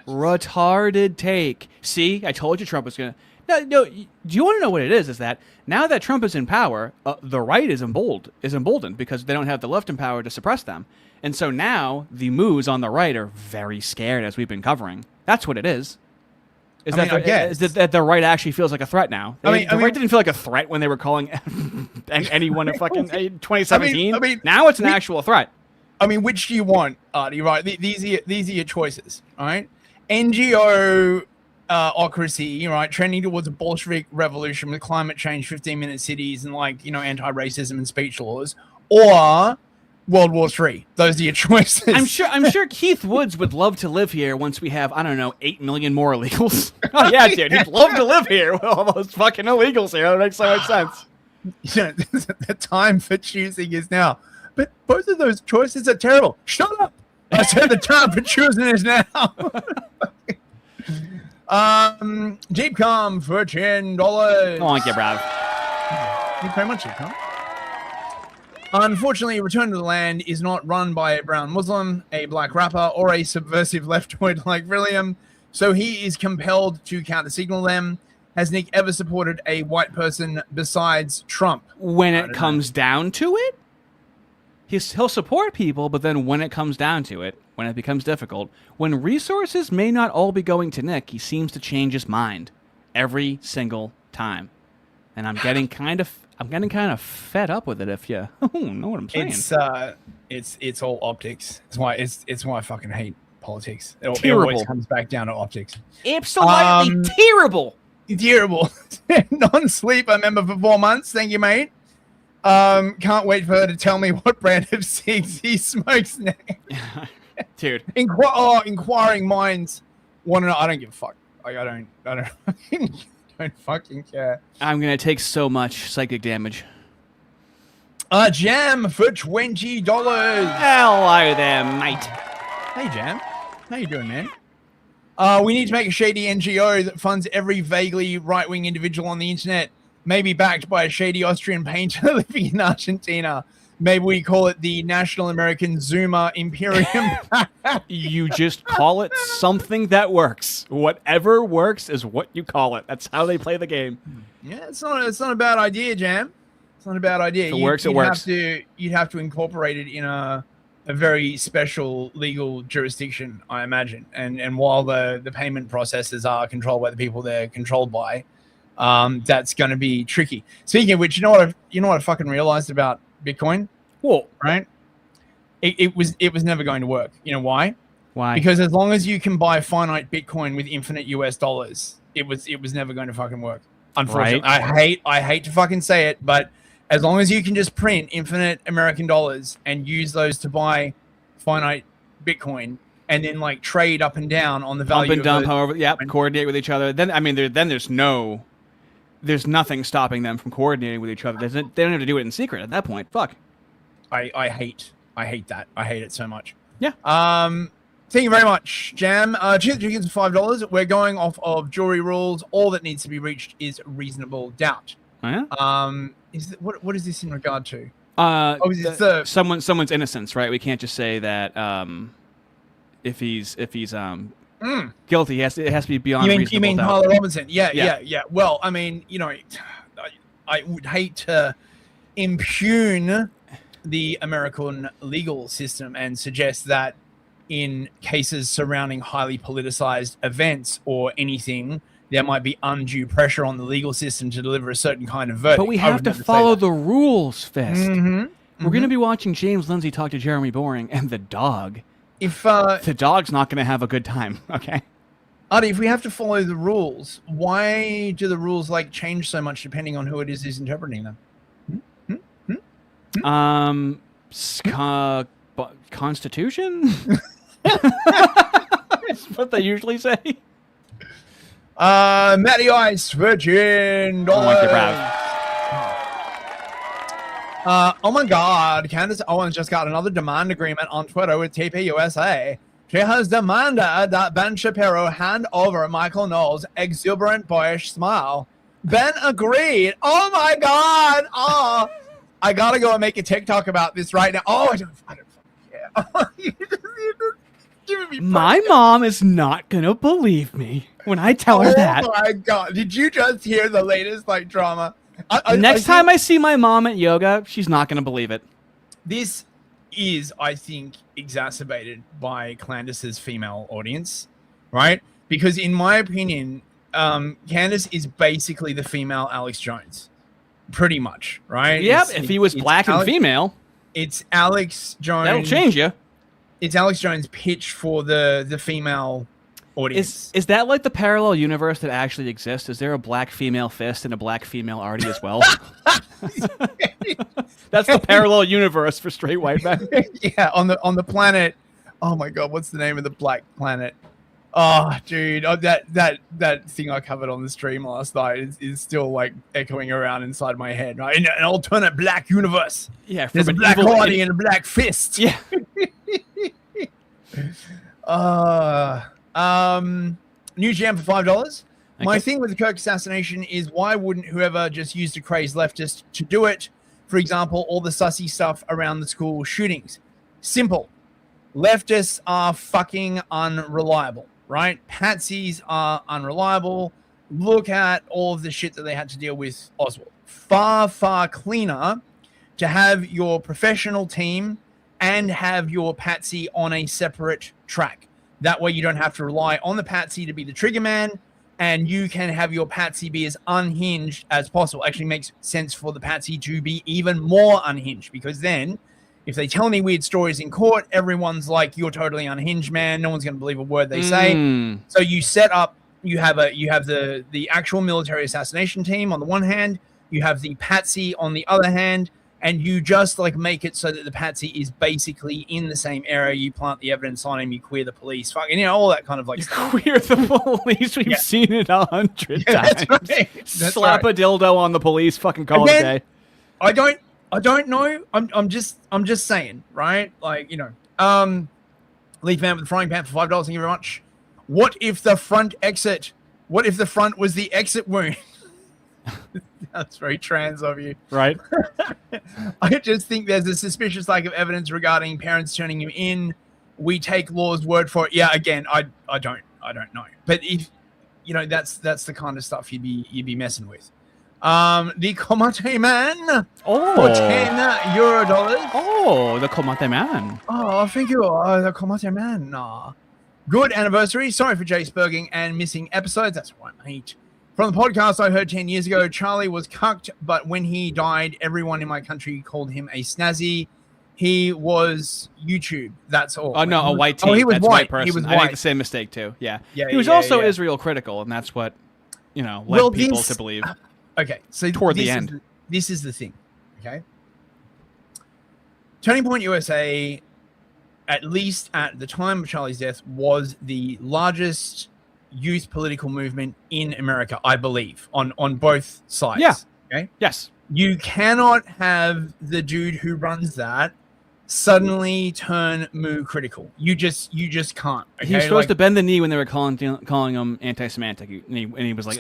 Retarded take. See, I told you Trump was gonna. No. Do you want to know what it is? Is that now that Trump is in power, the right is emboldened because they don't have the left in power to suppress them, and so now the moves on the right are very scared, as we've been covering. That's what it is. Is that the right actually feels like a threat now? The right didn't feel like a threat when they were calling anyone a fucking 2017. Now it's an actual threat. I mean, which do you want, Ardy? Right? These are your choices. All right. NGO ocracy, right? Trending towards a Bolshevik revolution with climate change, 15-minute cities, and anti-racism and speech laws, or World War III. Those are your choices. I'm sure Keith Woods would love to live here once we have, I don't know, 8 million more illegals. Oh yeah, dude, he'd love to live here with all those fucking illegals here. That makes so much sense. Yeah, the time for choosing is now. But both of those choices are terrible. Shut up! I said the time for choosing is now. Jeepcom for $10. Oh, thank you, Brad. Thank you very much, Jeepcom. Unfortunately, Return to the Land is not run by a brown Muslim, a black rapper, or a subversive leftoid like William, so he is compelled to counter-signal them. Has Nick ever supported a white person besides Trump? When it comes down to it, he'll support people, but then when it comes down to it, when it becomes difficult, when resources may not all be going to Nick, he seems to change his mind every single time. And I'm getting kind of fed up with it. If you know what I'm saying, it's all optics. It's why I fucking hate politics. It Terrible. always comes back down to optics. Absolutely terrible. Terrible. Non-sleeper member for 4 months. Thank you, mate. Can't wait for her to tell me what brand of cigs he smokes now. Dude. Inquiring minds want to know. I don't give a fuck. Like, I don't fucking care. I'm gonna take so much psychic damage. Jam for $20. Hello there, mate. Hey, Jam. How you doing, man? We need to make a shady NGO that funds every vaguely right-wing individual on the internet, maybe backed by a shady Austrian painter living in Argentina. Maybe we call it the National American Zoomer Imperium. You just call it something that works. Whatever works is what you call it. That's how they play the game. Yeah, it's not a bad idea, Jam. It's not a bad idea. If it works, it works. You'd have to incorporate it in a very special legal jurisdiction, I imagine. And while the payment processes are controlled by the people they're controlled by, that's going to be tricky. Speaking of which, you know what I fucking realized about Bitcoin? What? Right? It was never going to work. You know why? Why? Because as long as you can buy finite Bitcoin with infinite US dollars, it was never going to fucking work. Unfortunately, right. I hate to fucking say it, but as long as you can just print infinite American dollars and use those to buy finite Bitcoin and then like trade up and down on the value Pump and dump, of however, coordinate with each other. Then there's nothing stopping them from coordinating with each other. They don't have to do it in secret at that point. Fuck. I hate that. I hate it so much. Yeah. Thank you very much, Jam. Cheers, chickens for $5. We're going off of jury rules. All that needs to be reached is reasonable doubt. Oh, yeah? What is this in regard to? Someone's innocence, right? We can't just say that if he's guilty, it has to be beyond reasonable doubt. You mean Tyler Robinson? Yeah. Well, I mean, I would hate to impugn the American legal system and suggest that in cases surrounding highly politicized events or anything, there might be undue pressure on the legal system to deliver a certain kind of verdict. But we have to follow the rules, Fist. Mm-hmm. We're going to be watching James Lindsay talk to Jeremy Boring and the dog. If the dog's not going to have a good time, okay? Ardy, if we have to follow the rules, why do the rules change so much depending on who it is who's interpreting them? Constitution? That's what they usually say. Matty Ice, $10. Oh my God, Candace Owens just got another demand agreement on Twitter with TPUSA. She has demanded that Ben Shapiro hand over Michael Knowles' exuberant boyish smile. Ben agreed. Oh my God. Oh, I gotta go and make a TikTok about this right now. Oh, I don't fucking care. You're just giving me my mom is not gonna believe me when I tell her that. Oh my God, did you just hear the latest drama? Next time I see my mom at yoga, she's not gonna believe it. This is, I think, exacerbated by Candace's female audience, right? Because in my opinion, Candace is basically the female Alex Jones. Pretty much, right? Yep, if he was black and female. It's Alex Jones. That'll change you. It's Alex Jones' pitch for the female audience. Is that like the parallel universe that actually exists? Is there a black female Fist and a black female Ardy as well? That's the parallel universe for straight white men. Yeah, on the planet. Oh my god, what's the name of the black planet? Oh, dude, that thing I covered on the stream last night is still like echoing around inside my head. Right, in an alternate black universe. Yeah, there's a black Ardy and a black Fist. Yeah. New gem for $5. My thing with the Kirk assassination is why wouldn't whoever just used a crazed leftist to do it? For example, all the sussy stuff around the school shootings. Simple. Leftists are fucking unreliable, right? Patsies are unreliable. Look at all of the shit that they had to deal with Oswald. Far, far cleaner to have your professional team and have your patsy on a separate track. That way you don't have to rely on the patsy to be the trigger man, and you can have your patsy be as unhinged as possible. Actually makes sense for the patsy to be even more unhinged, because then if they tell any weird stories in court, everyone's like, you're totally unhinged, man. No one's going to believe a word they say. So you set up, you have the actual military assassination team on the one hand, you have the patsy on the other hand, and you just like make it so that the patsy is basically in the same area. You plant the evidence on him, you queer the police, fucking, all that kind of like stuff. Queer the police. We've seen it 100 times. That's right. Slap a dildo on the police, fucking call it a day. I don't know. I'm just saying, right? Like, Leaf Man with the frying pan for $5. Thank you very much. What if the front exit? What if the front was the exit wound? That's very trans of you. Right. I just think there's a suspicious lack of evidence regarding parents turning him in. We take law's word for it. Yeah, again, I don't know. But if that's the kind of stuff you'd be messing with. The Komate Man for €10. Oh, the Komate Man. Oh, thank you. The Komate Man. Good anniversary. Sorry for Jaceberging and missing episodes. That's right, mate. From the podcast I heard 10 years ago, Charlie was cucked, but when he died, everyone in my country called him a snazzy. He was YouTube. That's all. Oh, no, a white teen. Oh, he was that's white. A white person. He was I white. made the same mistake, too. Yeah. Yeah, he was yeah, also yeah. Israel critical, and that's what, led people to believe. Okay, so toward the end. This is the thing, okay? Turning Point USA, at least at the time of Charlie's death, was the largest youth political movement in America, I believe, on both sides. Yeah. Okay. Yes. You cannot have the dude who runs that suddenly turn moo critical. You just can't. Okay? He was supposed to bend the knee when they were calling him anti-Semitic, and he was like,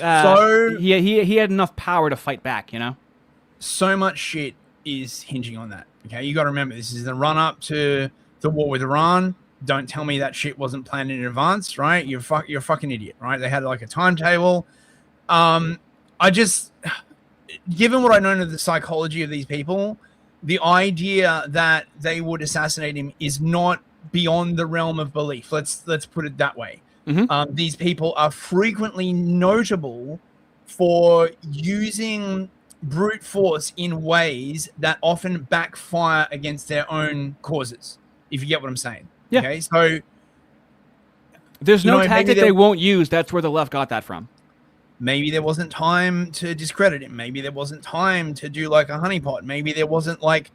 he had enough power to fight back, So much shit is hinging on that. Okay, you got to remember, this is the run up to the war with Iran. Don't tell me that shit wasn't planned in advance, right? You're a fucking idiot, right? They had like a timetable. Given what I know of the psychology of these people, the idea that they would assassinate him is not beyond the realm of belief. Let's put it that way. Mm-hmm. These people are frequently notable for using brute force in ways that often backfire against their own causes, if you get what I'm saying. Yeah. Okay, so there's no tactic they won't use. That's where the left got that from. Maybe there wasn't time to discredit him. Maybe there wasn't time to do like a honeypot. Maybe there wasn't like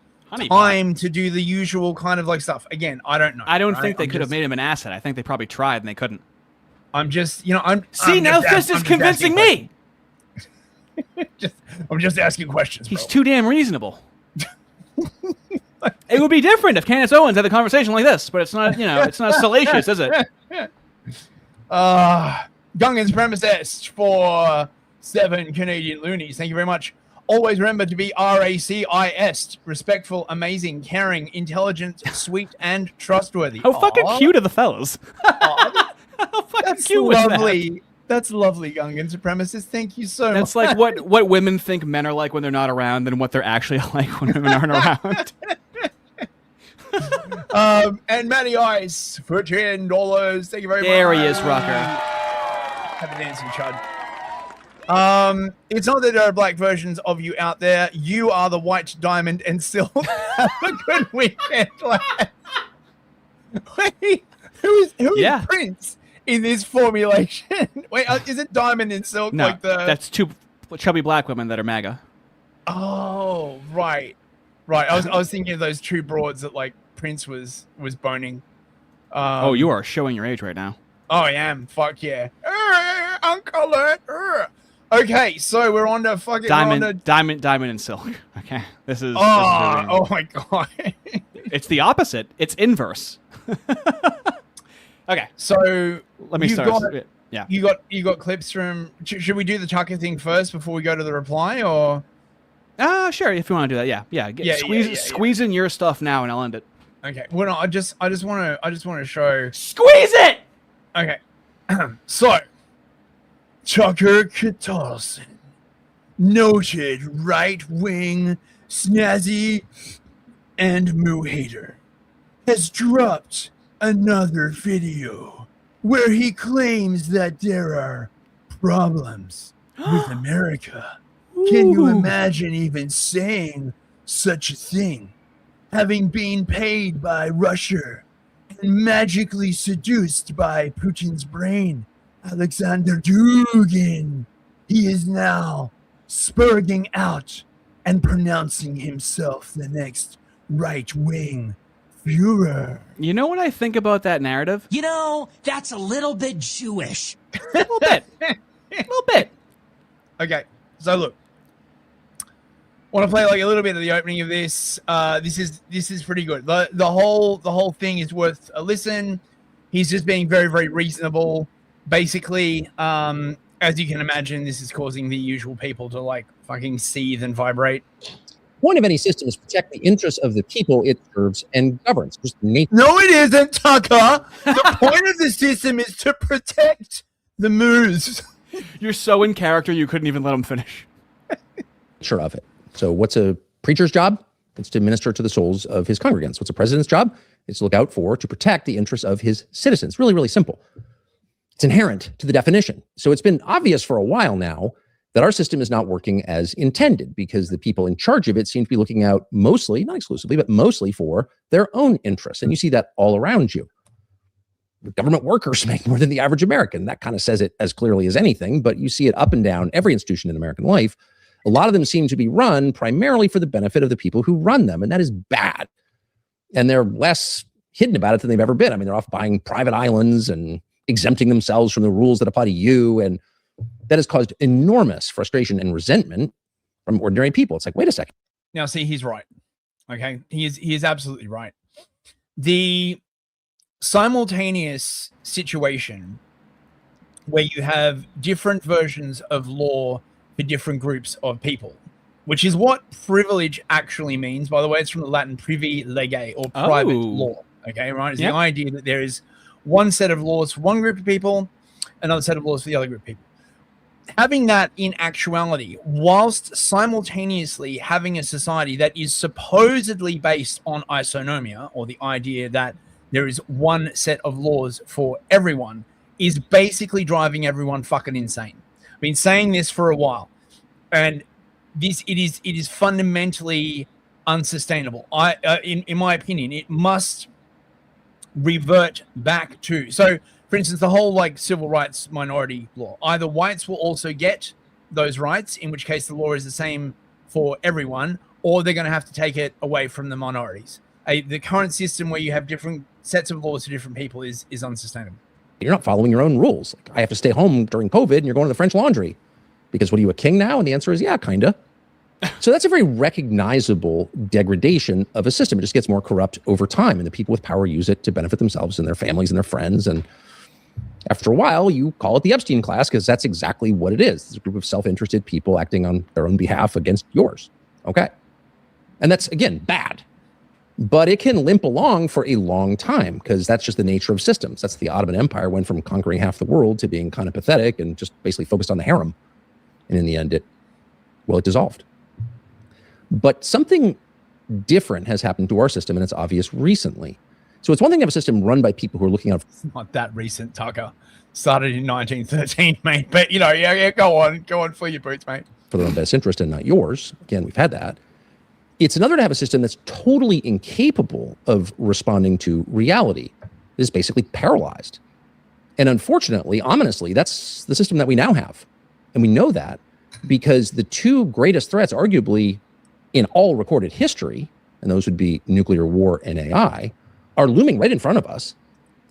time to do the usual kind of like stuff. Again, I don't know. I don't think they could have made him an asset. I think they probably tried and they couldn't. I'm just, Fist is convincing me. I'm just asking questions. He's too damn reasonable. It would be different if Candace Owens had a conversation like this, but it's not, it's not salacious, is it? Gungan's Premises for 7 Canadian loonies. Thank you very much. Always remember to be RACIS, respectful, amazing, caring, intelligent, sweet, and trustworthy. How fucking cute are the fellas? How fucking That's cute was lovely. that? That's lovely, Gungan Supremacist. Thank you so much. That's like what women think men are like when they're not around and what they're actually like when women aren't around. And Matty Ice for $10. Thank you very much. There he is, Rocker. Have a dancing chud. It's not that there are black versions of you out there. You are the white diamond and silver. Have a good weekend, lad. Wait, who is Prince? in this formulation. Wait, is it Diamond and Silk? No, Like the... that's two chubby black women that are MAGA. Oh, right. I was thinking of those two broads that like Prince was boning. Oh, you are showing your age right now. Oh, I am. Fuck yeah. Uncle Ed. Okay, so we're on to fucking Diamond and Silk. Okay, this is. Oh my god. It's the opposite. It's inverse. Okay, so let me start. Yeah, you got clips from. Should we do the Tucker thing first before we go to the reply, or? Sure. If you want to do that, yeah. Squeeze in your stuff now, and I'll end it. Okay. Well, no, I just want to show. Squeeze it. Okay. So, Tucker Carlson, noted right-wing snazzy and moo hater, has dropped another video where he claims that there are problems with America. Can you imagine even saying such a thing? Having been paid by Russia and magically seduced by Putin's brain, Alexander Dugin, he is now spurging out and pronouncing himself the next right-wing Führer. You know what I think about that narrative? You know, that's a little bit Jewish. A little bit. A little bit. Okay, so look. Want to play like a little bit of the opening of this. This is pretty good. The whole thing is worth a listen. He's just being very, very reasonable. Basically, as you can imagine, this is causing the usual people to like fucking seethe and vibrate. Point of any system is to protect the interests of the people it serves and governs. No, it isn't, Tucker. The point of the system is to protect the moose. You're so in character, you couldn't even let him finish. Sure of it. So what's a preacher's job? It's to minister to the souls of his congregants. What's a president's job? It's to look out for, to protect the interests of his citizens. Really, really simple. It's inherent to the definition. So it's been obvious for a while now that our system is not working as intended because the people in charge of it seem to be looking out mostly, not exclusively, but mostly for their own interests. And you see that all around you. Government workers make more than the average American. That kind of says it as clearly as anything, but you see it up and down every institution in American life. A lot of them seem to be run primarily for the benefit of the people who run them, and that is bad. And they're less hidden about it than they've ever been. I mean, they're off buying private islands and exempting themselves from the rules that apply to you, and that has caused enormous frustration and resentment from ordinary people. It's like, wait a second. Now, see, he's right. Okay, he is absolutely right. The simultaneous situation where you have different versions of law for different groups of people, which is what privilege actually means. By the way, it's from the Latin privi lege, or private law. Okay, right? It's the idea that there is one set of laws for one group of people, another set of laws for the other group of people. Having that in actuality, whilst simultaneously having a society that is supposedly based on isonomia, or the idea that there is one set of laws for everyone, is basically driving everyone fucking insane. I've been saying this for a while, and it is fundamentally unsustainable. In my opinion, it must revert back to, so for instance, the whole like civil rights minority law. Either whites will also get those rights, in which case the law is the same for everyone, or they're going to have to take it away from the minorities. The current system where you have different sets of laws for different people is unsustainable. You're not following your own rules. Like, I have to stay home during COVID and you're going to the French Laundry because what are you, a king now? And the answer is, yeah, kind of. So that's a very recognizable degradation of a system. It just gets more corrupt over time, and the people with power use it to benefit themselves and their families and their friends. And after a while, you call it the Epstein class because that's exactly what it is. It's a group of self-interested people acting on their own behalf against yours. Okay. And that's, again, bad. But it can limp along for a long time because that's just the nature of systems. That's the Ottoman Empire went from conquering half the world to being kind of pathetic and just basically focused on the harem. And in the end, it dissolved. But something different has happened to our system, and it's obvious recently. So it's one thing to have a system run by people who are looking out. Not that recent, Tucker. Started in 1913, mate. But, yeah, go on, fill your boots, mate. For their own best interest and not yours. Again, we've had that. It's another to have a system that's totally incapable of responding to reality. It is basically paralyzed. And unfortunately, ominously, that's the system that we now have. And we know that because the two greatest threats, arguably, in all recorded history, and those would be nuclear war and AI, are looming right in front of us.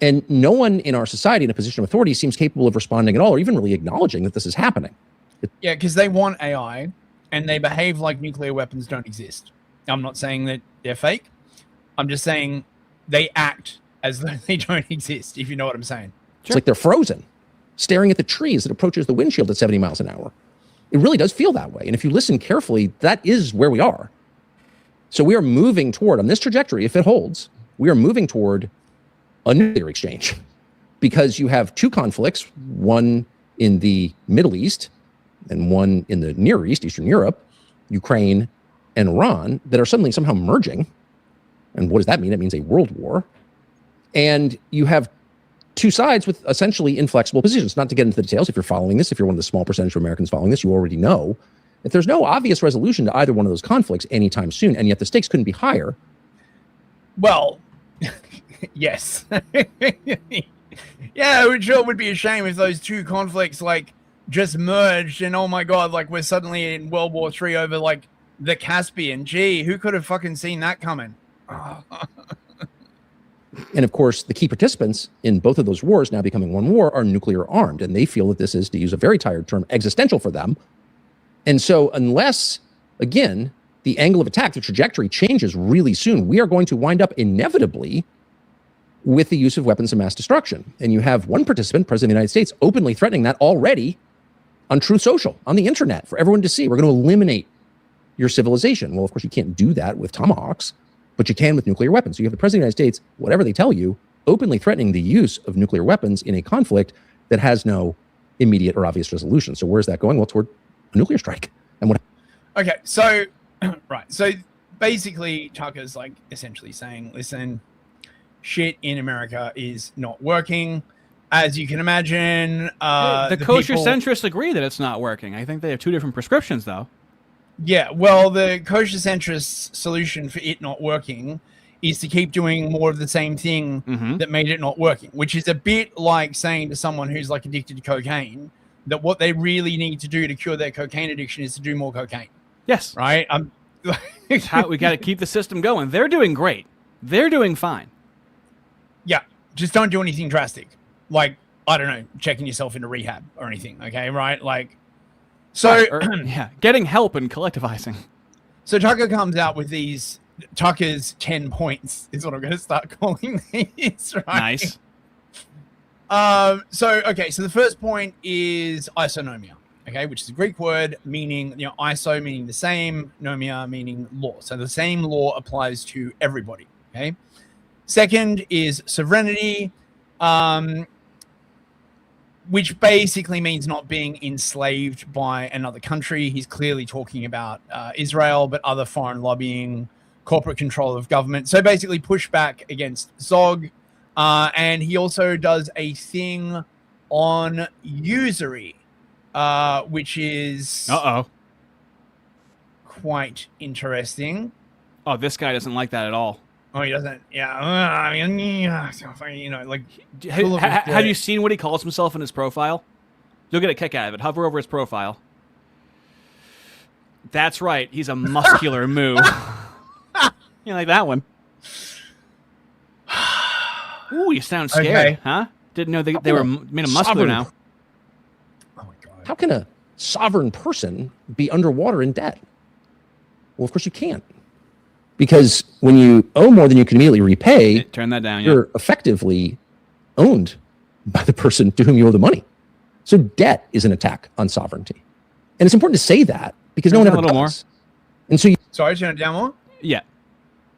And no one in our society in a position of authority seems capable of responding at all or even really acknowledging that this is happening. Yeah, because they want AI and they behave like nuclear weapons don't exist. I'm not saying that they're fake. I'm just saying they act as though they don't exist, if you know what I'm saying. It's like they're frozen, staring at the tree as it approaches the windshield at 70 miles an hour. It really does feel that way. And if you listen carefully, that is where we are. So we are moving toward, on this trajectory, if it holds, we are moving toward a nuclear exchange because you have two conflicts, one in the Middle East and one in the Near East, Eastern Europe, Ukraine and Iran, that are suddenly somehow merging. And what does that mean? It means a world war. And you have two sides with essentially inflexible positions. Not to get into the details, if you're following this, if you're one of the small percentage of Americans following this, you already know that there's no obvious resolution to either one of those conflicts anytime soon, and yet the stakes couldn't be higher. Well, yes. Yeah, it sure would be a shame if those two conflicts like just merged and oh my god, like we're suddenly in World War III over like the Caspian. Gee, who could have fucking seen that coming? And of course, the key participants in both of those wars now becoming one war are nuclear armed, and they feel that this is, to use a very tired term, existential for them. And so unless, again, the angle of attack, the trajectory changes really soon, we are going to wind up inevitably with the use of weapons of mass destruction. And you have one participant, President of the United States, openly threatening that already on Truth Social, on the internet, for everyone to see. We're going to eliminate your civilization. Well, of course, you can't do that with tomahawks, but you can with nuclear weapons. So you have the President of the United States, whatever they tell you, openly threatening the use of nuclear weapons in a conflict that has no immediate or obvious resolution. So where's that going? Well, toward a nuclear strike. And what? Okay, so right, so basically Tucker's like essentially saying, listen, shit in America is not working. As you can imagine, the kosher centrists agree that it's not working. I think they have two different prescriptions, though. Yeah, well, the kosher centrist solution for it not working is to keep doing more of the same thing that made it not working, which is a bit like saying to someone who's like addicted to cocaine that what they really need to do to cure their cocaine addiction is to do more cocaine. Yes. Right? How we got to keep the system going. They're doing great. They're doing fine. Yeah, just don't do anything drastic. Like, I don't know, checking yourself into rehab or anything, okay, right? Like, so... yeah, getting help and collectivizing. So Tucker comes out with these... Tucker's 10 points is what I'm going to start calling these, right? Nice. So the first point is isonomia, okay, which is a Greek word meaning, iso meaning the same, nomia meaning law. So the same law applies to everybody, okay? Second is sovereignty, which basically means not being enslaved by another country. He's clearly talking about Israel, but other foreign lobbying, corporate control of government. So basically push back against Zog. And he also does a thing on usury, which is quite interesting. Oh, this guy doesn't like that at all. Oh, he doesn't. Yeah, I mean, like. Have you seen what he calls himself in his profile? You'll get a kick out of it. Hover over his profile. That's right. He's a muscular moo. You like that one? Ooh, you sound scared, huh? Didn't know they were made him muscular now. Oh my god! How can a sovereign person be underwater in debt? Well, of course you can't. Because when you owe more than you can immediately repay, turn that down. You're effectively owned by the person to whom you owe the money. So debt is an attack on sovereignty, and it's important to say that because no one ever does. More. And so, sorry, turn it down more. Yeah.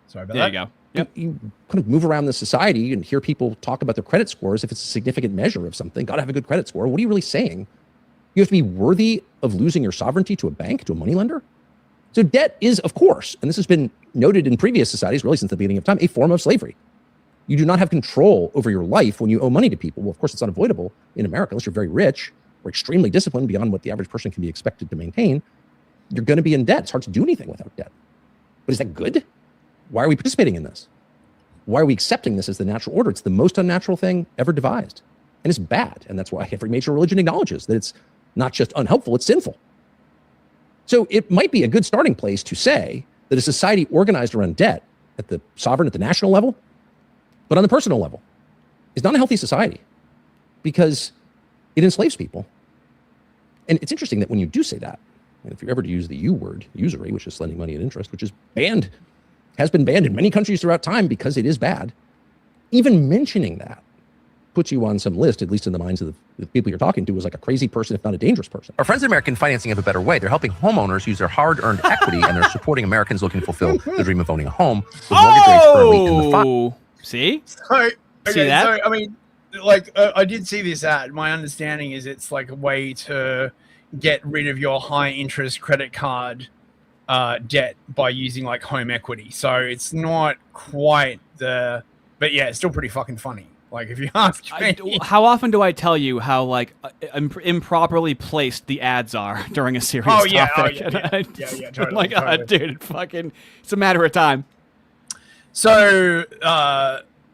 Sorry about that. There you go. Yep. You kind of move around the society and hear people talk about their credit scores. If it's a significant measure of something, got to have a good credit score. What are you really saying? You have to be worthy of losing your sovereignty to a bank, to a moneylender. So debt is, of course, and this has been noted in previous societies, really since the beginning of time, a form of slavery. You do not have control over your life when you owe money to people. Well, of course, it's unavoidable in America unless you're very rich or extremely disciplined beyond what the average person can be expected to maintain. You're going to be in debt. It's hard to do anything without debt. But is that good? Why are we participating in this? Why are we accepting this as the natural order? It's the most unnatural thing ever devised. And it's bad. And that's why every major religion acknowledges that it's not just unhelpful, it's sinful. So it might be a good starting place to say that a society organized around debt at the sovereign, at the national level, but on the personal level, is not a healthy society because it enslaves people. And it's interesting that when you do say that, and if you're ever to use the U word, usury, which is lending money at interest, which is banned, has been banned in many countries throughout time because it is bad, even mentioning that puts you on some list, at least in the minds of the people you're talking to, as like a crazy person, if not a dangerous person. Our friends at American Financing have a better way. They're helping homeowners use their hard-earned equity, and they're supporting Americans looking to fulfill the dream of owning a home. With mortgage rates currently in the See? So, See that? So, I mean, like, I did see this ad. My understanding is it's like a way to get rid of your high-interest credit card debt by using, like, home equity. So it's not quite the... But, yeah, it's still pretty fucking funny. Like, if you ask me. How often do I tell you how, like, improperly placed the ads are during a serious topic? Yeah, totally. I'm like, totally. Dude, it's a matter of time. So,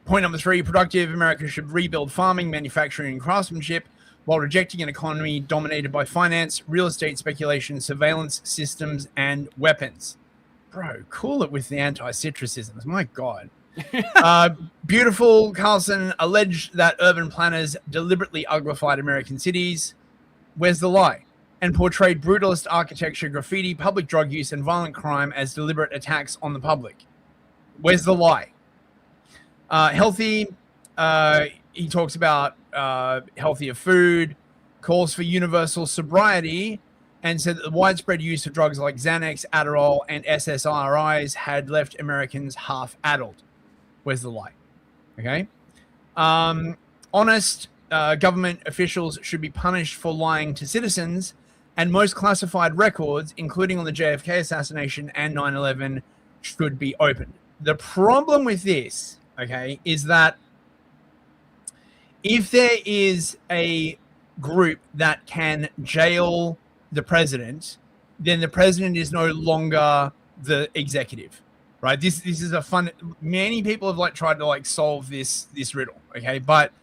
point number 3, productive America should rebuild farming, manufacturing, and craftsmanship while rejecting an economy dominated by finance, real estate speculation, surveillance systems, and weapons. Bro, cool it with the anti-citrucisms. My God. Beautiful Carlson alleged that urban planners deliberately uglified American cities. Where's the lie? And portrayed brutalist architecture, graffiti, public drug use, and violent crime as deliberate attacks on the public. Where's the lie? Healthy, he talks about healthier food, calls for universal sobriety, and said that the widespread use of drugs like Xanax, Adderall, and SSRIs had left Americans half-addled. Where's the lie? Okay. Honest government officials should be punished for lying to citizens, and most classified records, including on the JFK assassination and 9/11, should be opened. The problem with this, okay, is that if there is a group that can jail the president, then the president is no longer the executive. Right, this is a fun. Many people have like tried to like solve this riddle, okay? But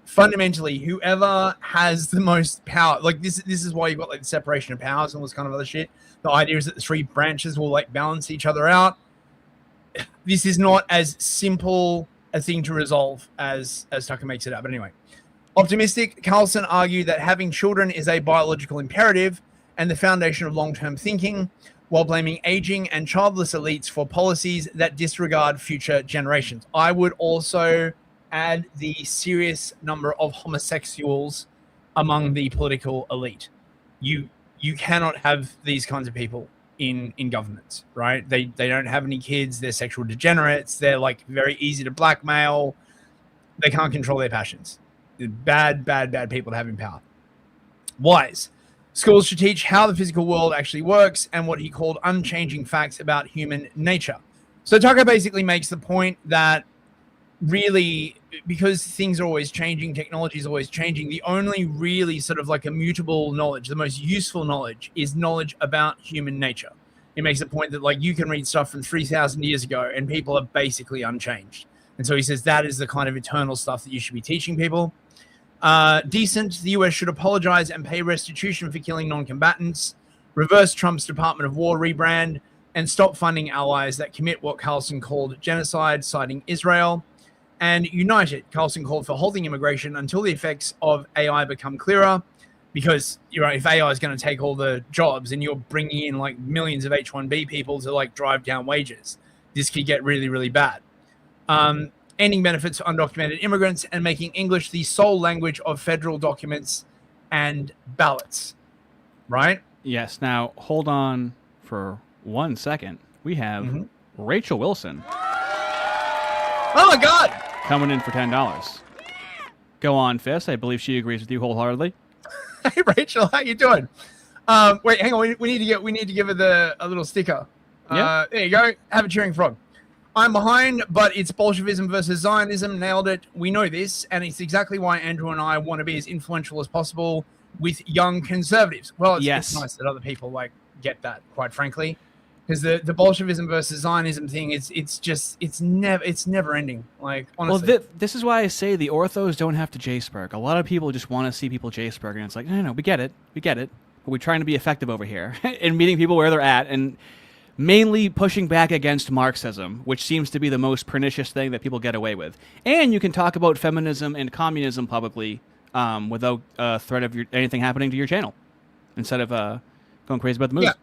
fundamentally, whoever has the most power, like this is why you've got like the separation of powers and all this kind of other shit. The idea is that the 3 branches will like balance each other out. This is not as simple a thing to resolve as Tucker makes it out. But anyway, optimistic Carlson argued that having children is a biological imperative and the foundation of long-term thinking, while blaming aging and childless elites for policies that disregard future generations. I would also add the serious number of homosexuals among the political elite. You cannot have these kinds of people in governments, right? They don't have any kids. They're sexual degenerates. They're like very easy to blackmail. They can't control their passions. They're bad people to have in power. Wise. Schools should teach how the physical world actually works and what he called unchanging facts about human nature. So Tucker basically makes the point that really, because things are always changing, technology is always changing, the only really sort of like immutable knowledge, the most useful knowledge, is knowledge about human nature. He makes the point that like you can read stuff from 3,000 years ago and people are basically unchanged. And so he says that is the kind of eternal stuff that you should be teaching people. Decent, the US should apologize and pay restitution for killing non-combatants, reverse Trump's Department of War rebrand, and stop funding allies that commit what Carlson called genocide, citing Israel. And united, Carlson called for halting immigration until the effects of AI become clearer, because if AI is going to take all the jobs and you're bringing in like millions of H-1B people to like drive down wages, this could get really, really bad. Ending benefits for undocumented immigrants and making English the sole language of federal documents and ballots. Right? Yes. Now, hold on for 1 second. We have Rachel Wilson. Oh, my God. Coming in for $10. Go on, Fist. I believe she agrees with you wholeheartedly. Hey, Rachel. How you doing? Wait, hang on. We need to give her a little sticker. Yeah. There you go. Have a cheering frog. I'm behind, but it's Bolshevism versus Zionism. Nailed it. We know this, and it's exactly why Andrew and I want to be as influential as possible with young conservatives. Well, it's nice that other people like get that, quite frankly. Because the Bolshevism versus Zionism thing, it's never ending. Like, honestly. Well, this is why I say the orthos don't have to J-Spurg. A lot of people just want to see people J-Spurg, and it's like, no, we get it. But we're trying to be effective over here and meeting people where they're at, and mainly pushing back against Marxism, which seems to be the most pernicious thing that people get away with. And you can talk about feminism and communism publicly without threat of anything happening to your channel, instead of going crazy about the moves. Yeah.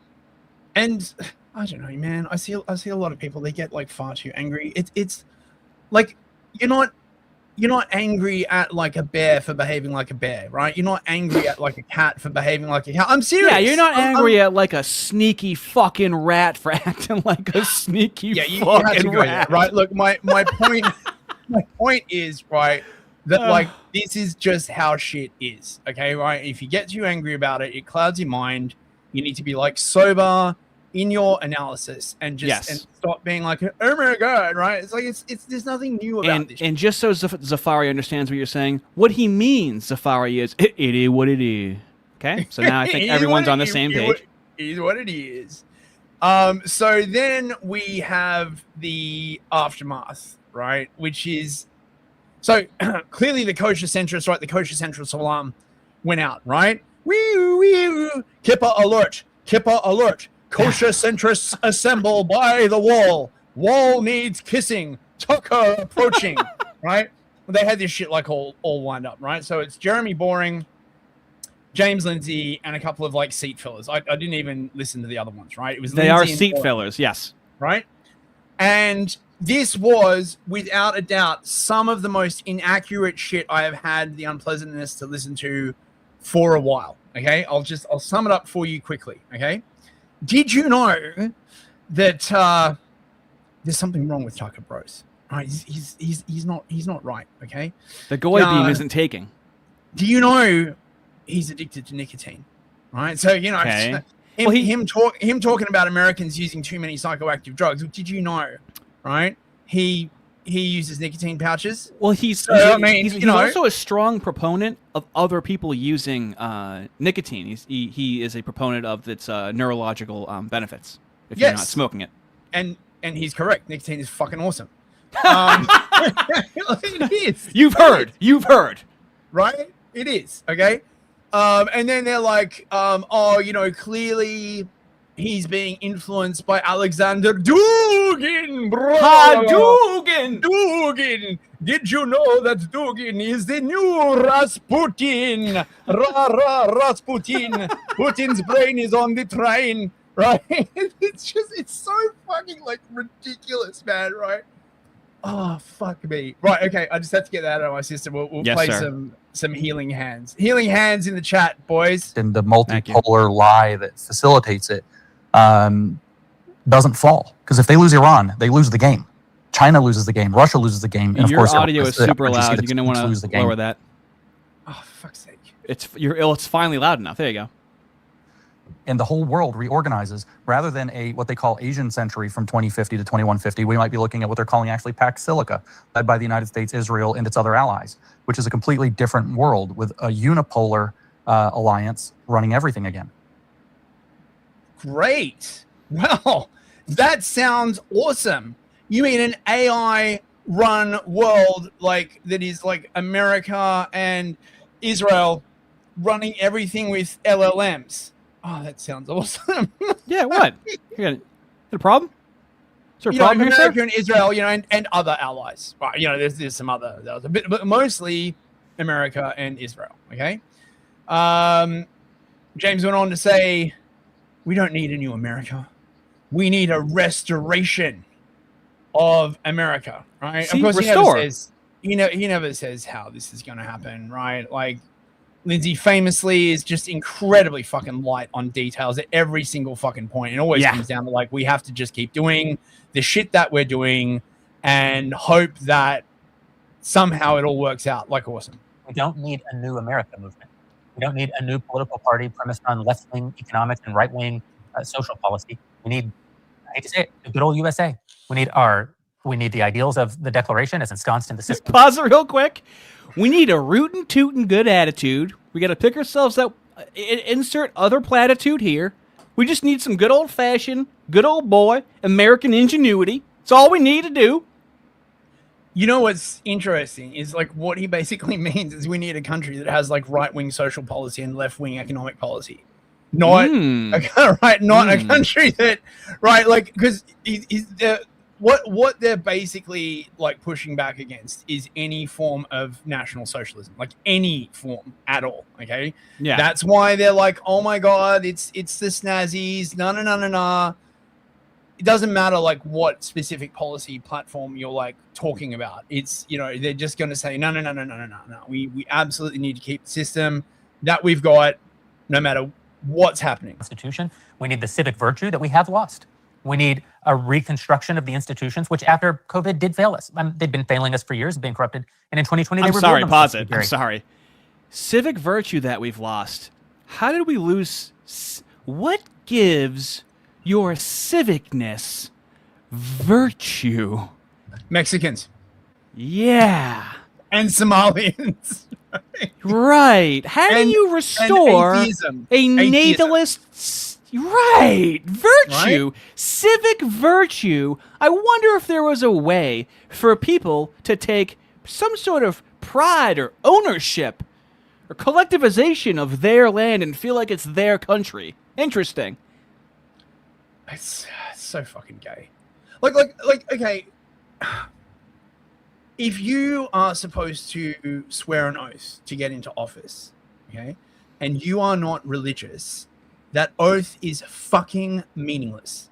And I don't know, man. I see a lot of people. They get like far too angry. It's like you're not angry at like a bear for behaving like a bear, right? You're not angry at like a cat for behaving like a cat. I'm serious. Yeah, you're not angry at like a sneaky fucking rat for acting like a sneaky fucking rat, right? Look, my point is, right, that like this is just how shit is, okay, right? If you get too angry about it, it clouds your mind. You need to be like sober in your analysis and just and stop being like, oh my god, right? It's like it's there's nothing new about this. And just so Zafari understands what you're saying, what he means, Zafari, is it is what it is. Okay, so now I think everyone's on the same page. It is what it is. So then we have the aftermath, right? Which is so clearly the Kosher Centrists, right? The Kosher Centrist alarm went out, right? Kippa alert! Kippa alert! Kosher centrists assemble by the wall. Wall needs kissing. Tucker approaching. Right? They had this shit like all lined up, right? So it's Jeremy Boring, James Lindsay, and a couple of like seat fillers. I didn't even listen to the other ones, right? It was they Lindsay are seat fillers, yes. Right? And this was, without a doubt, some of the most inaccurate shit I have had the unpleasantness to listen to for a while. Okay, I'll sum it up for you quickly. Okay, did you know that there's something wrong with Tucker Bros? Right, he's not right. Okay, the goy beam isn't taking. Do you know he's addicted to nicotine? Right, so you know him talking about Americans using too many psychoactive drugs. Did you know? Right, he uses nicotine pouches. Well, he's also a strong proponent of other people using nicotine. He is a proponent of its neurological benefits if you're not smoking it. And he's correct. Nicotine is fucking awesome. It is. You've heard. Right? It is. Okay. And then they're like, clearly he's being influenced by Alexander Dugin, bro. Dugin. Did you know that Dugin is the new Rasputin? Rasputin. Putin's brain is on the train, right? It's so fucking like ridiculous, man, right? Oh, fuck me. Right, okay, I just have to get that out of my system. We'll play some healing hands. Healing hands in the chat, boys. And the multipolar lie that facilitates it doesn't fall, because if they lose Iran, they lose the game. China loses the game. Russia loses the game. And your of course, audio is super loud. You're going to want to lower that. Oh, for fuck's sake! It's finally loud enough. There you go. And the whole world reorganizes rather than what they call Asian century from 2050 to 2150. We might be looking at what they're calling actually Pax Silica, led by the United States, Israel, and its other allies, which is a completely different world with a unipolar alliance running everything again. Great. Well, that sounds awesome. You mean an AI-run world like that is like America and Israel running everything with LLMs? Oh, that sounds awesome. Yeah, what? You got a problem? Is there a problem here, America sir? and Israel, and other allies. Right, there's some other, but mostly America and Israel. Okay. James went on to say, we don't need a new America. We need a restoration of America, right? See, of course, restore. he never says how this is going to happen, right? Like, Lindsay famously is just incredibly fucking light on details at every single fucking point. It always comes down to like, we have to just keep doing the shit that we're doing and hope that somehow it all works out. Like, awesome. We don't need a new America movement. We don't need a new political party premised on left-wing economics and right-wing social policy. We need, I hate to say it, a good old USA. We need the ideals of the Declaration as ensconced in the system. Pause it real quick. We need a rootin' tootin' good attitude. We got to pick ourselves up. Insert other platitude here. We just need some good old-fashioned Good old boy, American ingenuity. It's all we need to do. You know what's interesting is like what he basically means is we need a country that has like right-wing social policy and left-wing economic policy, not a country that like because what they're basically like pushing back against is any form of national socialism, like any form at all. Okay, yeah, that's why they're like, oh my god, it's the snazzies, no. It doesn't matter like what specific policy platform you're like talking about. It's, you know, they're just going to say, no. We absolutely need to keep the system that we've got no matter what's happening. Institution. We need the civic virtue that we have lost. We need a reconstruction of the institutions, which after COVID did fail us. They've been failing us for years, being corrupted. And in 2020, they were I'm sorry. Civic virtue that we've lost. How did we lose? What gives your civicness virtue? Mexicans. Yeah. And Somalians. Right. How do you restore a natalist? Right. Virtue. Right? Civic virtue. I wonder if there was a way for people to take some sort of pride or ownership or collectivization of their land and feel like it's their country. Interesting. It's so fucking gay. Like, okay. If you are supposed to swear an oath to get into office, okay, and you are not religious, that oath is fucking meaningless.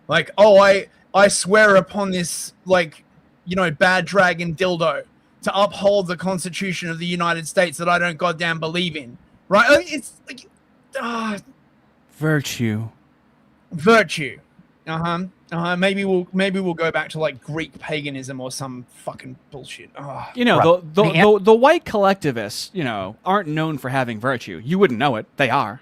Like, oh, I swear upon this, like, you know, bad dragon dildo to uphold the Constitution of the United States that I don't goddamn believe in. Right? Like, it's like, virtue. Maybe we'll go back to like Greek paganism or some fucking bullshit. You know, the white collectivists, you know, aren't known for having virtue. You wouldn't know it. They are.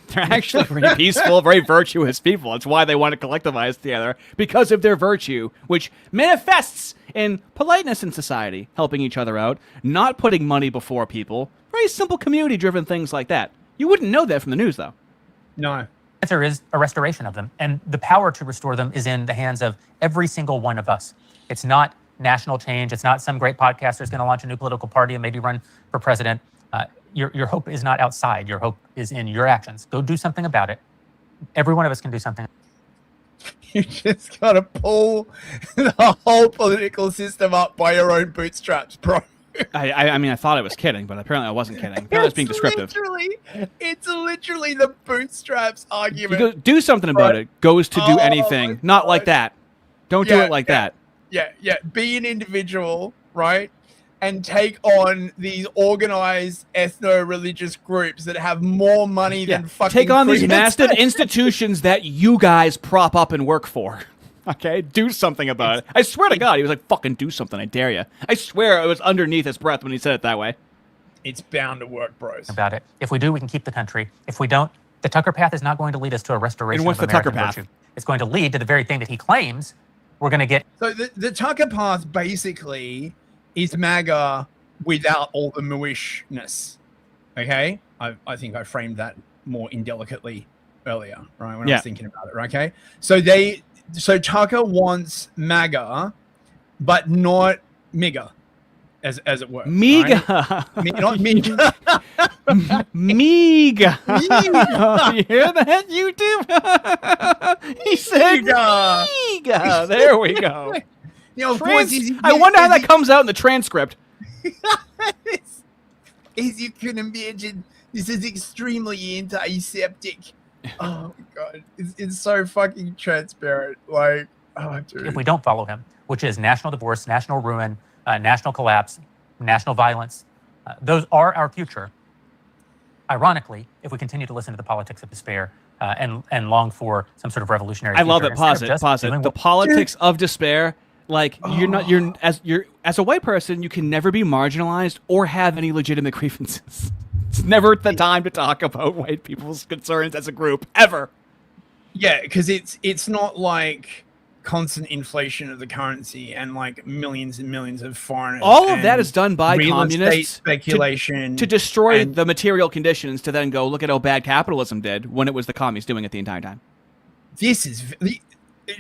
They're actually very peaceful, very virtuous people. That's why they want to collectivize together, because of their virtue, which manifests in politeness in society, helping each other out, not putting money before people. Very simple community-driven things like that. You wouldn't know that from the news, though. No. Answer is a restoration of them, and the power to restore them is in the hands of every single one of us. It's not national change. It's not some great podcaster is going to launch a new political party and maybe run for president. Your hope is not outside. Your hope is in your actions. Go do something about it. Every one of us can do something. You just got to pull the whole political system up by your own bootstraps, bro. I mean, I thought I was kidding, but apparently I wasn't kidding. Apparently I was being descriptive. It's literally the bootstraps argument. You go, do something about it. Goes to do anything. Not like that. Don't do it like that. Yeah. Be an individual, right? And take on these organized ethno-religious groups that have more money than fucking... Take on these massive institutions that you guys prop up and work for. Okay, do something about it. I swear to God, he was like, fucking do something, I dare you. I swear it was underneath his breath when he said it that way. It's bound to work, bros. About it. If we do, we can keep the country. If we don't, the Tucker path is not going to lead us to a restoration and what's of the American Tucker path? virtue. It's going to lead to the very thing that he claims we're going to get. So the Tucker path basically is MAGA without all the mooishness. Okay? I think I framed that more indelicately earlier, right? When I was thinking about it, okay? So Tucker wants MAGA, but not MIGA, as it were. MIGA. Right? Not MIGA. MIGA. You hear that, YouTube? He said MIGA. There we go. You know, of course, I wonder how that comes out in the transcript. As you can imagine, this is extremely antiseptic. Oh my God, it's so fucking transparent. Like, oh, dude. If we don't follow him, which is national divorce, national ruin, national collapse, national violence, those are our future. Ironically, if we continue to listen to the politics of despair and long for some sort of revolutionary, I love it. Pause it. The politics of despair. Like you're as a white person, you can never be marginalized or have any legitimate grievances. It's never the time to talk about white people's concerns as a group, ever. Yeah, because it's not like constant inflation of the currency and like millions and millions of foreigners. All of that is done by communists speculation to destroy the material conditions to then go, look at how bad capitalism did when it was the commies doing it the entire time. this is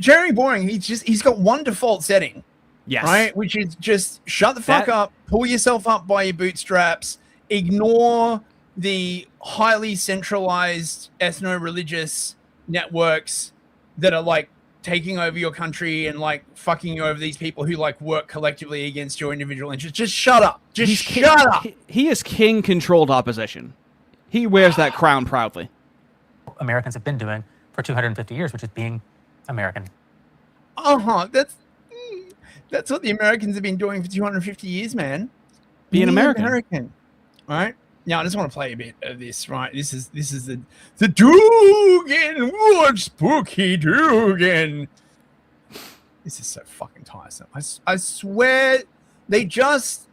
Jeremy Boring. He's got one default setting, yes, right, which is just shut the fuck up, pull yourself up by your bootstraps, ignore the highly centralized ethno-religious networks that are like taking over your country and like fucking you over, these people who like work collectively against your individual interests. Just shut up. Shut up. He is king-controlled opposition. He wears that crown proudly. Americans have been doing for 250 years, which is being American. That's what the Americans have been doing for 250 years, man. Being American. Right? Now, I just want to play a bit of this, right? This is the Dugan. What spooky Dugan? This is so fucking tiresome. I swear they just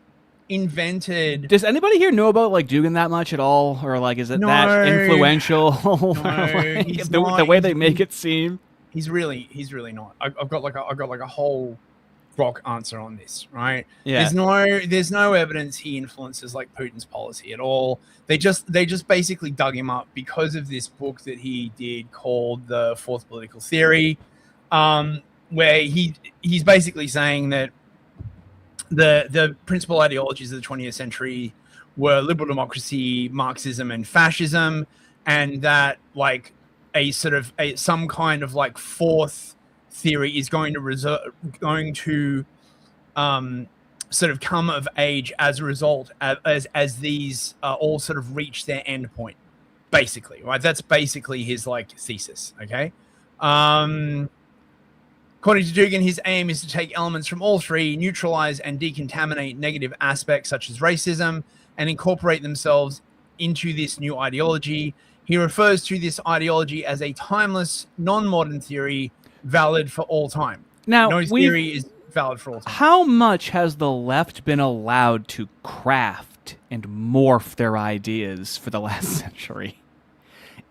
invented. Does anybody here know about like Dugan that much at all, or like is it that influential? No, like, the way they make it seem. He's really not. I've got like a whole rock answer on this, right? Yeah. There's no evidence he influences like Putin's policy at all. They just basically dug him up because of this book that he did called The Fourth Political Theory, where he's basically saying that the principal ideologies of the 20th century were liberal democracy, Marxism, and fascism, and that like some kind of like fourth theory is going to sort of come of age as a result as these all sort of reach their end point, basically, right? That's basically his like thesis. Okay. According to Dugan, his aim is to take elements from all three, neutralize and decontaminate negative aspects such as racism, and incorporate themselves into this new ideology. He refers to this ideology as a timeless, non-modern theory valid for all time. Now, no theory is valid for all time. How much has the left been allowed to craft and morph their ideas for the last century?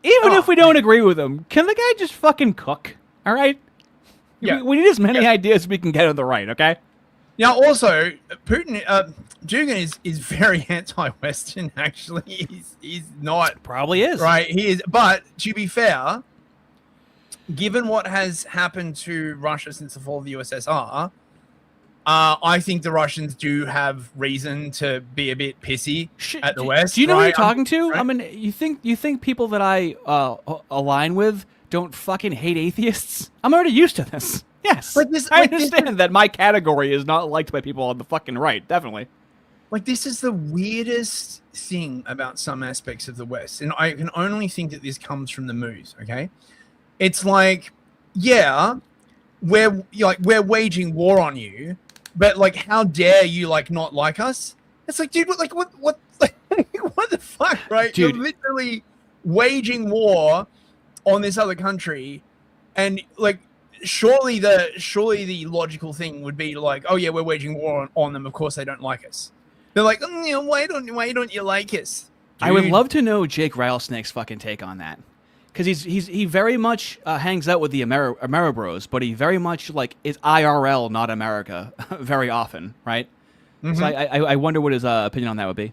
Even if we don't agree with them, can the guy just fucking cook? All right? Yeah. We need as many ideas as we can get on the right, okay? Now, also, Dugan is very anti-Western, actually. He's not. Probably is. Right, he is. But, to be fair, given what has happened to Russia since the fall of the USSR, I think the Russians do have reason to be a bit pissy at the West. Do you know who you're talking to? Right? I mean, you think people that I align with don't fucking hate atheists? I'm already used to this. Yes, I understand that my category is not liked by people on the fucking right. Definitely. Like, this is the weirdest thing about some aspects of the West, and I can only think that this comes from the moves. Okay, it's like, yeah, we're waging war on you, but like, how dare you like not like us? It's like, dude, what the fuck, right? Dude. You're literally waging war on this other country, and like, surely the logical thing would be like, oh yeah, we're waging war on them. Of course they don't like us. They're like, why don't you like us? Dude. I would love to know Jake Rattlesnake's fucking take on that, because he very much hangs out with the Ameribros, but he very much like is IRL, not America, very often, right? Mm-hmm. So I wonder what his opinion on that would be.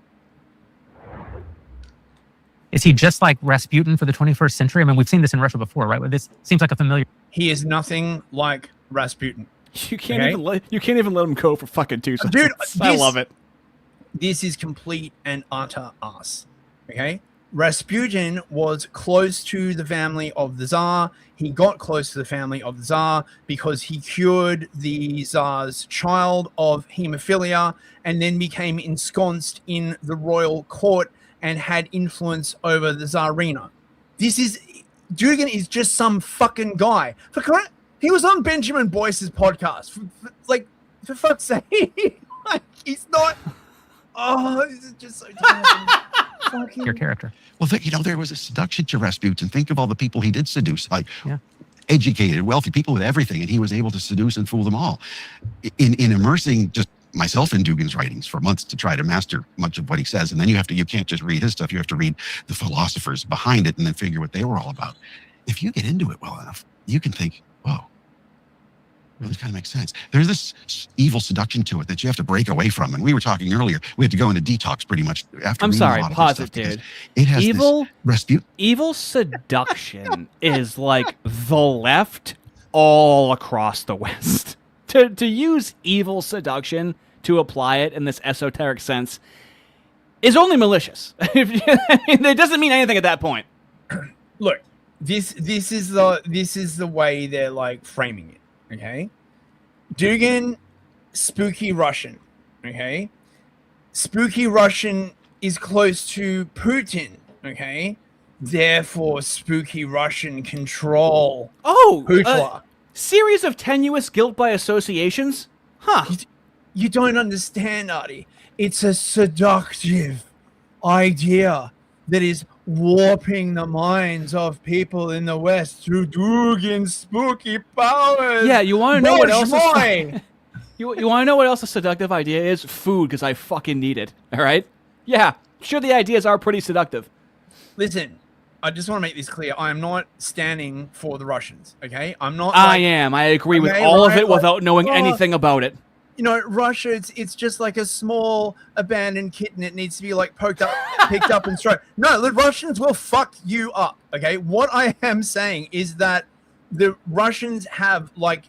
Is he just like Rasputin for the 21st century? I mean, we've seen this in Russia before, right? This seems like a familiar. He is nothing like Rasputin. You can't even let him go for fucking 2 seconds. Dude, I love it. This is complete and utter ass. Okay, Rasputin was close to the family of the Tsar. He got close to the family of the Tsar because he cured the Tsar's child of hemophilia and then became ensconced in the royal court and had influence over the Tsarina. Dugan is just some fucking guy. He was on Benjamin Boyce's podcast. For fuck's sake. Like, he's not. Oh, this is just so terrible. Your character. Well, there was a seduction to Rasputin. Think of all the people he did seduce, educated, wealthy people with everything, and he was able to seduce and fool them all. In immersing just myself in Dugan's writings for months to try to master much of what he says, and then you can't just read his stuff. You have to read the philosophers behind it and then figure what they were all about. If you get into it well enough, you can think, whoa, Well, this kind of makes sense. There's this evil seduction to it that you have to break away from. And we were talking earlier, we had to go into detox pretty much after. I'm reading sorry, a lot of this pause stuff it, dude. It has Evil, this evil seduction is like the left all across the West. To use evil seduction to apply it in this esoteric sense is only malicious. It doesn't mean anything at that point. Look, this is the way they're like framing it. Okay, Dugan, spooky Russian. Okay, spooky Russian is close to Putin. Okay, therefore spooky Russian control. Putin. Series of tenuous guilt by associations? Huh. You don't understand, Ardy. It's a seductive idea that is warping the minds of people in the West through Dugan's spooky powers. Yeah, you want to know what else? Bourgeois. You want to know what else a seductive idea is? Food, because I fucking need it. All right. Yeah, sure. The ideas are pretty seductive. Listen, I just want to make this clear. I am not standing for the Russians. Okay, I'm not. I am. I agree with all of it without knowing anything about it. You know, Russia, it's just like a small abandoned kitten. It needs to be like picked up and stroked. No, the Russians will fuck you up. Okay, what I am saying is that the Russians have like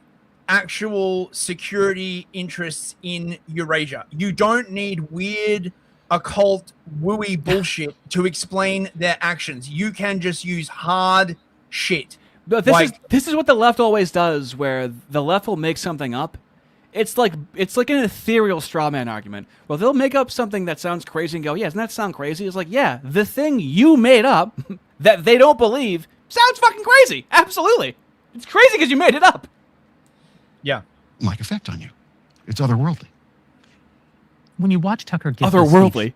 actual security interests in Eurasia. You don't need weird occult wooey bullshit to explain their actions. You can just use hard shit. But this is what the left always does, where the left will make something up. It's like an ethereal straw man argument. Well, they'll make up something that sounds crazy and go, yeah, doesn't that sound crazy? It's like, yeah, the thing you made up that they don't believe sounds fucking crazy. Absolutely. It's crazy because you made it up. Yeah. Like effect on you. It's otherworldly. When you watch Tucker give otherworldly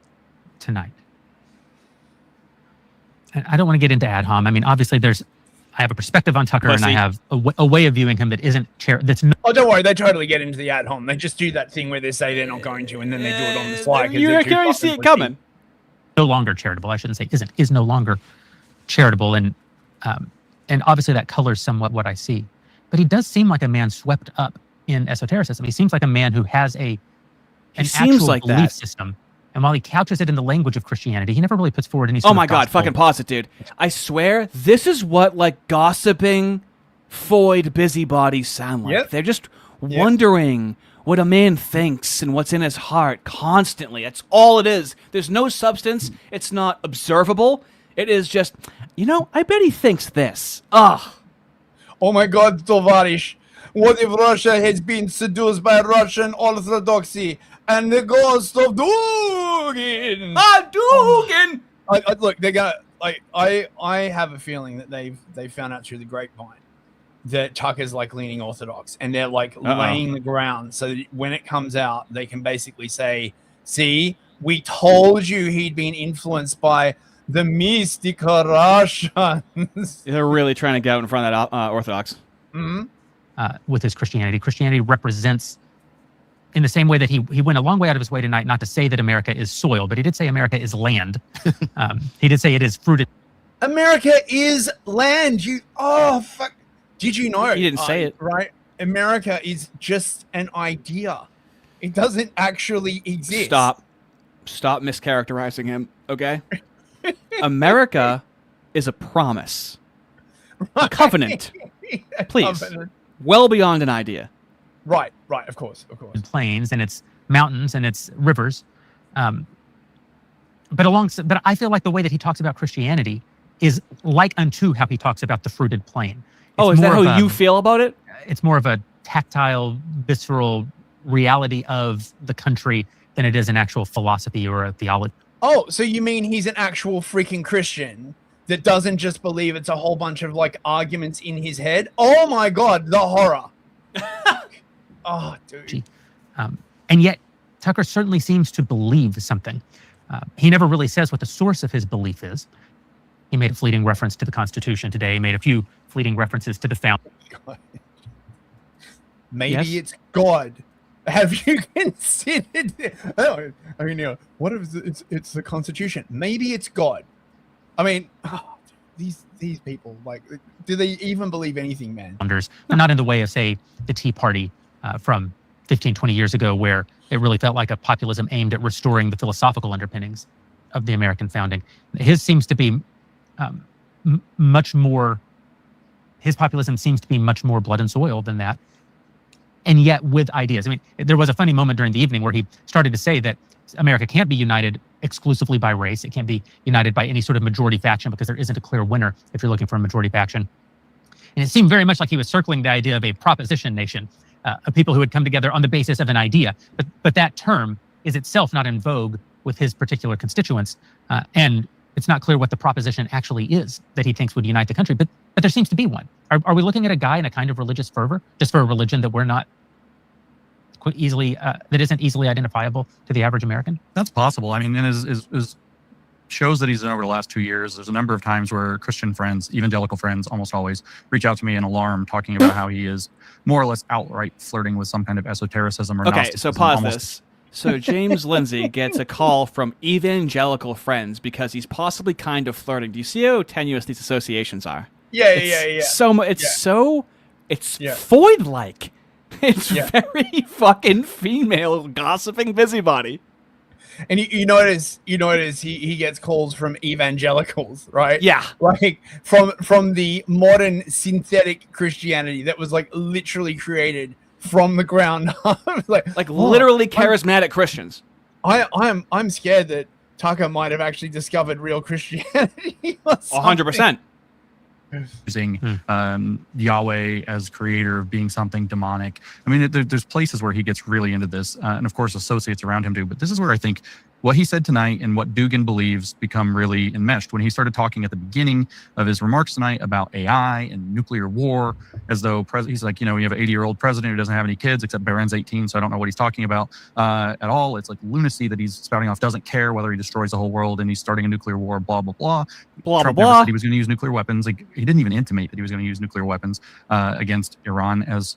tonight, and I don't want to get into ad hom. I mean, obviously, I have a perspective on Tucker, and I have a way of viewing him that isn't Oh, don't worry. They totally get into the ad hom. They just do that thing where they say they're not going to, and then they do it on the fly. You can see it coming. No longer charitable. I shouldn't say is no longer charitable, and obviously that colors somewhat what I see. But he does seem like a man swept up in esotericism. He seems like a man who has an actual belief system. And while he couches it in the language of Christianity, he never really puts forward any sort of Oh my God, fucking pause it, dude. I swear, this is what like gossiping Foid busybodies sound like. Yep. They're just wondering what a man thinks and what's in his heart constantly. That's all it is. There's no substance. It's not observable. It is just, I bet he thinks this. Ugh. Oh my God, Tovarish. What if Russia has been seduced by Russian Orthodoxy and the ghost of Dugan? Dugan! Look, they're gonna I have a feeling that they've found out through the grapevine that Tucker's like leaning Orthodox, and they're like laying the ground so that when it comes out, they can basically say, "See, we told you he'd been influenced by the Mystica Russians." They're really trying to get out in front of that Orthodox. Mm-hmm. With his Christianity. Christianity represents, in the same way that he went a long way out of his way tonight not to say that America is soil, but he did say America is land. He did say it is fruited. America is land. Fuck. Did you know? He didn't say it. Right? America is just an idea. It doesn't actually exist. Stop mischaracterizing him, okay? America is a promise. A covenant. Please. Covenant. Well beyond an idea. Right, of course. Plains and its mountains and its rivers. But I feel like the way that he talks about Christianity is like unto how he talks about the fruited plain. Is that how you feel about it? It's more of a tactile, visceral reality of the country than it is an actual philosophy or a theology. Oh, so you mean he's an actual freaking Christian that doesn't just believe it's a whole bunch of like arguments in his head? Oh my God, the horror. Oh, dude. And yet, Tucker certainly seems to believe something. He never really says what the source of his belief is. He made a fleeting reference to the Constitution today. He made a few fleeting references to the founding. Maybe it's God. Have you considered? What if it's the Constitution? Maybe it's God. I mean, these people, like, do they even believe anything, man? They're not in the way of, say, the Tea Party from 15, 20 years ago, where it really felt like a populism aimed at restoring the philosophical underpinnings of the American founding. His seems to be much more, his populism seems to be much more blood and soil than that. And yet with ideas. I mean, there was a funny moment during the evening where he started to say that America can't be united exclusively by race. It can't be united by any sort of majority faction because there isn't a clear winner if you're looking for a majority faction. And it seemed very much like he was circling the idea of a proposition nation, of people who would come together on the basis of an idea. But that term is itself not in vogue with his particular constituents. And it's not clear what the proposition actually is that he thinks would unite the country. But there seems to be one. Are we looking at a guy in a kind of religious fervor just for a religion that we're not quite easily, that isn't easily identifiable to the average American? That's possible. I mean, in his shows that he's done over the last 2 years, there's a number of times where Christian friends, evangelical friends, almost always reach out to me in alarm, talking about how he is more or less outright flirting with some kind of esotericism or Okay, Gnosticism, so pause almost. this. So James Lindsay gets a call from evangelical friends because he's possibly kind of flirting. Do you see how tenuous these associations are? Yeah. It's Yeah. Foid-like. It's very fucking female gossiping busybody. And you notice he gets calls from evangelicals, right? Yeah. Like from the modern synthetic Christianity that was like literally created from the ground up. like literally charismatic Christians. I'm scared that Tucker might have actually discovered real Christianity. 100%. Using Yahweh as creator of being something demonic. I mean, there's places where he gets really into this, and of course associates around him do. But this is where I think what he said tonight and what Dugan believes become really enmeshed. When he started talking at the beginning of his remarks tonight about AI and nuclear war, as though he's like, you know, you have an 80-year-old president who doesn't have any kids, except Barron's 18, so I don't know what he's talking about at all. It's like lunacy that he's spouting off, doesn't care whether he destroys the whole world and he's starting a nuclear war, blah, blah, blah. Trump never said he was going to use nuclear weapons. Like, he didn't even intimate that he was going to use nuclear weapons against Iran as...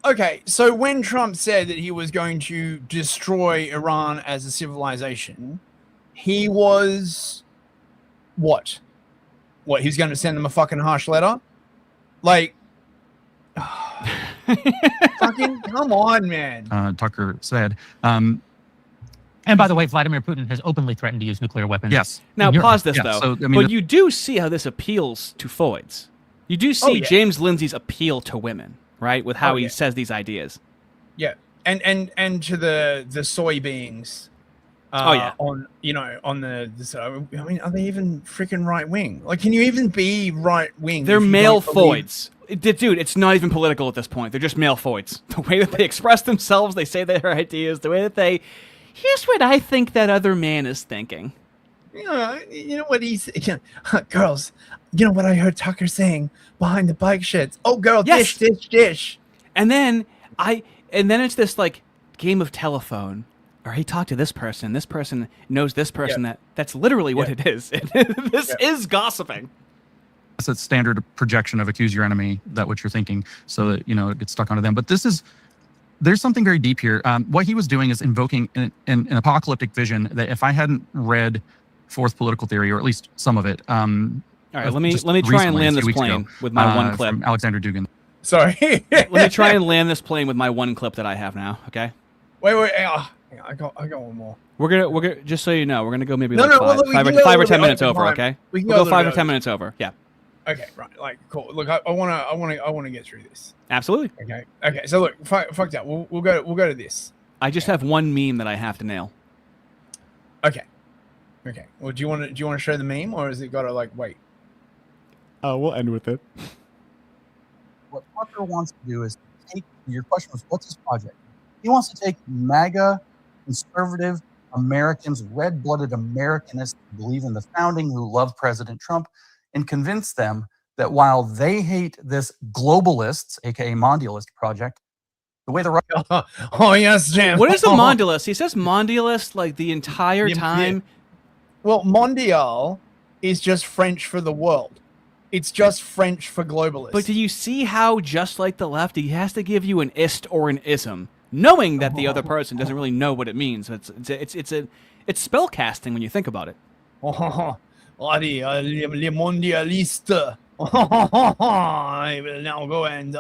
Okay, so when Trump said that he was going to destroy Iran as a civilization, he was what? What, he was going to send them a fucking harsh letter? Like, fucking come on, man. Tucker said. And by the way, Vladimir Putin has openly threatened to use nuclear weapons. Yes. Now, pause this, though. So, I mean, but you do see how this appeals to Foids. You do see James Lindsay's appeal to women, right? With how he says these ideas. Yeah. And to the soybeans. On, you know, on the I mean, are they even freaking right wing? Like, can you even be right wing? They're male Foids. Dude, it's not even political at this point. They're just male Foids. The way that they express themselves, they say their ideas, the way that they... Here's what I think that other man is thinking. You know what he's... girls, you know what I heard Tucker saying behind the bike sheds? Oh, girl, Yes. dish. And then it's this, like, game of telephone. Or he talked to this person knows this person. That's literally what it is. This is gossiping. That's a standard projection of accuse your enemy, that what you're thinking, so that, you know, it gets stuck onto them. But there's something very deep here. What he was doing is invoking an apocalyptic vision that if I hadn't read Fourth Political Theory, or at least some of it. All right, let me try and land this plane with my one clip. From Alexander Dugan. Sorry. Let me try and land this plane with my one clip that I have now, okay? Wait. I got one more. We're gonna just so you know, we're gonna go maybe No, five or 10 minutes over over, time. okay? We can We'll go go 5 or over 10 minutes over. Yeah. Okay, right. Like, cool. Look, I wanna get through this. Absolutely. Okay. So look, fuck that. We'll go to this. I just have one meme that I have to nail. Okay. Well, do you want to show the meme, or is it got to like wait? We'll end with it. What Tucker wants to do is take, your question was, what's his project? He wants to take MAGA, conservative Americans, red-blooded Americanists who believe in the founding, who love President Trump, and convince them that while they hate this globalists, aka mondialist project, the way the right... Oh yes, Jim. What is a mondialist? He says mondialist like the entire time. Well, mondial is just French for the world. It's just French for globalists. But do you see how, just like the left, he has to give you an ist or an ism, knowing that the other person doesn't really know what it means. It's spell casting when you think about it. Ardy, le mondialiste. I will now go and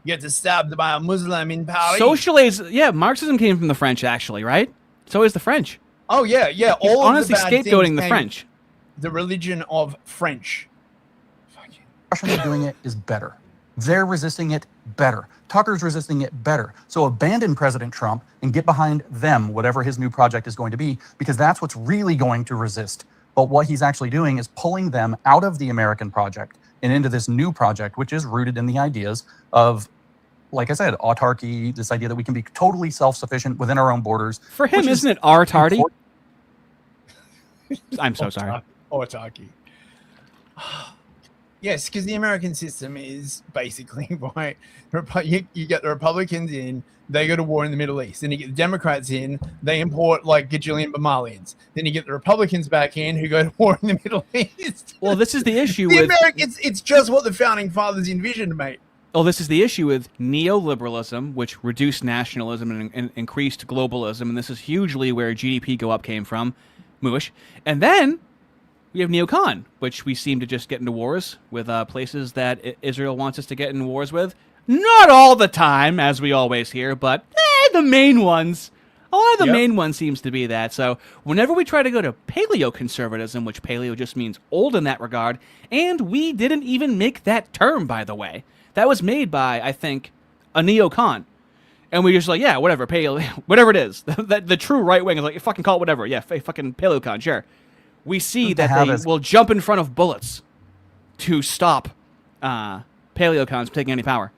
get stabbed by a Muslim in Paris. Socialism, yeah, Marxism came from the French, actually, right? So is the French. Oh, yeah. He's All honestly of the bad scapegoating things the came- French. The religion of French. Russians are doing it is better. They're resisting it better. Tucker's resisting it better. So abandon President Trump and get behind them, whatever his new project is going to be, because that's what's really going to resist. But what he's actually doing is pulling them out of the American project and into this new project, which is rooted in the ideas of, like I said, autarky, this idea that we can be totally self-sufficient within our own borders. For him, isn't it R-tardy? I'm so sorry. Autarky. Yes, because the American system is basically right. You get the Republicans in, they go to war in the Middle East. Then you get the Democrats in, they import like gajillion Somalians. Then you get the Republicans back in, who go to war in the Middle East. Well, this is the issue The with Americans. It's just what the founding fathers envisioned, mate. Well, this is the issue with neoliberalism, which reduced nationalism and increased globalism, and this is hugely where GDP go up came from. Moosh. And then we have neocon, which we seem to just get into wars with places that Israel wants us to get in wars with. Not all the time, as we always hear, but the main ones. A lot of the main ones seems to be that. So whenever we try to go to paleoconservatism, which paleo just means old in that regard, and we didn't even make that term, by the way. That was made by, I think, a neocon. And we just like, yeah, whatever, paleo, whatever it is. The true right wing is like, fucking call it whatever. Yeah, fucking paleocon, sure. We see that they will jump in front of bullets to stop paleocons from taking any power.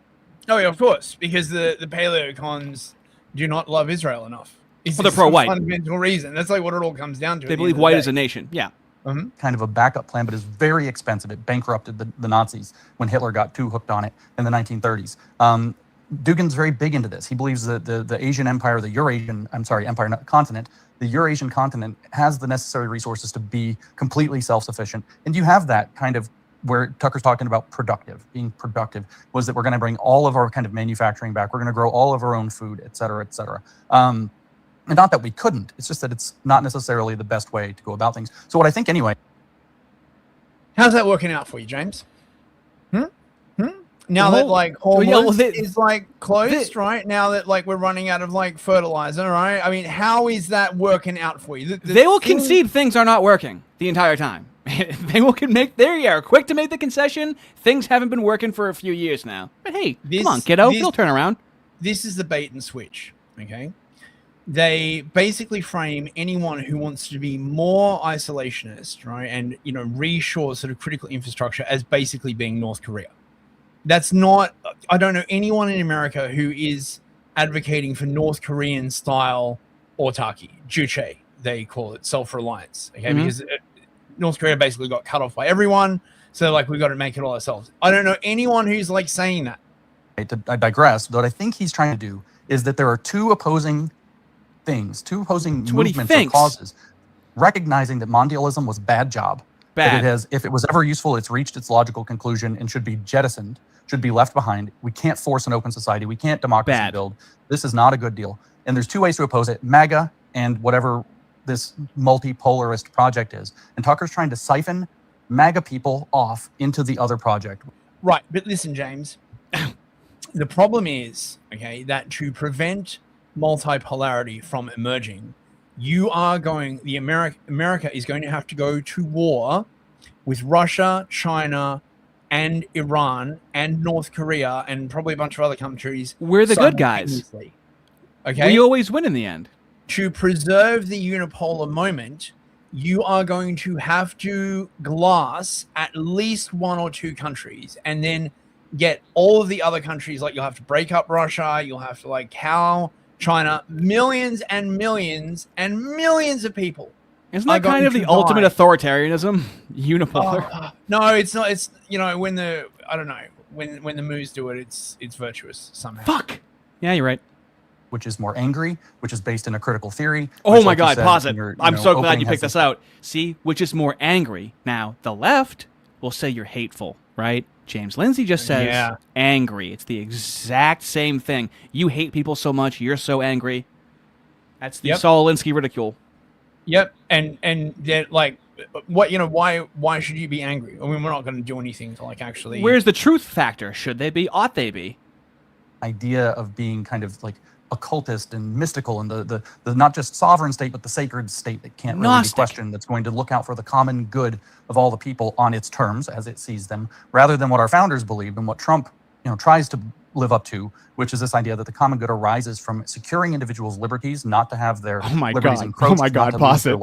Oh, yeah, of course, because the paleocons do not love Israel enough. It's Well, they're pro-white. Fundamental reason. That's like what it all comes down to. They believe white is a nation. Yeah. Kind of a backup plan, but is very expensive. It bankrupted the Nazis when Hitler got too hooked on it in the 1930s. Dugin's very big into this. He believes that the Asian empire, empire, not continent, the Eurasian continent has the necessary resources to be completely self-sufficient. And you have that kind of where Tucker's talking about being productive, was that we're going to bring all of our kind of manufacturing back. We're going to grow all of our own food, et cetera, et cetera. And not that we couldn't, it's just that it's not necessarily the best way to go about things. So what I think anyway. How's that working out for you, James? Now that like Hormuz is like closed, right? Now that like we're running out of like fertilizer, right? I mean, how is that working out for you? They will concede things are not working the entire time. They will they are quick to make the concession. Things haven't been working for a few years now. But hey, come on, kiddo, you'll turn around. This is the bait and switch, okay? They basically frame anyone who wants to be more isolationist, right, and reshore sort of critical infrastructure as basically being North Korea. That's not. I don't know anyone in America who is advocating for North Korean style autarky, juche, they call it, self-reliance. Okay, because North Korea basically got cut off by everyone, so like we've got to make it all ourselves. I don't know anyone who's like saying that. I digress. What I think he's trying to do is that there are two opposing things, two opposing movements or causes, recognizing that mondialism was bad job. That it has, if it was ever useful, it's reached its logical conclusion and should be jettisoned, should be left behind. We can't force an open society. We can't democracy build. This is not a good deal. And there's two ways to oppose it: MAGA and whatever this multipolarist project is. And Tucker's trying to siphon MAGA people off into the other project. Right, but listen, James. The problem is, okay, that to prevent multipolarity from emerging, America is going to have to go to war with Russia, China, and Iran, and North Korea, and probably a bunch of other countries. We're the good guys. Okay, we always win in the end. To preserve the unipolar moment, you are going to have to glass at least one or two countries, and then get all of the other countries. Like, you'll have to break up Russia, you'll have to like cow China. Millions and millions and millions of people. Isn't that kind of the ultimate authoritarianism? Unipolar. No, it's not. It's when the when the moves do it, it's virtuous somehow. Fuck. Yeah, you're right. Which is more angry, which is based in a critical theory. Oh my God, pause it. I'm so glad you picked this out. See, which is more angry. Now, the left will say you're hateful, right? James Lindsay just says angry. It's the exact same thing. You hate people so much, you're so angry. That's the Saul Alinsky ridicule. Yep, and they're like what why should you be angry? I mean, we're not going to do anything to like actually. Where's the truth factor? Should they be? Ought they be? Idea of being kind of like occultist and mystical, and the not just sovereign state, but the sacred state that can't really be questioned, that's going to look out for the common good of all the people on its terms as it sees them, rather than what our founders believed and what Trump tries to live up to, which is this idea that the common good arises from securing individuals' liberties, not to have their liberties encroached. Pause it.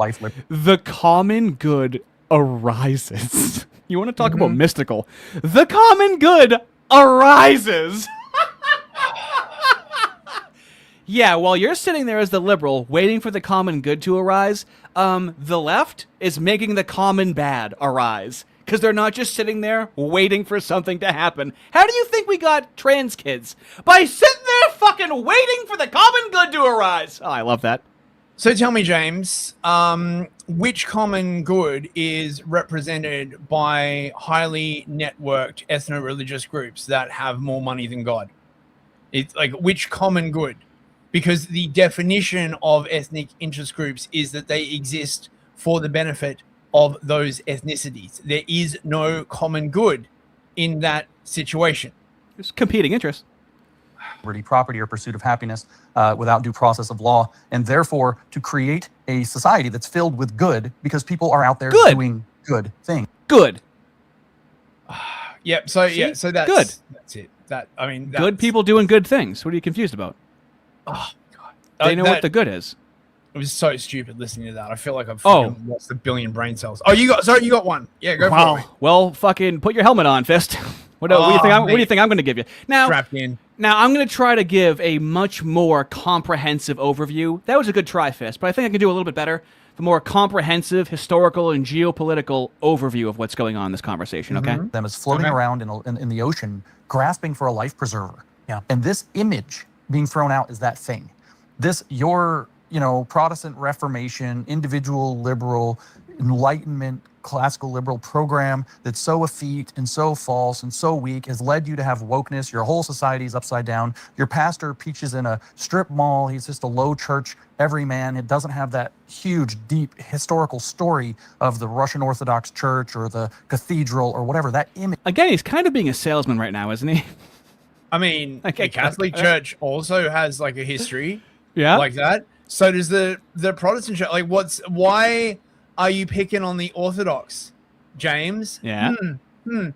The common good arises. You want to talk about mystical? The common good arises. Yeah, while you're sitting there as the liberal, waiting for the common good to arise, the left is making the common bad arise. Because they're not just sitting there waiting for something to happen. How do you think we got trans kids? By sitting there fucking waiting for the common good to arise. Oh, I love that. So tell me, James, which common good is represented by highly networked ethno-religious groups that have more money than God? It's like, which common good? Because the definition of ethnic interest groups is that they exist for the benefit of those ethnicities. There is no common good in that situation. There's competing interests. Property or pursuit of happiness without due process of law, and therefore to create a society that's filled with good because people are out there doing good things. Good. Yep. So yeah. So that's good. That's it. That I mean, good people doing good things. What are you confused about? Oh God. They know what the good is. It was so stupid listening to that. I feel like I've lost a billion brain cells. Oh, you got one. Yeah, go for it. Well, fucking put your helmet on, Fist. What do you think I'm going to give you? Now, strapped in. Now, I'm going to try to give a much more comprehensive overview. That was a good try, Fist, but I think I can do a little bit better. The more comprehensive historical and geopolitical overview of what's going on in this conversation, okay? Them is floating around in the ocean, grasping for a life preserver. Yeah. And this image being thrown out is that thing. Your Protestant Reformation, individual liberal, Enlightenment, classical liberal program that's so effete and so false and so weak has led you to have wokeness. Your whole society is upside down. Your pastor preaches in a strip mall. He's just a low church everyman. It doesn't have that huge, deep historical story of the Russian Orthodox Church or the cathedral or whatever. That image. Again, he's kind of being a salesman right now, isn't he? I mean, the Catholic Church also has like a history. Yeah. Like that. So does the Protestant Church. Like, why are you picking on the Orthodox, James? Yeah. Of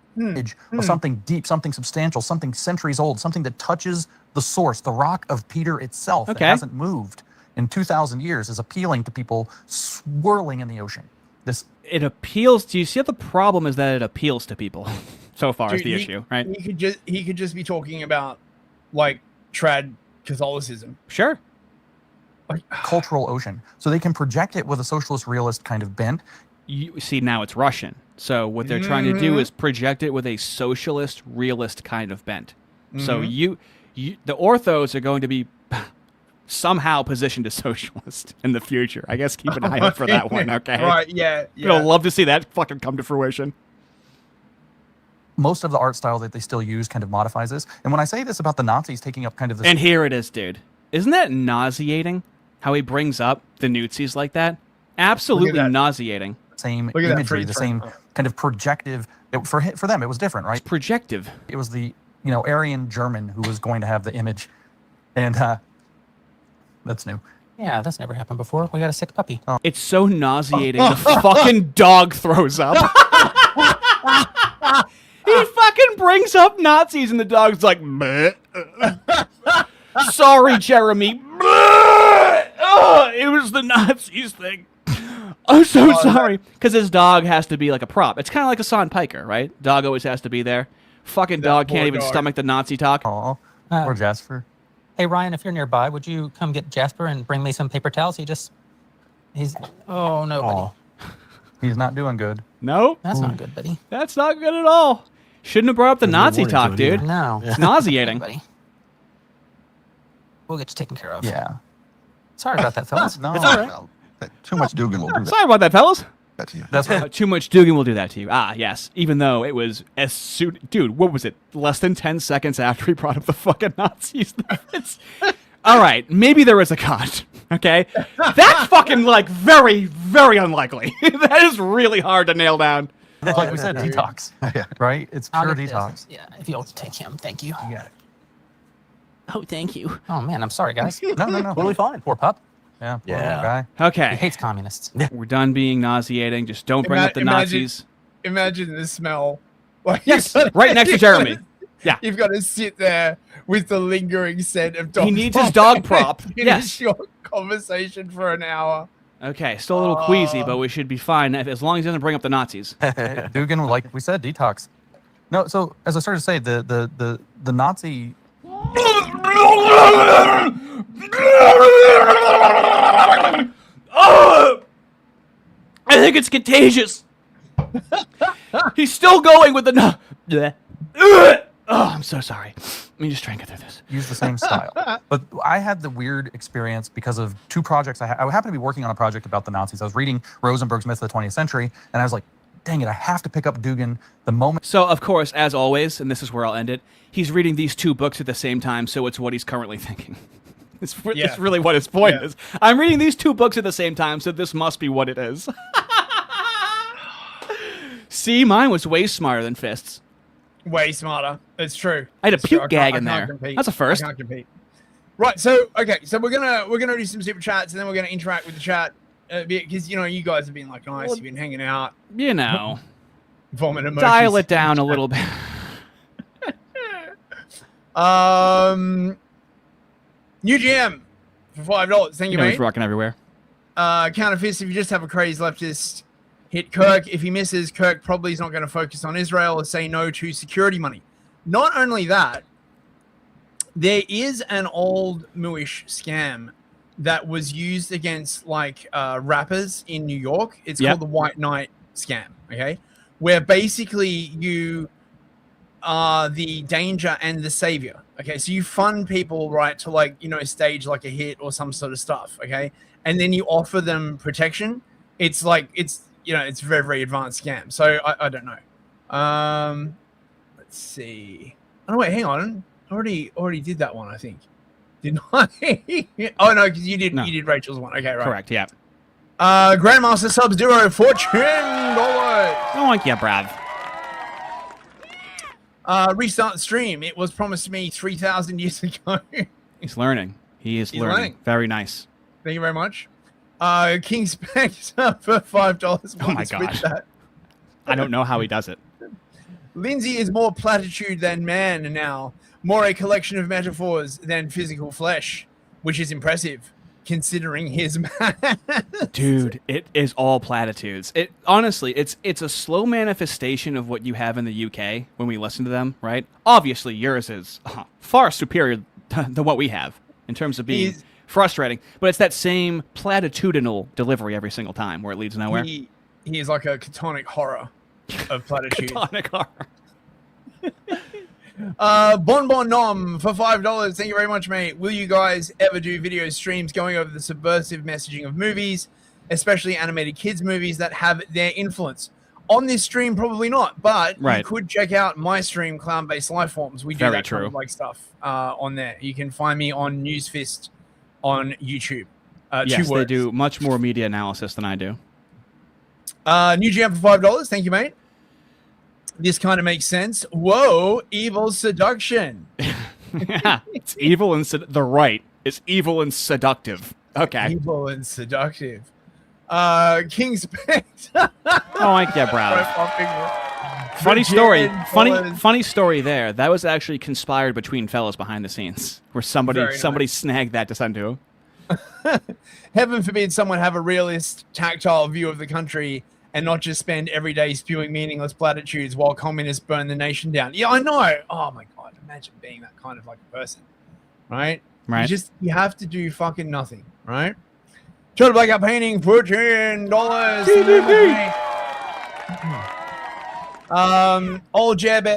something deep, something substantial, something centuries old, something that touches the source, the rock of Peter itself that hasn't moved in 2,000 years, is appealing to people swirling in the ocean. It appeals to you. See, the problem is that it appeals to people. So far is the issue, right? He could just be talking about like trad Catholicism. Sure. Cultural ocean. So they can project it with a socialist realist kind of bent. You see, now it's Russian. So what they're trying to do is project it with a socialist realist kind of bent. So the orthos are going to be somehow positioned as socialist in the future. I guess keep an eye out for that one, okay? Right, yeah. I'd love to see that fucking come to fruition. Most of the art style that they still use kind of modifies this. And when I say this about the Nazis taking up kind of this... And here it is, dude. Isn't that nauseating? How he brings up the Nazis like that? Absolutely nauseating. Same imagery, the same kind of projective. For them, it was different, right? It's projective. It was the Aryan German who was going to have the image, and that's new. Yeah, that's never happened before. We got a sick puppy. Oh. It's so nauseating. The fucking dog throws up. He fucking brings up Nazis, and the dog's like, sorry, Jeremy. It was the Nazis thing. I'm so sorry. Because his dog has to be like a prop. It's kind of like a Hassan Piker, right? Dog always has to be there. Fucking dog can't even stomach the Nazi talk. Or Jasper. Hey, Ryan, if you're nearby, would you come get Jasper and bring me some paper towels? Oh, no, buddy. He's not doing good. No? That's not good, buddy. That's not good at all. Shouldn't have brought up the Nazi talk, dude. No. It's nauseating. Buddy. We'll get you taken care of. Yeah. Sorry about that, fellas. No, it's all right. Too much Dugan will do that. Sorry about that, fellas. That's too much Dugan will do that to you. Ah, yes. Even though it was as soon... Dude, what was it? Less than 10 seconds after he brought up the fucking Nazis. All right. Maybe there was a cut. Okay, that's fucking like very, very unlikely. That is really hard to nail down. Like we said, detox. Right? It's I'll pure get this. detox. Yeah, if you'll take him, thank you. Yeah. Oh, thank you. Oh man, I'm sorry, guys. No. Totally fine. Poor pup. Yeah. Yeah. Guy. Okay. He hates communists. We're done being nauseating. Just don't bring up the Nazis. Imagine the smell. Like, Yes, right next to Jeremy. Yeah. You've got to sit there with the lingering scent of dog. He needs his dog prop. Yes. Your conversation for an hour. Okay, still a little queasy, but we should be fine as long as he doesn't bring up the Nazis. Dugan, like we said, detox. No, so as I started to say, the Nazi. Oh! I think it's contagious. He's still going with the Oh, I'm so sorry. Let me just try and get through this. Use the same style. But I had the weird experience because of two projects. I happened to be working on a project about the Nazis. I was reading Rosenberg's Myth of the 20th Century, and I was like, dang it, I have to pick up Dugan the moment. So, of course, as always, and this is where I'll end it, he's reading these two books at the same time, so it's what he's currently thinking. It's really what his point is. I'm reading these two books at the same time, so this must be what it is. See, mine was way smarter than Fists. Way smarter. It's true. I had a It's puke true. gag I in can't there. compete. That's a first. I can't compete. Right. So okay. So we're gonna do some super chats and then we're gonna interact with the chat because you guys have been like nice. You've been hanging out. You know, vomit emotions. dial it down a little bit. New GM for $5. Thank you, He's mate. rocking everywhere. Counter fist. If you just have a crazed leftist, hit Kirk. If he misses, Kirk probably is not going to focus on Israel or say no to security money. Not only that, there is an old Mooish scam that was used against like rappers in New York. It's called the White Knight scam. Okay, where basically you are the danger and the savior. Okay, so you fund people, right, to like stage like a hit or some sort of stuff. Okay, and then you offer them protection. It's like it's a very, very advanced scam. So I don't know. Let's see. Oh no, wait, hang on. I already did that one, I think. Didn't I? Oh no, because you did Rachel's one. Okay, right. Correct, yeah. Grandmaster Sub-Zero for $10. Oh, yeah, Brad. Restart the stream. It was promised to me 3,000 years ago. He's learning. He's learning. Very nice. Thank you very much. King Spectre for $5. Oh my god. I don't know how he does it. Lindsay is more platitude than man now. More a collection of metaphors than physical flesh, which is impressive considering his math. Dude, it is all platitudes. It honestly, it's a slow manifestation of what you have in the UK when we listen to them, right? Obviously, yours is far superior than what we have in terms of being frustrating, but it's that same platitudinal delivery every single time where it leads nowhere. He is like a catonic horror of platitude. Catonic horror. Bon Bon Nom for $5. Thank you very much, mate. Will you guys ever do video streams going over the subversive messaging of movies, especially animated kids movies that have their influence? On this stream, probably not, but you could check out my stream, Clown-Based Lifeforms. We do kind of like stuff on there. You can find me on Newsfist on YouTube. Yes, they do much more media analysis than I do. New GM for $5. Thank you, mate. This kind of makes sense. Whoa, evil seduction. Yeah, it's evil and the right. It's evil and seductive. Okay. Evil and seductive. King Spectre. Oh, I get Brad. Funny story. Funny story there. That was actually conspired between fellas behind the scenes, where somebody snagged that to send to him. Heaven forbid someone have a realist, tactile view of the country and not just spend every day spewing meaningless platitudes while communists burn the nation down. Yeah, I know. Oh my god, imagine being that kind of like a person, right? Right. You have to do fucking nothing, right? Total Blackout Painting for $10. Old Jeb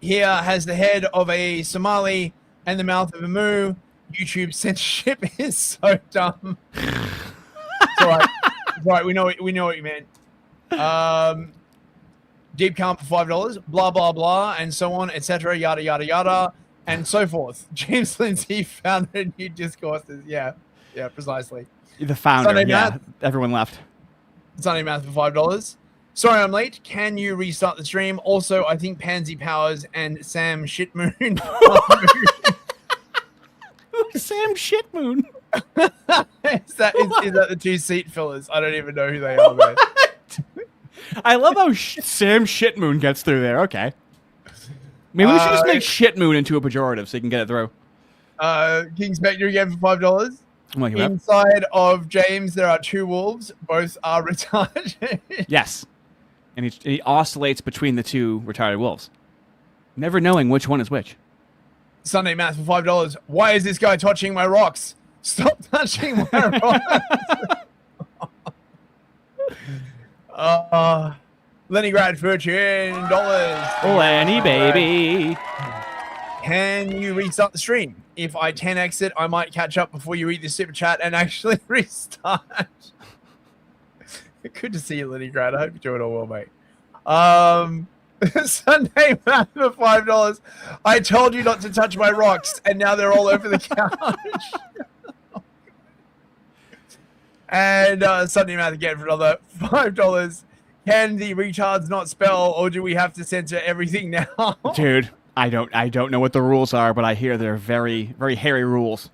here has the head of a Somali and the mouth of a moo. YouTube censorship is so dumb. It's all right. It's all right. We know what you meant. Deep Calm for $5. Blah blah blah, and so on, etc. Yada yada yada, and so forth. James Lindsay founded new discourses. Yeah. Yeah, precisely. The founder, Sunday yeah. Math. Everyone left. Sunday Math for $5. Sorry, I'm late. Can you restart the stream? Also, I think Pansy Powers and Sam Shitmoon. Sam Shitmoon. is that the two seat fillers? I don't even know who they are, man. I love how Sam Shitmoon gets through there. Okay. Maybe we should just make Shitmoon into a pejorative so you can get it through. King Spectre again for $5. Inside of James, there are two wolves. Both are retarded. Yes. And he oscillates between the two retarded wolves, never knowing which one is which. Sunday Math for $5. Why is this guy touching my rocks? Stop touching my rocks. Leningrad for $10. Lenny, baby. Can you restart the stream? If I 10x it, I might catch up before you read the super chat and actually restart. Good to see you, Leningrad. I hope you're doing all well, mate. Sunday Math for $5. I told you not to touch my rocks, and now they're all over the couch. And Sunday Math again for another $5. Can the retards not spell, or do we have to censor everything now? Dude, I don't know what the rules are, but I hear they're very, very hairy rules.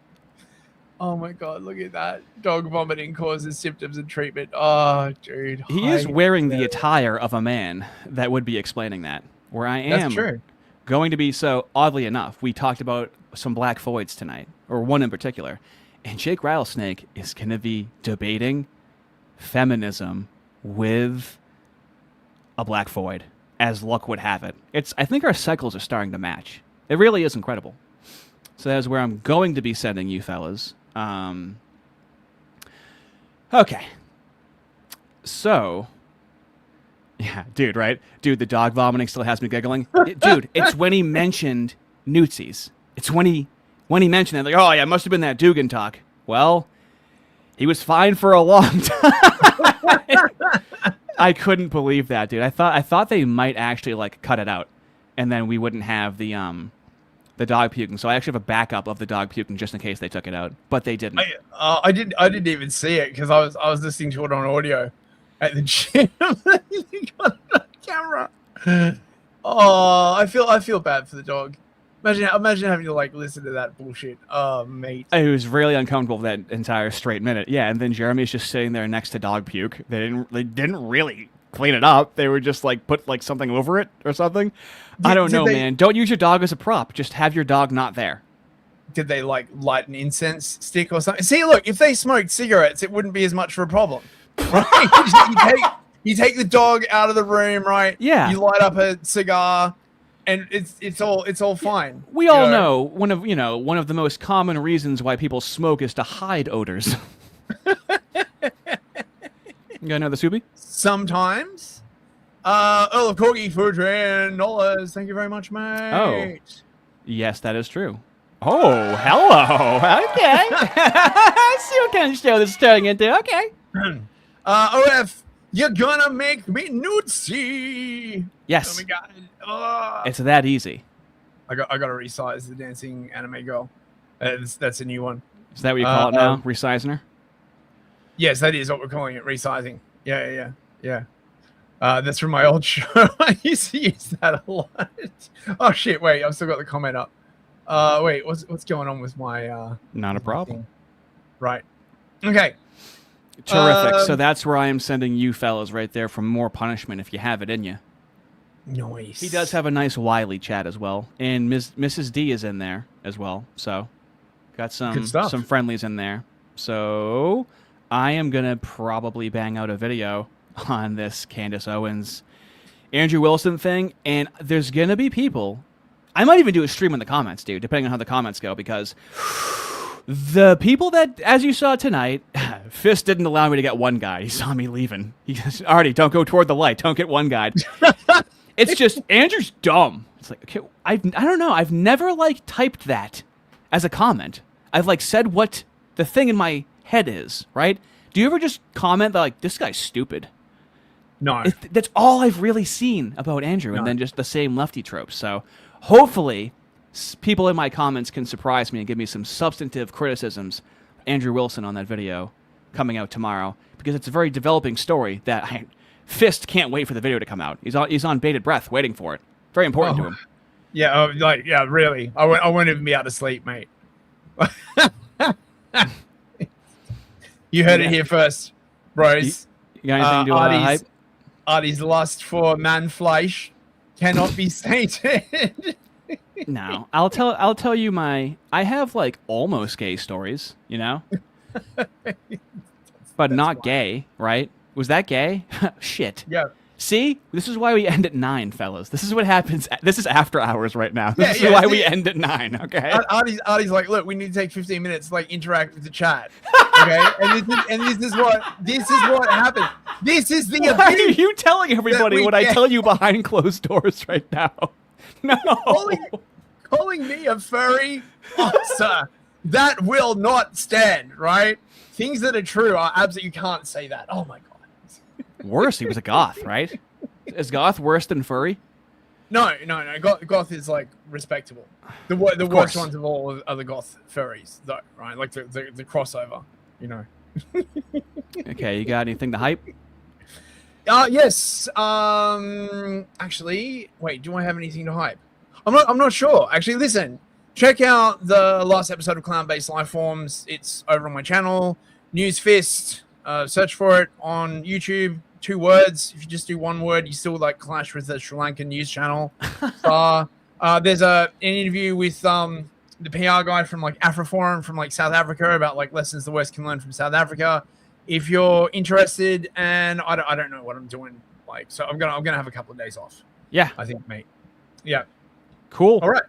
Oh my God, look at that. Dog vomiting causes symptoms and treatment. Oh, dude. He is wearing the attire of a man that would be explaining that. Where I am going to be, so oddly enough, we talked about some black Foids tonight, or one in particular, and Jake Rattlesnake is going to be debating feminism with a black Foid, as luck would have it. I think our cycles are starting to match. It really is incredible. So that's where I'm going to be sending you fellas. Okay. So, yeah, dude, right? Dude, the dog vomiting still has me giggling. Dude, it's when he mentioned Newtsies. It's when he mentioned it, like, oh yeah, it must have been that Dugan talk. Well, he was fine for a long time. I couldn't believe that, dude. I thought they might actually like cut it out, and then we wouldn't have the dog puking. So I actually have a backup of the dog puking just in case they took it out, but they didn't. I didn't even see it because I was listening to it on audio at the gym. He got it on camera. Oh, I feel bad for the dog. Imagine having to like listen to that bullshit. Oh, mate. It was really uncomfortable that entire straight minute. Yeah, and then Jeremy's just sitting there next to dog puke. They didn't really clean it up. They were just like put like something over it or something. I don't know, man. Don't use your dog as a prop. Just have your dog not there. Did they like light an incense stick or something? See, look, if they smoked cigarettes, it wouldn't be as much of a problem. Right? you take the dog out of the room, right? Yeah. You light up a cigar, and it's all fine. We all know one of the most common reasons why people smoke is to hide odors. You got another Subi? Sometimes. Earl of Corgi for $10. Thank you very much, mate. Oh, yes, that is true. Oh, hello. Okay. I see what kind of show this is turning into. Okay. OF, you're gonna make me nudesy. Yes. Oh my God. Oh. It's that easy. I got to resize the dancing anime girl. That's a new one. Is that what you call it now? Resizing her? Yes, that is what we're calling it. Resizing. Yeah. That's from my old show. I used to use that a lot. Oh shit! Wait, I've still got the comment up. Wait, what's going on with my? Not a problem. Thing? Right. Okay. Terrific. So that's where I am sending you fellas right there for more punishment if you have it in you. Nice. He does have a nice Wiley chat as well, and Mrs. D is in there as well. So got some friendlies in there. So I am gonna probably bang out a video on this Candace Owens, Andrew Wilson thing, and there's gonna be people. I might even do a stream in the comments, dude, depending on how the comments go, because the people that, as you saw tonight, Fist didn't allow me to get one guide. He saw me leaving. He goes, Ardy, don't go toward the light. Don't get one guide. It's just, Andrew's dumb. It's like, okay, I don't know. I've never, like, typed that as a comment. I've, like, said what the thing in my head is, right? Do you ever just comment that, like, this guy's stupid? No. That's all I've really seen about Andrew, and then just the same lefty tropes. So hopefully people in my comments can surprise me and give me some substantive criticisms. Andrew Wilson on that video coming out tomorrow because it's a very developing story that Fist can't wait for the video to come out. He's on bated breath waiting for it. Very important to him. Yeah, really. I won't even be able to sleep, mate. You heard it here first, bros. You got anything to do with hype? Ardy's lust for man flesh cannot be sated. No, I'll tell you I have like almost gay stories, you know, but not gay, right? Was that gay? Shit. Yeah. See, this is why we end at 9, fellas. This is what happens. This is after hours right now. This is why we end at 9. Okay. Ardy's like, look, we need to take 15 minutes to like interact with the chat. Okay, and this is what happens. This is the Why are you telling everybody what I tell you behind closed doors right now? No. Calling me a furry officer, that will not stand, right? Things that are true are absolutely, you can't say that. Oh my God. Worse, he was a goth, right? Is goth worse than furry? No. Goth is like respectable. The worst ones of all are the goth furries, though, right? Like the crossover, you know. Okay, you got anything to hype? Yes. Actually, wait. Do I have anything to hype? I'm not sure. Actually, listen. Check out the last episode of Clown-Based Lifeforms. It's over on my channel, News Fist. Search for it on YouTube. 2 words. If you just do 1 word, you still like clash with the Sri Lankan news channel. There's an interview with the PR guy from like AfriForum from like South Africa about like lessons the West can learn from South Africa. If you're interested, and I don't know what I'm doing, like, so I'm gonna have a couple of days off. Yeah, I think, mate. Yeah. Cool. All right.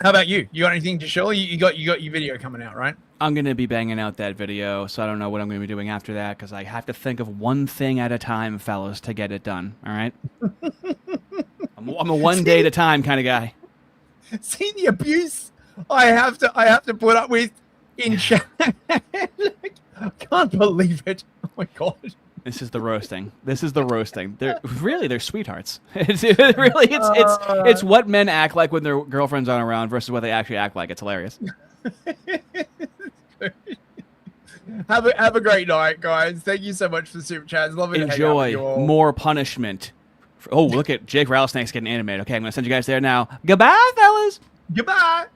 How about you? You got anything to show? You got your video coming out, right? I'm going to be banging out that video, so I don't know what I'm going to be doing after that because I have to think of one thing at a time, fellas, to get it done. All right? I'm a one day at a time kind of guy. See the abuse I have to put up with in chat. I can't believe it. Oh my God. This is the roasting. They're sweethearts. It's what men act like when their girlfriends aren't around versus what they actually act like. It's hilarious. Have a great night, guys. Thank you so much for the super chats. Love it. Enjoy more punishment. Oh, look at Jake Rattlesnake's getting animated. Okay, I'm gonna send you guys there now. Goodbye, fellas. Goodbye.